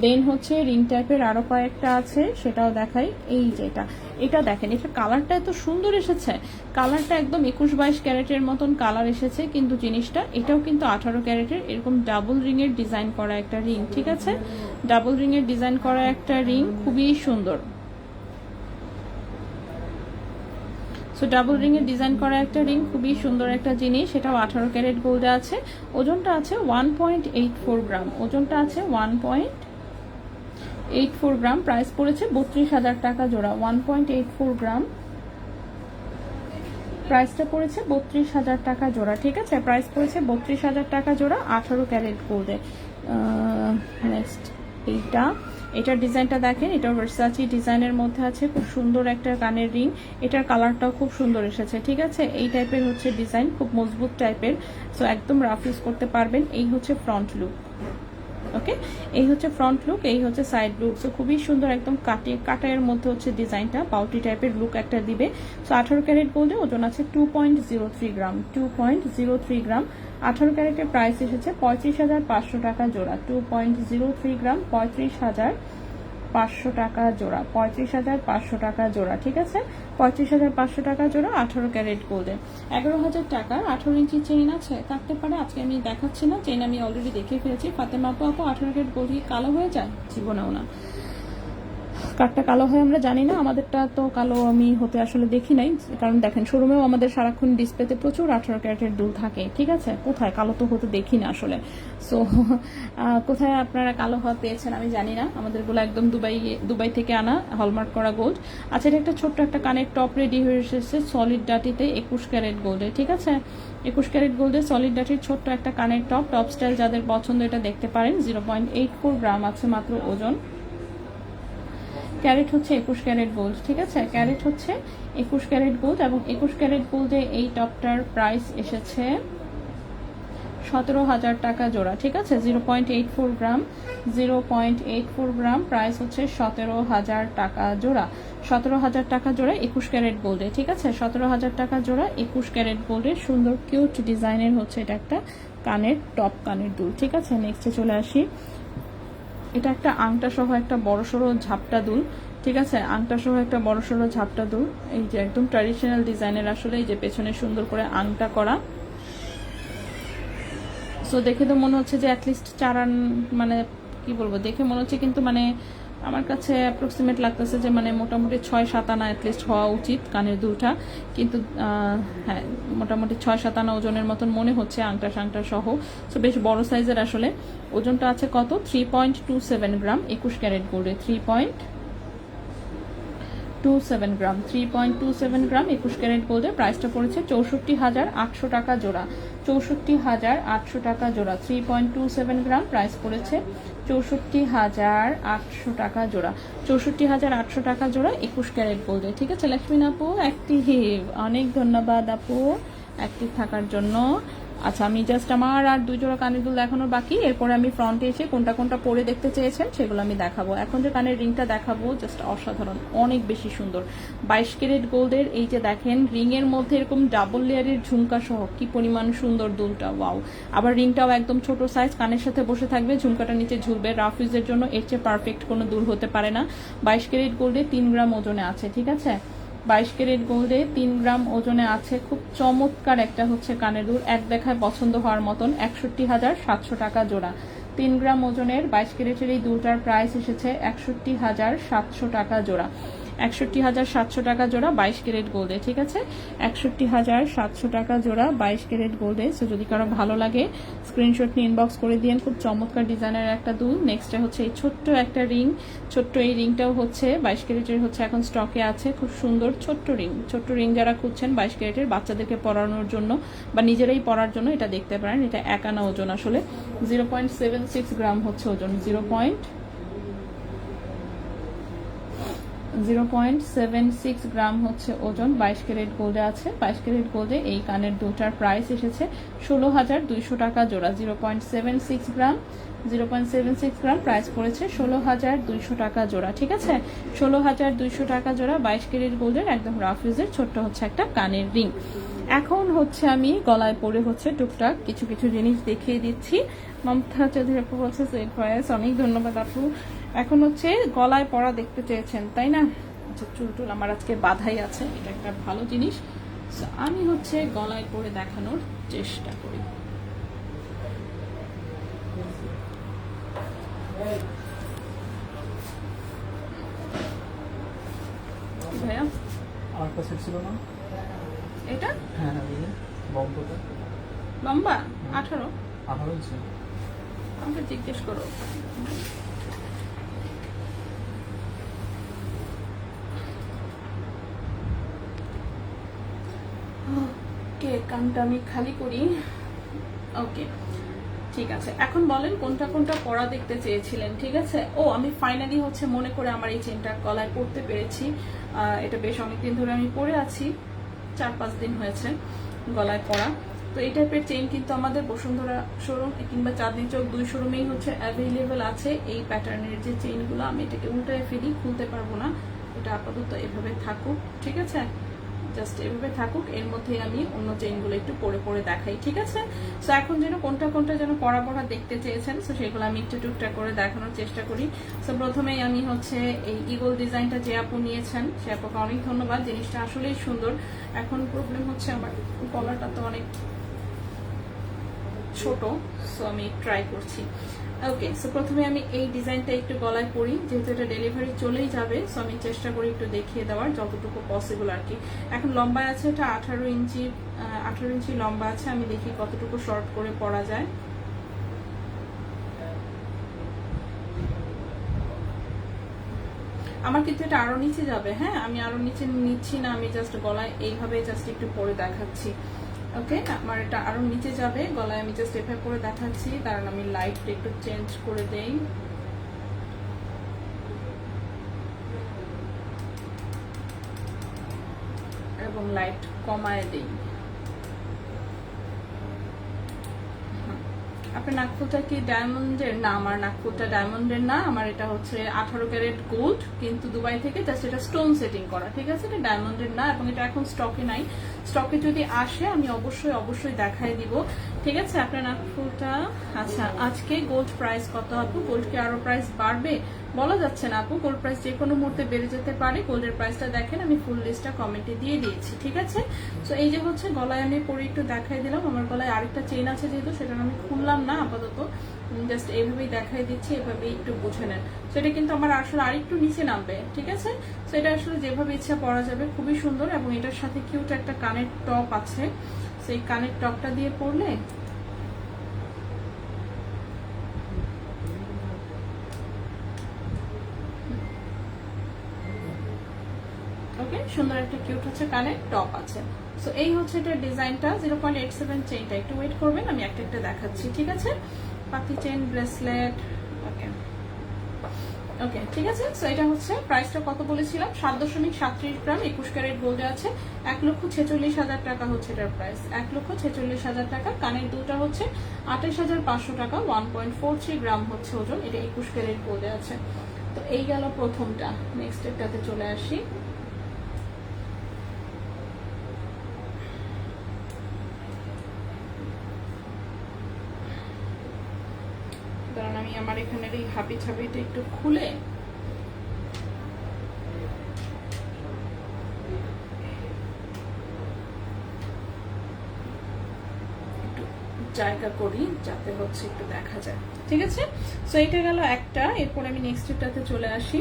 দেন হচ্ছে রিং টাইপের আরো কয়েকটা আছে, সেটাও দেখাই। এই যেটা, এটা দেখেন, এটা কালারটা এত সুন্দর এসেছে, কালারটা একদম 21-22 ক্যারেটের মতন কালার এসেছে, কিন্তু জিনিসটা এটাও কিন্তু 18 ক্যারেটের, এরকম ডাবল রিং এর ডিজাইন করা একটা রিং, ঠিক আছে, ডাবল রিং এর ডিজাইন করা একটা রিং, খুবই সুন্দর। সো ডাবল রিং এর ডিজাইন করা একটা রিং, খুবই সুন্দর একটা জিনিস, সেটাও 18 ক্যারেট গোল্ডে আছে। ওজনটা আছে 1.84 গ্রাম, ওজনটা আছে 1.84 গ্রাম। প্রাইস পড়েছে 32,000 টাকা জোড়া, 1.84 গ্রাম, প্রাইসটা পড়েছে 32,000 টাকা জোড়া, ঠিক আছে, প্রাইস পড়েছে 32,000 টাকা জোড়া 18 ক্যারেট গোল্ডে। নেক্সট এইটা, এটার ডিজাইনটা দেখেন, এটা ভার্সাচি ডিজাইনের মধ্যে আছে, খুব সুন্দর একটা কানের রিং, এটার কালারটাও খুব সুন্দর এসেছে, ঠিক আছে, এই টাইপের হচ্ছে ডিজাইন, খুব মজবুত টাইপের, সো একদম রাফ ইউজ করতে পারবেন। এই হচ্ছে ফ্রন্ট লুক, ওকে, এই হচ্ছে ফ্রন্ট লুক, এই হচ্ছে সাইড লুক, সো খুবই সুন্দর, একদম কাটায়ের মধ্যে হচ্ছে ডিজাইনটা, পাউটি টাইপের লুক একটা দিবে। সো 18 ক্যারেট গোল্ডে ওজন আছে 2.03 গ্রাম, 2.03 গ্রাম। 18 ক্যারেটের প্রাইস এসেছে 35,500 টাকা জোড়া, 2.03 গ্রাম, 35,500 টাকা জোড়া, 35,500 টাকা জোড়া, ঠিক আছে, 35,500 টাকা জোড়া 18 ক্যারেট গোল্ডে। 11,000 টাকার 18 ইঞ্চি চেইন আছে, থাকতে পারে, আজকে আমি দেখাচ্ছি না, চেইন আমি অলরেডি দেখে ফেলেছি। ফাতেমা আপু, 18 ক্যারেট গোল্ড কি কালো হয়ে যায়? জীবনেও না, কাঠটা কালো হয় আমরা জানি না, আমাদেরটা তো কালো আমি হতে আসলে দেখি নাই, কারণ দেখেন শোরুমেও আমাদের সারাক্ষণ ডিসপ্লেতে প্রচুর 18 ক্যারেটের দুল থাকে, ঠিক আছে, কোথায় কালো তো হতে দেখি না আসলে। সো কোথায় আপনারা কালো হওয়া পেয়েছেন আমি জানি না, আমাদেরগুলো একদম দুবাই থেকে আনা হলমার্ক করা গোল্ড। আচ্ছা, এটা একটা ছোট্ট একটা কানের টপ রেডি হয়ে এসেছে সলিড ডাটিতে 21 ক্যারেট গোল্ডে, ঠিক আছে, 21 ক্যারেট গোল্ডে সলিড ডাটির ছোট্ট একটা কানের টপ স্টাইল যাদের পছন্দ এটা দেখতে পারেন। 0.84 গ্রাম আছে মাত্র ওজন। ক্যারেট হচ্ছে 21 ক্যারেট গোল্ড, ঠিক আছে, ক্যারেট হচ্ছে 21 ক্যারেট গোল্ড এবং 21 ক্যারেট গোল্ডে এই টপটার প্রাইস এসেছে 17,000 টাকা জোড়া, ঠিক আছে, 0.84 গ্রাম, 0.84 গ্রাম, প্রাইস হচ্ছে 17,000 টাকা জোড়া, 17,000 টাকা জোড়া 21 ক্যারেট গোল্ডে, ঠিক আছে, 17,000 টাকা জোড়া 21 ক্যারেট গোল্ডের সুন্দর কিউট ডিজাইনের হচ্ছে এটা একটা কানের টপ কানের দুল, ঠিক আছে। নেক্সটে চলে আসি, এটা একটা আংটা সহ একটা বড়সড় ঝাপটা দুল, ঠিক আছে, আংটা সহ একটা বড়সড় ঝাপটা দুল, এই যে একদম ট্র্যাডিশনাল ডিজাইনের, আসলে এই যে পেছনে সুন্দর করে আংটা করা, সো দেখে তো মনে হচ্ছে যে অ্যাটলিস্ট 4 আনা, মানে কি বলবো, দেখে মনে হচ্ছে কিন্তু মানে আমার কাছে অ্যাপ্রক্সিমেট লাগতেছে যে মানে মোটামুটি 6-7 আনা অ্যাটলিস্ট হওয়া উচিত কানের দুলটা, কিন্তু হ্যাঁ মোটামুটি 6-7 আনা ওজনের মতন মনে হচ্ছে আংটা সাংটা সহ। সো বেশ বড় সাইজের আসলে। ওজনটা আছে কত? 3.27 গ্রাম 21 ক্যারেট গোল্ডে। 3.27 গ্রাম 3.27 গ্রাম 21 ক্যারেট গোল্ডের প্রাইসটা পড়েছে 64,800 টাকা জোড়া। 64,800 টাকা জোড়া। 3.27 গ্রাম প্রাইস পড়েছে 64,800 টাকা জোড়া। 64,800 টাকা জোড়া 21 ক্যারেট গোল্ডে। ঠিক আছে লক্ষ্মী আপু, অ্যাক্টিভ, অনেক ধন্যবাদ আপু অ্যাক্টিভ থাকার জন্য। আচ্ছা, আমি জাস্ট আমার আর 2 জোড়া কানের দুল দেখানোর বাকি, এরপরে আমি ফ্রন্টে এসে কোনটা কোনটা পরে দেখতে চেয়েছেন সেগুলো আমি দেখাবো। এখন যে কানের রিংটা দেখাবো জাস্ট অসাধারণ, অনেক বেশি সুন্দর। 22 ক্যারেট গোল্ডের, এই যে দেখেন রিং এর মধ্যে এরকম ডাবল লেয়ারের ঝুমকা সহ কি পরিমাণ সুন্দর দুলটা, ওয়াও। আবার রিংটাও একদম ছোট সাইজ, কানের সাথে বসে থাকবে, ঝুমকাটা নিচে ঝুলবে। রাফ ইউজের জন্য এর চেয়ে পারফেক্ট কোনো দুল হতে পারে না। 22 ক্যারেট গোল্ডে 3 গ্রাম ওজনে আছে। ঠিক আছে, 22 ক্যারেট গোল্ডে 3 গ্রাম ওজনে আছে। খুব চমৎকার একটা হচ্ছে কানের দুল, এক দেখায় পছন্দ হওয়ার মতন। 61,700 টাকা জোড়া। 3 গ্রাম ওজনের 22 ক্যারেটের এই দুলটার প্রাইস এসেছে 61,700 টাকা জোড়া। 61,700 টাকা জোড়া 22 ক্যারেট গোল্ডে। ঠিক আছে, 61,700 টাকা জোড়া 22 ক্যারেট গোল্ডে। সো যদি কারো ভালো লাগে স্ক্রিনশট নিয়ে ইনবক্স করে দিন। খুব চমৎকার ডিজাইনের একটা দুল। নেক্সটে হচ্ছে এই ছোট্ট একটা রিং, ছোট্ট এই রিংটাও হচ্ছে 22 ক্যারেটের, হচ্ছে এখন স্টকে আছে। খুব সুন্দর ছোট্ট রিং, ছোট্ট রিং যারা খুঁজছেন 22 ক্যারেটের বাচ্চাদেরকে পরানোর জন্য বা নিজেরাই পরার জন্য এটা দেখতে পারেন। এটা 1 আনা ওজন আসলে, 0.76 গ্রাম হচ্ছে ওজন। 0.76 গ্রাম হচ্ছে ওজন। 22 ক্যারেট গোল্ডে আছে। 22 ক্যারেট গোল্ডে এই কানের দুটার প্রাইস এসেছে 16,200 টাকা জোড়া। 0.76 গ্রাম 0.76 গ্রাম প্রাইস পড়েছে 16,200 টাকা জোড়া। ঠিক আছে, 16,200 টাকা জোড়া 22 ক্যারেট গোল্ডের একদম রাফ ইউজের ছোট্ট হচ্ছে একটা কানের রিং। এখন হচ্ছে আমি গলায় পরে হচ্ছে টুকটাক কিছু কিছু জিনিস দেখিয়ে দিচ্ছি। মমতা চৌধুরী আপু বলছে সুইট ভয়েস, অনেক ধন্যবাদ আপু। এখন হচ্ছে গলায় পরা দেখতে চেয়েছেন তাই না? আচ্ছা, চুল টুল আমার আজকে বাধাই আছে, এটা একটা ভালো জিনিস। আমি হচ্ছে গলায় পরে দেখানোর চেষ্টা করি। ভাইয়া আমার কাছে ছিল না এটা? হ্যাঁ হ্যাঁ, বম্পটা লম্বা 18 ইঞ্চি। আমাকে জিজ্ঞেস করো। ওকে, কানটা আমি খালি করি। ওকে ঠিক আছে, এখন বলেন কোনটা কোনটা পরা দেখতে চেয়েছিলেন। ঠিক আছে, ও আমি ফাইনালি হচ্ছে মনে করে আমার এই চেনটা গলায় পরতে পেরেছি। এটা বেশ অনেকদিন ধরে আমি পরে আছি, 4-5 দিন হয়েছে গলায় পরা। তো এই টাইপের চেইন কিন্তু আমাদের বসুন্ধরা শোরুম কিংবা চাঁদনি চৌক 2 শোরুমেই হচ্ছে অ্যাভেলেবেল আছে। এই প্যাটার্নের যে চেইনগুলো, আমি এটাকে উল্টায় ফেলি, খুলতে পারবো না, এটা আপাতত এভাবে থাকুক। ঠিক আছে, জাস্ট এভাবে থাকুক, এর মধ্যে আমি অন্য চেইনগুলো একটু পরে পরে দেখাই। ঠিক আছে, সো এখন যেন কোনটা কোনটা যেন পরা পরা দেখতে চেয়েছেন, সো সেগুলো আমি একটু টুকটাক করে দেখানোর চেষ্টা করি। সো প্রথমেই আমি হচ্ছে এই ইগল ডিজাইনটা যে আপু নিয়েছেন সে আপুকে অনেক ধন্যবাদ, জিনিসটা আসলেই সুন্দর। এখন প্রবলেম হচ্ছে আমার গলাটা তো অনেক ছোট, সো আমি ট্রাই করছি। ওকে, সো প্রথমে আমি এই ডিজাইনটা একটু গলায় পরি, যেহেতু এটা ডেলিভারি চলেই যাবে, সো আমি চেষ্টা করি একটু দেখিয়ে দেওয়ার যতটুকু পসিবল আর কি। এখন লম্বায় আছে এটা 18 ইঞ্চি লম্বা আছে, আমি দেখি কতটুকু শর্ট করে পরা যায়। আমার কিন্তু এটা আরো নিচে যাবে, হ্যাঁ আমি আরো নিচে নিচ্ছি না, আমি জাস্ট গলায় এইভাবে জাস্ট একটু পরে দেখাচ্ছি। ওকে, আমার এটা আরো নিচে যাবে, গলায় আমি জাস্ট এভাবে করে দেখাচ্ছি। কারণ আমি লাইটটা একটু চেঞ্জ করে দেই। এবং লাইট কমায় দেই। আপনার নাকফুলটা কি ডায়মন্ডের? না, আমার নাকফুলটা ডায়মন্ডের না, আমার এটা হচ্ছে 18 ক্যারেট গোল্ড, কিন্তু দুবাই থেকে জাস্ট এটা স্টোন সেটিং করা। ঠিক আছে, এটা ডায়মন্ডের না এবং এটা এখন স্টকে নাই। স্টকে যদি আসে আমি অবশ্যই দেখাই দিব। ঠিক আছে, আপনার নাক ফুলটা। আচ্ছা, আজকে গোল্ড প্রাইস কত আপু? গোল্ড কি আরো প্রাইস বাড়বে? বলা যাচ্ছে না আপু, গোল্ড প্রাইস যে কোনো মুহূর্তে বেড়ে যেতে পারে। গোল্ডের প্রাইসটা দেখেন, আমি ফুল লিস্টটা কমেন্টে দিয়ে দিয়েছি। ঠিক আছে, তো এই যে হচ্ছে গলায় আমি পরে একটু দেখাই দিলাম। আমার গলায় আরেকটা চেইন আছে যেহেতু, সেটা আমি খুললাম না আপাতত, জাস্ট এইভাবেই দেখাই দিচ্ছি, এভাবেই একটু বুঝে নেন। সেটা কিন্তু আমার আসলে আরেকটু নিচে নামবে। ঠিক আছে, সেটা আসলে যেভাবে ইচ্ছা পরা যাবে, খুবই সুন্দর। এবং এটার সাথে কিউট একটা কানের টপ আছে, সেই কানের টপটা দিয়ে পরলে ওকে, সুন্দর একটা কিউট হচ্ছে কানের টপ আছে। সো এই হচ্ছে এটার ডিজাইনটা। 0.87 চেইনটা, একটু ওয়েট করবেন, আমি একটা একটা দেখাচ্ছি। ঠিক আছে, পাতি চেইন, ব্রেসলেট। ওকে ওকে, ঠিক আছে। সো এটা হচ্ছে প্রাইসটা কত বলেছিলাম, 7.37 গ্রাম, 21 ক্যারেট গোল্ডে আছে। 1,46,000 টাকা হচ্ছে এটার প্রাইস, 1,46,000 টাকা। কানের দুলটা হচ্ছে 28,500 টাকা, 1.43 গ্রাম হচ্ছে ওজন। এটা 21 ক্যারেট গোল্ডে আছে। তো এই গেল প্রথমটা। নেক্সট এটাতে চলে আসি। কারণ আমি আমার এখানের এই হাবি ছাবিটা একটু খুলে একটু জায়গা করি, যাতে হচ্ছে একটু দেখা যায়। ঠিক আছে, সো এটা গেল একটা। এরপর আমি নেক্সট এটাতে চলে আসি।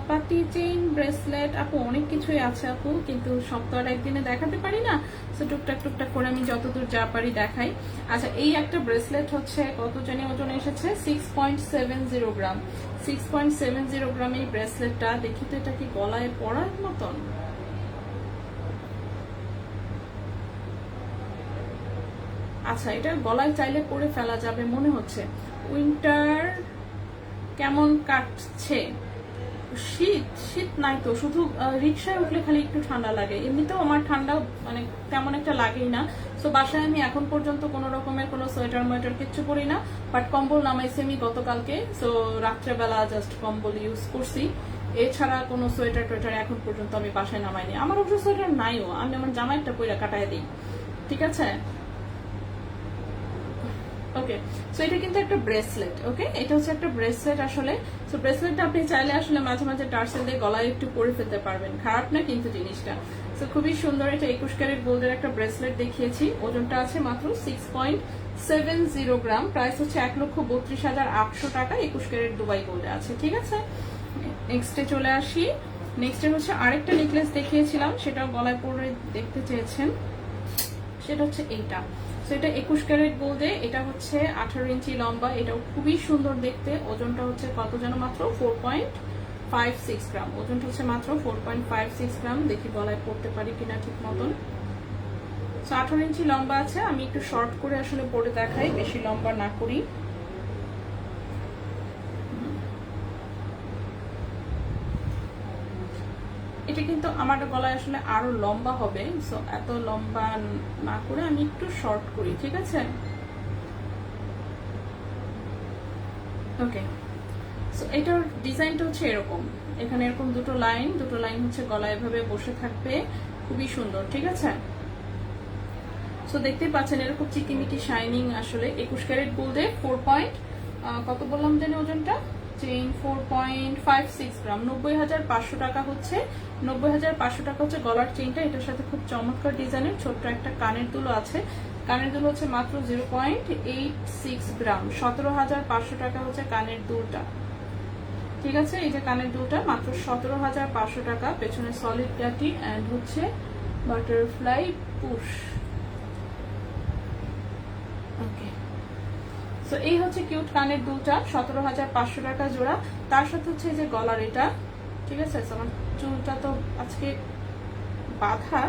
পাতি চেইন, ব্রেসলেট, আপু অনেক কিছুই আছে আপু, কিন্তু সব তো আর একদিনে দেখাতে পারি না। সো টুকটাক করে আমি যতদূর যা পারি দেখাই। আচ্ছা, এই একটা ব্রেসলেট হচ্ছে কত জানি ওজন এসেছে, 6.70 গ্রাম। 6.70 গ্রাম এই ব্রেসলেটটা। দেখি তো এটা কি গলায় পরার মতন। আচ্ছা, এটা গলায় চাইলে পরে ফেলা যাবে মনে হচ্ছে। উইন্টার কেমন কাটছে? শীত নাই তো, শুধু রিক্সায় উঠলে খালি একটু ঠান্ডা লাগে। এমনিতেও আমার ঠান্ডা মানে তেমন একটা লাগেই না। তো বাসায় আমি এখন পর্যন্ত কোনো রকমের কোনো সোয়েটার মোয়েটার কিচ্ছু পরি না, বাট কম্বল নামাইছি আমি গতকালকে। সো রাত্রেবেলা জাস্ট কম্বল ইউজ করছি, এছাড়া কোনো সোয়েটার টোয়েটার এখন পর্যন্ত আমি বাসায় নামাইনি। আমার অবশ্য সোয়েটার নাইও, আমি আমার জামাইটা পইরা কাটায় দিই। ঠিক আছে, ওকে। সো এটা কিন্তু একটা ব্রেসলেট। ওকে, এটা হচ্ছে একটা ব্রেসলেট আসলে। সো ব্রেসলেটটা আপনি চাইলে আসলে মাঝে মাঝে টার্সেল দিয়ে গলায় একটু পরে ফেলতে পারবেন, খারাপ না কিন্তু জিনিসটা। সো খুবই সুন্দর। এটা 21 ক্যারেট গোল্ডের একটা ব্রেসলেট দেখিয়েছি। ওজনটা আছে মাত্র 6.70 গ্রাম। প্রাইস হচ্ছে 1,32,800 টাকা। 21 ক্যারেট দুবাই গোল্ডে আছে। ঠিক আছে, নেক্সটে চলে আসি। নেক্সটে হচ্ছে আরেকটা নেকলেস দেখিয়েছিলাম, সেটাও গলায় পরে দেখতে চেয়েছেন। সেটা হচ্ছে এইটা। এটা 21 ক্যারেট গোল্ডে। এটা হচ্ছে 18 ইঞ্চি লম্বা। এটাও খুবই সুন্দর দেখতে। ওজনটা হচ্ছে কত যেন, মাত্র 4.56 গ্রাম। ওজনটা হচ্ছে মাত্র 4.56 গ্রাম। দেখি গলায় পড়তে পারি কিনা ঠিক মতন। 18 ইঞ্চি লম্বা আছে। আমি একটু শর্ট করে আসলে পরে দেখাই, বেশি লম্বা না করি। এটা কিন্তু আমার গলায় আসলে আরো লম্বা হবে, সো এত লম্বা না করে আমি একটু শর্ট করি। ঠিক আছে, ওকে। সো এটার ডিজাইনটা হচ্ছে এরকম। এখানে এরকম দুটো লাইন হচ্ছে গলায় এভাবে বসে থাকবে, খুবই সুন্দর। ঠিক আছে, সো দেখতেই পাচ্ছেন এরকম চিকিমিকি শাইনিং। আসলে 21 ক্যারেট গোল্ডে 4 কত বললাম জানি ওজনটা, চেইন 4.56 গ্রাম। 90,500 টাকা হচ্ছে। 90,500 টাকা হচ্ছে গলার চেইনটা। এটার সাথে খুব চমৎকার ডিজাইনের ছোট্ট একটা কানের দুলো আছে। কানের দুল হচ্ছে মাত্র 0.86 গ্রাম। 17,500 টাকা হচ্ছে কানের দুলটা। ঠিক আছে, এই যে কানের দুলটা মাত্র 17,500 টাকা। পেছনে সলিড গাটি এন্ড হচ্ছে বাটারফ্লাই পুশ। ওকে, সো এই হচ্ছে কিউট কানের দুলটা, 17,500 টাকা জোড়া। তার সাথে হচ্ছে এই যে গলার এটা। ঠিক আছে, আমার চুলটা তো আজকে বাঁধা,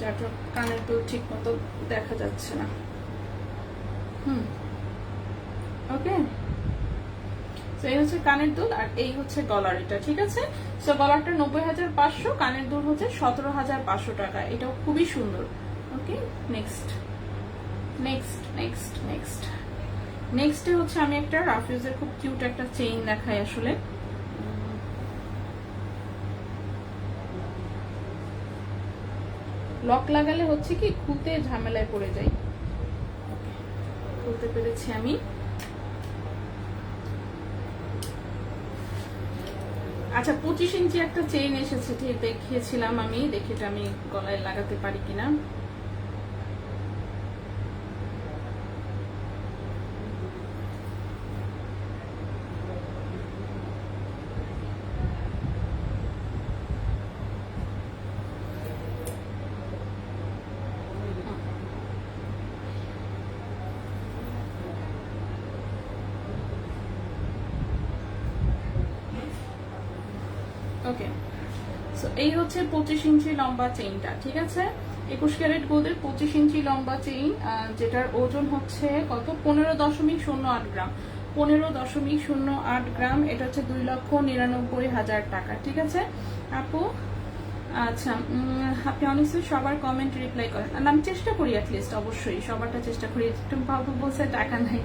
যার কানের দুল ঠিক মতো দেখা যাচ্ছে না। ওকে, সো এই হচ্ছে কানের দুল, আর এই হচ্ছে গলার এটা। ঠিক আছে, সো গলারটা 90,500, কানের দুল হচ্ছে 17,500 টাকা। এটাও খুবই সুন্দর। ওকে, নেক্সট নেক্সটে হচ্ছে আমি একটা রাফিউজের খুব কিউট একটা চেইন দেখাই আসলে। লক লাগালে হচ্ছে কি খুলতে ঝামেলায় পড়ে যাই। খুলতে পেরেছি আমি। আচ্ছা 25 ইঞ্চি একটা চেইন এসেছে, ঠিক দেখিয়েছিলাম আমি, দেখি এটা আমি গলায় লাগাতে পারি কিনা। ওকে, সো এই হচ্ছে 25 ইঞ্চি লম্বা চেইনটা, ঠিক আছে। 21 ক্যারেট গোল্ডের 25 ইঞ্চি লম্বা চেইন, যেটার ওজন হচ্ছে কত, 15.08 গ্রাম। 15.08 গ্রাম। এটা হচ্ছে 2,99,000 টাকা, ঠিক আছে আপু। আচ্ছা আপনি অনেকদিন সবার কমেন্ট রিপ্লাই করেন, আর আমি চেষ্টা করি অ্যাটলিস্ট, অবশ্যই সবারটা চেষ্টা করি। বাবু বলছে টাকা নাই।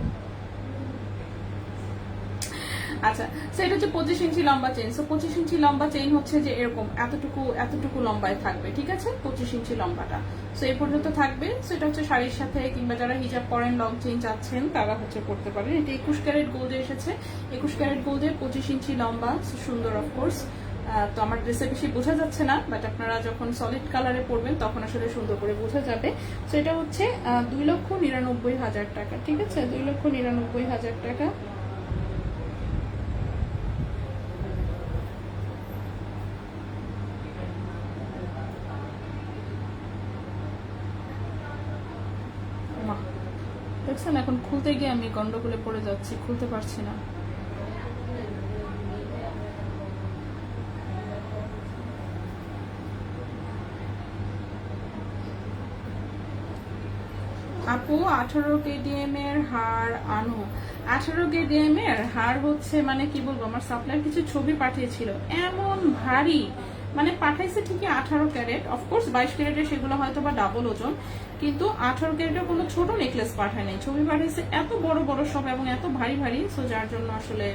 আচ্ছা, সেটা হচ্ছে 25 ইঞ্চি লম্বা চেইন। সো 25 ইঞ্চি লম্বা চেইন হচ্ছে যে এরকম এতটুকু লম্বায় থাকবে, ঠিক আছে, 25 ইঞ্চি লম্বাটা। সো এই পর্যন্ত থাকবে। সেটা হচ্ছে শাড়ির সাথে, কিংবা যারা হিজাব পরেন লং চেইন চাচ্ছেন তারা হচ্ছে পড়তে পারেন। এটা 21 ক্যারেট গোল্ডে এসেছে। 21 ক্যারেট গোল্ডে 25 ইঞ্চি লম্বা, সুন্দর অফকোর্স। তো আমার ড্রেসে বেশি বোঝা যাচ্ছে না, বাট আপনারা যখন সলিড কালারে পরবেন তখন আসলে সুন্দর করে বোঝা যাবে। সো এটা হচ্ছে 2,99,000 টাকা, ঠিক আছে, 2,99,000 টাকা। দেখছেন, এখন খুলতে গিয়ে আমি গন্ডগোলে পড়ে যাচ্ছি, খুলতে পারছি না। আপু 18 কেডিএম এর হার আনো। 18 কেডিএম এর হার হচ্ছে, মানে কি বলবো, আমার সাপ্লাইয়ের কিছু ছবি পাঠিয়েছিল, এমন ভারী, মানে পাঠাইছে ঠিকই 18 ক্যারেট, অফকোর্স 22 ক্যারেটের সেগুলো হয়তো বা ডাবল ওজন, কিন্তু 18 ক্যারেটের কোনো ছোট নেকলেস পাঠায় নাই, ছবি পাঠিয়েছে এত বড় বড় সব এবং এত ভারী ভারী, সো যার জন্য আসলে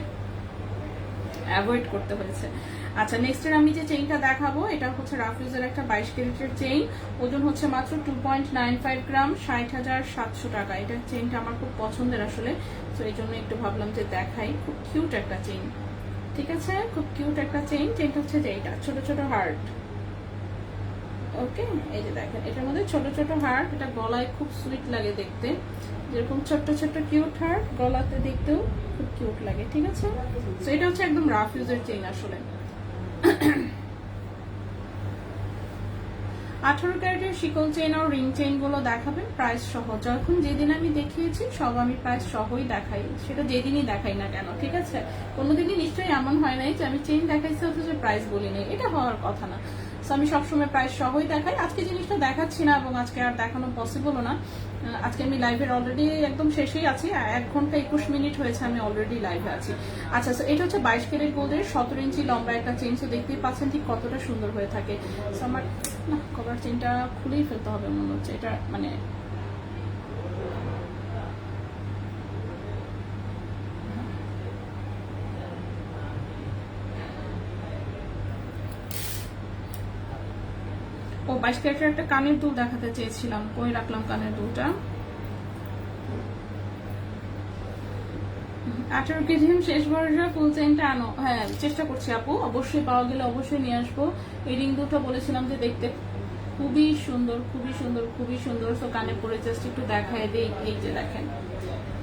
অ্যাভয়েড করতে হয়েছে। আচ্ছা, নেক্সটের আমি যে চেইনটা দেখাবো, এটা হচ্ছে রাফিউজের একটা 22 ক্যারেটের চেইন, ওজন হচ্ছে মাত্র 2.95 গ্রাম, 60,700 টাকা। এটা চেইনটা আমার খুব পছন্দের আসলে, তো এই জন্য একটু ভাবলাম যে দেখাই। খুব কিউট একটা চেইন, ঠিক আছে, খুব কিউট একটা চেইন। চেইনটা হচ্ছে যে এটা ছোট ছোট হার্ট, ওকে, এই যে দেখেন এটার মধ্যে ছোট ছোট হার্ট, এটা গলায় খুব সুইট লাগে দেখতে, যেরকম ছোট্ট ছোট্ট কিউট হার্ট গলাতে দেখতেও খুব কিউট লাগে, ঠিক আছে। তো এটা হচ্ছে একদম রাফ ইউজের চেইন আসলে। 18 ক্যারেটের শিকল চেইন আর রিং চেইন গুলো দেখাবেন প্রাইস সহ, যখন যেদিন আমি দেখিয়েছি সব আমি প্রাইস সহই দেখাই, সেটা যেদিনই দেখাই না কেন, ঠিক আছে। কোনোদিনই নিশ্চয়ই এমন হয় নাই যে আমি চেইন দেখাইছি অথচ প্রাইস বলি নাই, এটা হওয়ার কথা না। আমি সবসময় প্রাইস সহই দেখাই। আজকে জিনিসটা দেখাচ্ছি না এবং আজকে আর দেখানো পসিবলও না। আজকে আমি লাইভের অলরেডি একদম শেষেই আছি, 1 ঘন্টা 21 মিনিট হয়েছে আমি অলরেডি লাইভে আছি। আচ্ছা, এটা হচ্ছে 22 ক্যারেট গোল্ডের 17 ইঞ্চি লম্বা একটা চেইন, তো দেখতেই পাচ্ছেন ঠিক কতটা সুন্দর হয়ে থাকে। আমার না কভার চেইনটা খুলেই ফেলতে হবে মনে হচ্ছে, এটা মানে ও 22 ক্যারেটের একটা কানের দুল দেখাতে চেয়েছিলাম, কই রাখলাম কানের দুলটা। 18 কেজিএম শেষ ভরসা, ফুল চেইনটা আনো। হ্যাঁ চেষ্টা করছি আপু, অবশ্যই পাওয়া গেলে অবশ্যই নিয়ে আসবো। এই রিং দুটো বলেছিলাম যে দেখতে খুবই সুন্দর, খুবই সুন্দর, খুবই সুন্দর। তো কানে পরে জাস্ট একটু দেখায় দিই, এই যে দেখেন,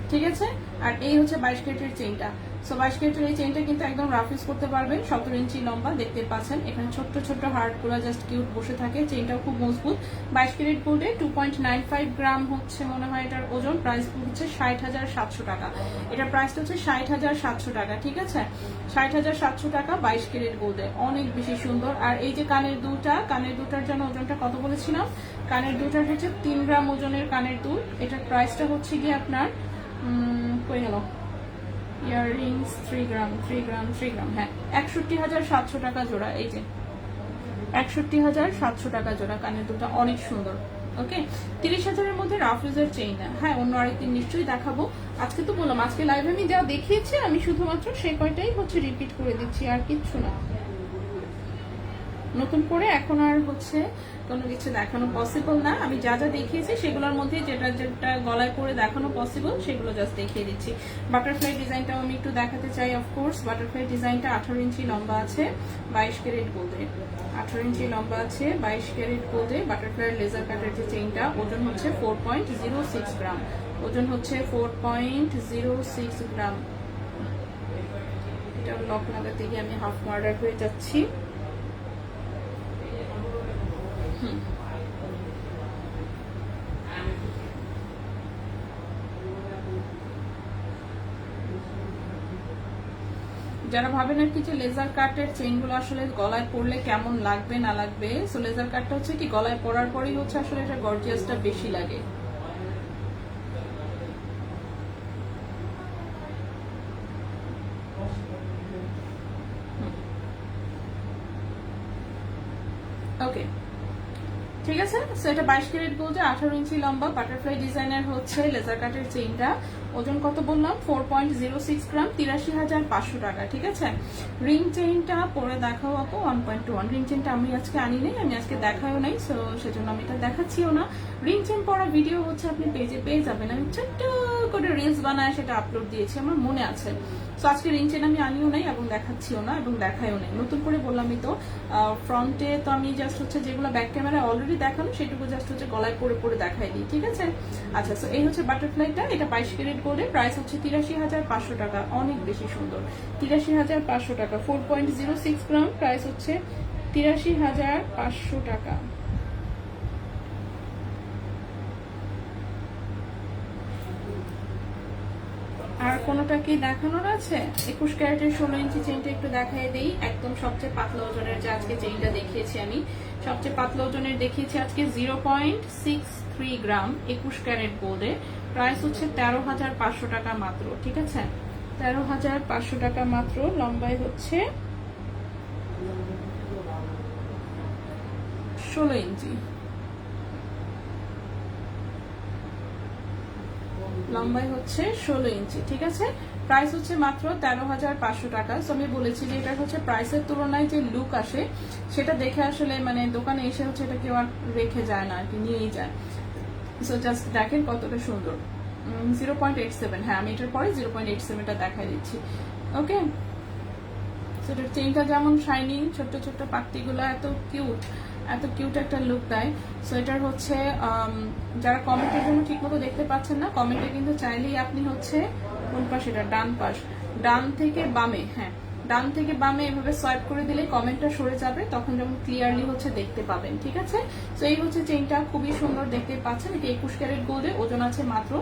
ঠিক আছে। আর এই হচ্ছে 22 ক্যারেটের চেইনটা। সো 22 ক্যারেটের এই চেইনটা কিন্তু একদম রাফ ইউজ করতে পারবেন, 17 ইঞ্চি লম্বা, দেখতে পাচ্ছেন এখানে ছোট্ট ছোট্ট হার্ট গুলো জাস্ট কিউট বসে থাকে। চেইনটাও খুব মজবুত। 22 ক্যারেট গোল্ডে 2.95 গ্রাম হচ্ছে মনে হয় এটার ওজন। প্রাইস হচ্ছে 60,700 টাকা। এটার প্রাইসটা হচ্ছে 60,700 টাকা, ঠিক আছে, 60,700 টাকা 22 ক্যারেট গোল্ডে, অনেক বেশি সুন্দর। আর এই যে কানের দুলটা, কানের দুলটার জন্য ওজনটা কত বলেছিলাম, কানের দুলটার হচ্ছে 3 গ্রাম ওজনের কানের দুল। এটার প্রাইসটা হচ্ছে গিয়ে আপনার কই গেল, ইয়াররিংস 3 গ্রাম, হ্যাঁ 61,700 টাকা জোড়া। এই যে 61,700 টাকা জোড়া কানের দুলটা, অনেক সুন্দর। ওকে, 30,000-এর মধ্যে রাফ ইউজের চেইন। হ্যাঁ অন্য আরেকদিন নিশ্চয়ই দেখাবো। আজকে তো বললাম আজকে লাইভে আমি যা দেখিয়েছি আমি শুধুমাত্র সেই কয়টাই হচ্ছে রিপিট করে দিচ্ছি, আর কিচ্ছু না। নতুন করে এখন আর হচ্ছে কোনো কিছু দেখানো পসিবল না। আমি যা যা দেখিয়েছি সেগুলোর মধ্যে যেটা যেটা গলায় পরে দেখানো পসিবল সেগুলো জাস্ট দেখিয়ে দিচ্ছি। বাটারফ্লাই ডিজাইনটাও আমি একটু দেখাতে চাই। অফকোর্স বাটারফ্লাই ডিজাইনটা 18 ইঞ্চি লম্বা আছে 22 ক্যারেট গোল্ডে, 18 ইঞ্চি লম্বা আছে 22 ক্যারেট গোল্ডে। বাটারফ্লাই লেজার কাটের যে চেইনটা ওজন হচ্ছে 4.06 গ্রাম, ওজন হচ্ছে 4.06 গ্রাম। এটা লক লাগাতে গিয়ে আমি হাফ মার্ডার হয়ে যাচ্ছি। যারা ভাবেন আর কি যে লেজার কাটের চেইনগুলো আসলে গলায় পরলে কেমন লাগবে না লাগবে, সো লেজার কাটটা হচ্ছে কি গলায় পরার পরেই হচ্ছে আসলে এটা গর্জিয়াসটা বেশি লাগে। ওকে ঠিক আছে। সো এটা 22 ক্যারেট গোল্ডে 18 ইঞ্চি লম্বা বাটারফ্লাই ডিজাইনার হচ্ছে লেজার কাটের চেইনটা। ওজন কত বললাম? 4.06 গ্রাম, 83,500 টাকা। ঠিক আছে। রিং চেইনটা পরে দেখাও আপু 1.21। রিং চেইনটা আমি আজকে আনি নাই, আমি আজকে দেখাও নাই, সো সেজন্য আমি এটা দেখাচ্ছিও না। রিং চেইন পরা ভিডিও হচ্ছে আপনি পেজে পেয়ে যাবেন। আমি ছোট্ট করে রিলস বানায় সেটা আপলোড দিয়েছি, আমার মনে আছে। সো আজকে রিং চেইন আমি আনিও নাই এবং দেখাচ্ছিও না এবং দেখাইও নাই। নতুন করে বললামই তো, ফ্রন্টে তো আমি জাস্ট হচ্ছে যেগুলো ব্যাক ক্যামেরায় অলরেডি দেখানো সেটুকু জাস্ট হচ্ছে গলায় পরে পরে দেখাই দিই। ঠিক আছে। আচ্ছা, সো এই হচ্ছে বাটারফ্লাইটা। এটা 22 ক্যারেট গোল্ডে, প্রাইস হচ্ছে 83,500 টাকা। অনেক বেশি সুন্দর, 83,500 টাকা। 4.06 গ্রাম, প্রাইস হচ্ছে 83,500 টাকা। আর কোনোটা কি দেখানোর আছে? 21 ক্যারেটের 16 ইঞ্চি চেইনটা একটু দেখাই দেই। একদম সবচেয়ে পাতলা ওজনের যে আজকে চেইনটা দেখিয়েছি আমি, সবচেয়ে পাতলা ওজনের দেখিয়েছি আজকে 0.63 গ্রাম 21 ক্যারেট গোল্ডে। প্রাইস হচ্ছে 13,500 টাকা মাত্র। ঠিক আছে, 13,500 টাকা মাত্র। লম্বায় হচ্ছে 16 ইঞ্চি, লম্বাই হচ্ছে 16 ইঞ্চি। ঠিক আছে, প্রাইস হচ্ছে মাত্র 13,500 টাকা। সো আমি বলেছি যে এটা হচ্ছে প্রাইসের তুলনায় যে লুক আসে সেটা দেখে আসলে মানে দোকানে এসে হচ্ছে এটা কেউ আর রেখে যায় না আর কি, নিয়েই যায়। সো জাস্ট দেখেন কতটা সুন্দর। 0.87, হ্যাঁ আমি এটার পরে 0.87টা দেখাই দিচ্ছি। ওকে, সো এটার চেইনটা যেমন শাইনিং, ছোট্ট ছোট্ট পাত্তিগুলো এত কিউট, এত কিউট একটা লুক দেয়। সো এটার হচ্ছে যারা কমেন্টের জন্য ঠিক মতো দেখতে পাচ্ছেন না, কমেন্টে কিন্তু চাইলেই আপনি হচ্ছে কোন পাশ, এটা ডান পাশ, ডান থেকে বামে, হ্যাঁ ডান থেকে বামে এভাবে সোয়াইপ করে দিলে কমেন্টটা সরে যাবে, তখন যেমন ক্লিয়ারলি হচ্ছে দেখতে পাবেন। ঠিক আছে। সো এই হচ্ছে চেইনটা, খুবই সুন্দর দেখতে পাচ্ছেন। এটা 21 ক্যারেট গোল্ডে, ওজন আছে মাত্র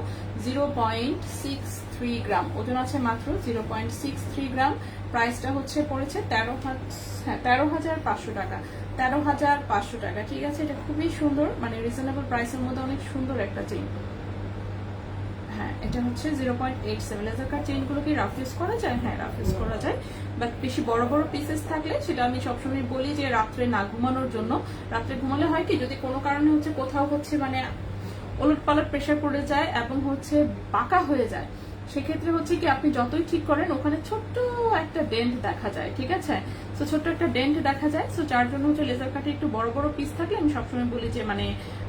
0.63 গ্রাম, ওজন আছে মাত্র 0.63 গ্রাম। প্রাইসটা হচ্ছে পড়েছে 13,500 টাকা, 13,500 টাকা। ঠিক আছে, এটা খুবই সুন্দর, মানে রিজনেবল প্রাইসের মধ্যে অনেক সুন্দর একটা চেইন। হ্যাঁ, এটা হচ্ছে 0.87। লেজার কাট চেইনগুলো কি রাফ ইউজ করা যায়? হ্যাঁ, রাফ ইউজ করা যায়, বাট বেশি বড় বড় পিসেস থাকলে সেটা আমি সবসময় বলি যে রাত্রে না ঘুমানোর জন্য। রাত্রে ঘুমালে হয় কি, যদি কোনো কারণে হচ্ছে কোথাও হচ্ছে মানে ওলট পালট প্রেশার পড়ে যায় এবং হচ্ছে বাঁকা হয়ে যায়, সেক্ষেত্রে হচ্ছে কি আপনি যতই ঠিক করেন ওখানে ছোট্ট একটা ডেন্ট দেখা যায়। ঠিক আছে, তো ছোট্ট একটা ডেন্ট দেখা যায়। সো যার জন্য হচ্ছে লেজার কাটে একটু বড় বড় পিস থাকলে আমি সবসময় বলি যে মানে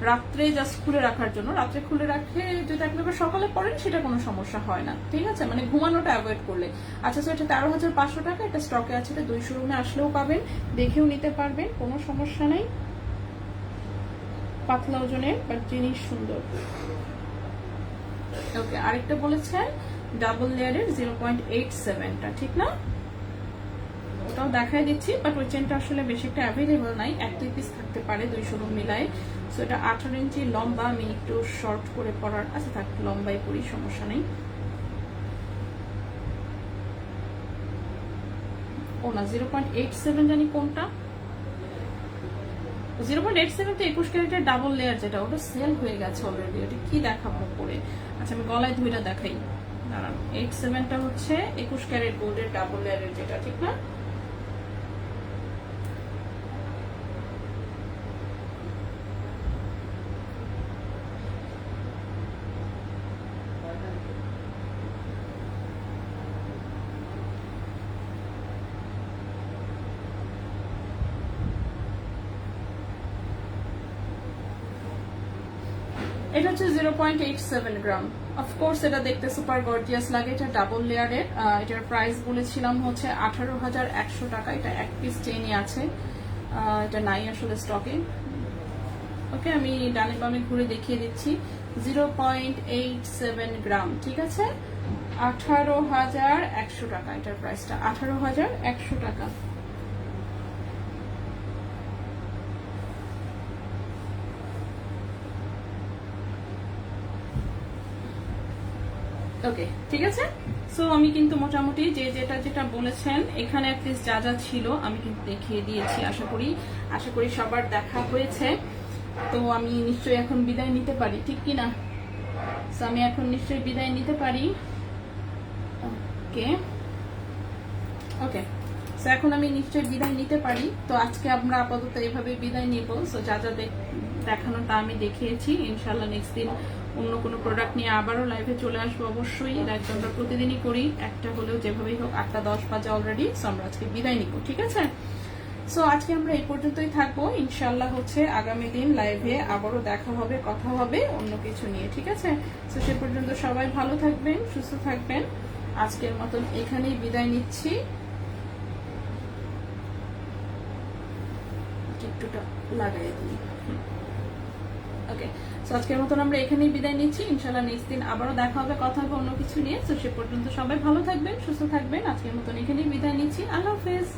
রাত্রে জাস্ট খুলে রাখার জন্য। রাত্রে খুলে রাখে যদি আপনি আবার সকালে পড়েন সেটা কোনো সমস্যা হয় না। ঠিক আছে, মানে ঘুমানোটা অ্যাভয়েড করলে। আচ্ছা, সো এটা 13,500 টাকা। এটা স্টকে আছে, এটা 2 শোরুমে আসলেও পাবেন, দেখেও নিতে পারবেন, কোনো সমস্যা নেই। পাতলা ওজনের বাট জিনিস সুন্দর। ওকে, আরেকটা বলেছেন ডাবল লেয়ারের 0.87টা, ঠিক না? ওটাও দেখাই দিচ্ছি, বাট ওই চেনটা আসলে বেশি একটা অ্যাভেলেবল নাই, 1-2 পিস থাকতে পারে 2 শোরুম মিলায়। সো এটা 18 ইঞ্চি লম্বা, আমি একটু শর্ট করে পরার, আচ্ছা থাক লম্বাই পরি, সমস্যা নেই। ও না, 0.87 জানি কোনটা, 0.87 তো 21 ক্যারেটের ডাবল লেয়ার যেটা, ওটা সেল হয়ে গেছে অলরেডি। ওটা কি দেখাবো পরে? আচ্ছা আমি গলায় ধুইটা দেখাই, দাঁড়ান। 87টা হচ্ছে 21 ক্যারেট গোল্ডের ডাবল লেয়ারের যেটা, ঠিক না? এটা হচ্ছে 0.87 গ্রাম। অফকোর্স এটা দেখতে সুপার গর্জিয়াস লাগে। এটা ডাবল লেয়ারের। এটার প্রাইস বলেছিলাম হচ্ছে 18,100 টাকা। এটা এক পিস চেইনই আছে, এটা নাই আসলে স্টকে। ওকে, আমি ডানে বামে ঘুরে দেখিয়ে দিচ্ছি। 0.87 গ্রাম, ঠিক আছে, 18,100 টাকা এটার প্রাইসটা, 18,100 টাকা। ওকে, ঠিক আছে। সো আমি কিন্তু মোটামুটি যেটা বলেছেন এখানে অ্যাটলিস্ট যা যা ছিল আমি কিন্তু দেখিয়ে দিয়েছি। আশা করি সবার দেখা হয়েছে। তো আমি নিশ্চয়ই এখন বিদায় নিতে পারি, ঠিক কি না? সো আমি এখন নিশ্চয়ই বিদায় নিতে পারি। ওকে ওকে, সো এখন আমি নিশ্চয়ই বিদায় নিতে পারি। তো আজকে আমরা আপাতত এভাবে বিদায় নিব। সো যা যা দেখানো তা আমি দেখিয়েছি। ইনশাল্লাহ নেক্সট দিন অন্য কোনো প্রোডাক্ট নিয়ে আবারও লাইভে চলে আসবো। অবশ্যই লাইভ তো আমরা প্রতিদিনই করি, একটা হলেও যেভাবেই হোক। 8:10 বাজে অলরেডি। সো আমরা আজকে বিদায় নিব, ঠিক আছে। সো আজকে আমরা এই পর্যন্তই থাকবো। ইনশাল্লাহ হচ্ছে আগামী দিন লাইভে আবারও দেখা হবে, কথা হবে অন্য কিছু নিয়ে, ঠিক আছে। সো সে পর্যন্ত সবাই ভালো থাকবেন, সুস্থ থাকবেন। আজকের মতন এখানেই বিদায় নিচ্ছি। টিকটুটা লাগাই দিই। ওকে, সো আজকের মতন আমরা এখানেই বিদায় নিচ্ছি। ইনশাল্লাহ নেক্সট দিন আবারও দেখা হবে, কথা হবে অন্য কিছু নিয়ে। তো সে পর্যন্ত সবাই ভালো থাকবেন, সুস্থ থাকবেন। আজকের মতন এখানেই বিদায় নিচ্ছি। আল্লাহ হাফেজ।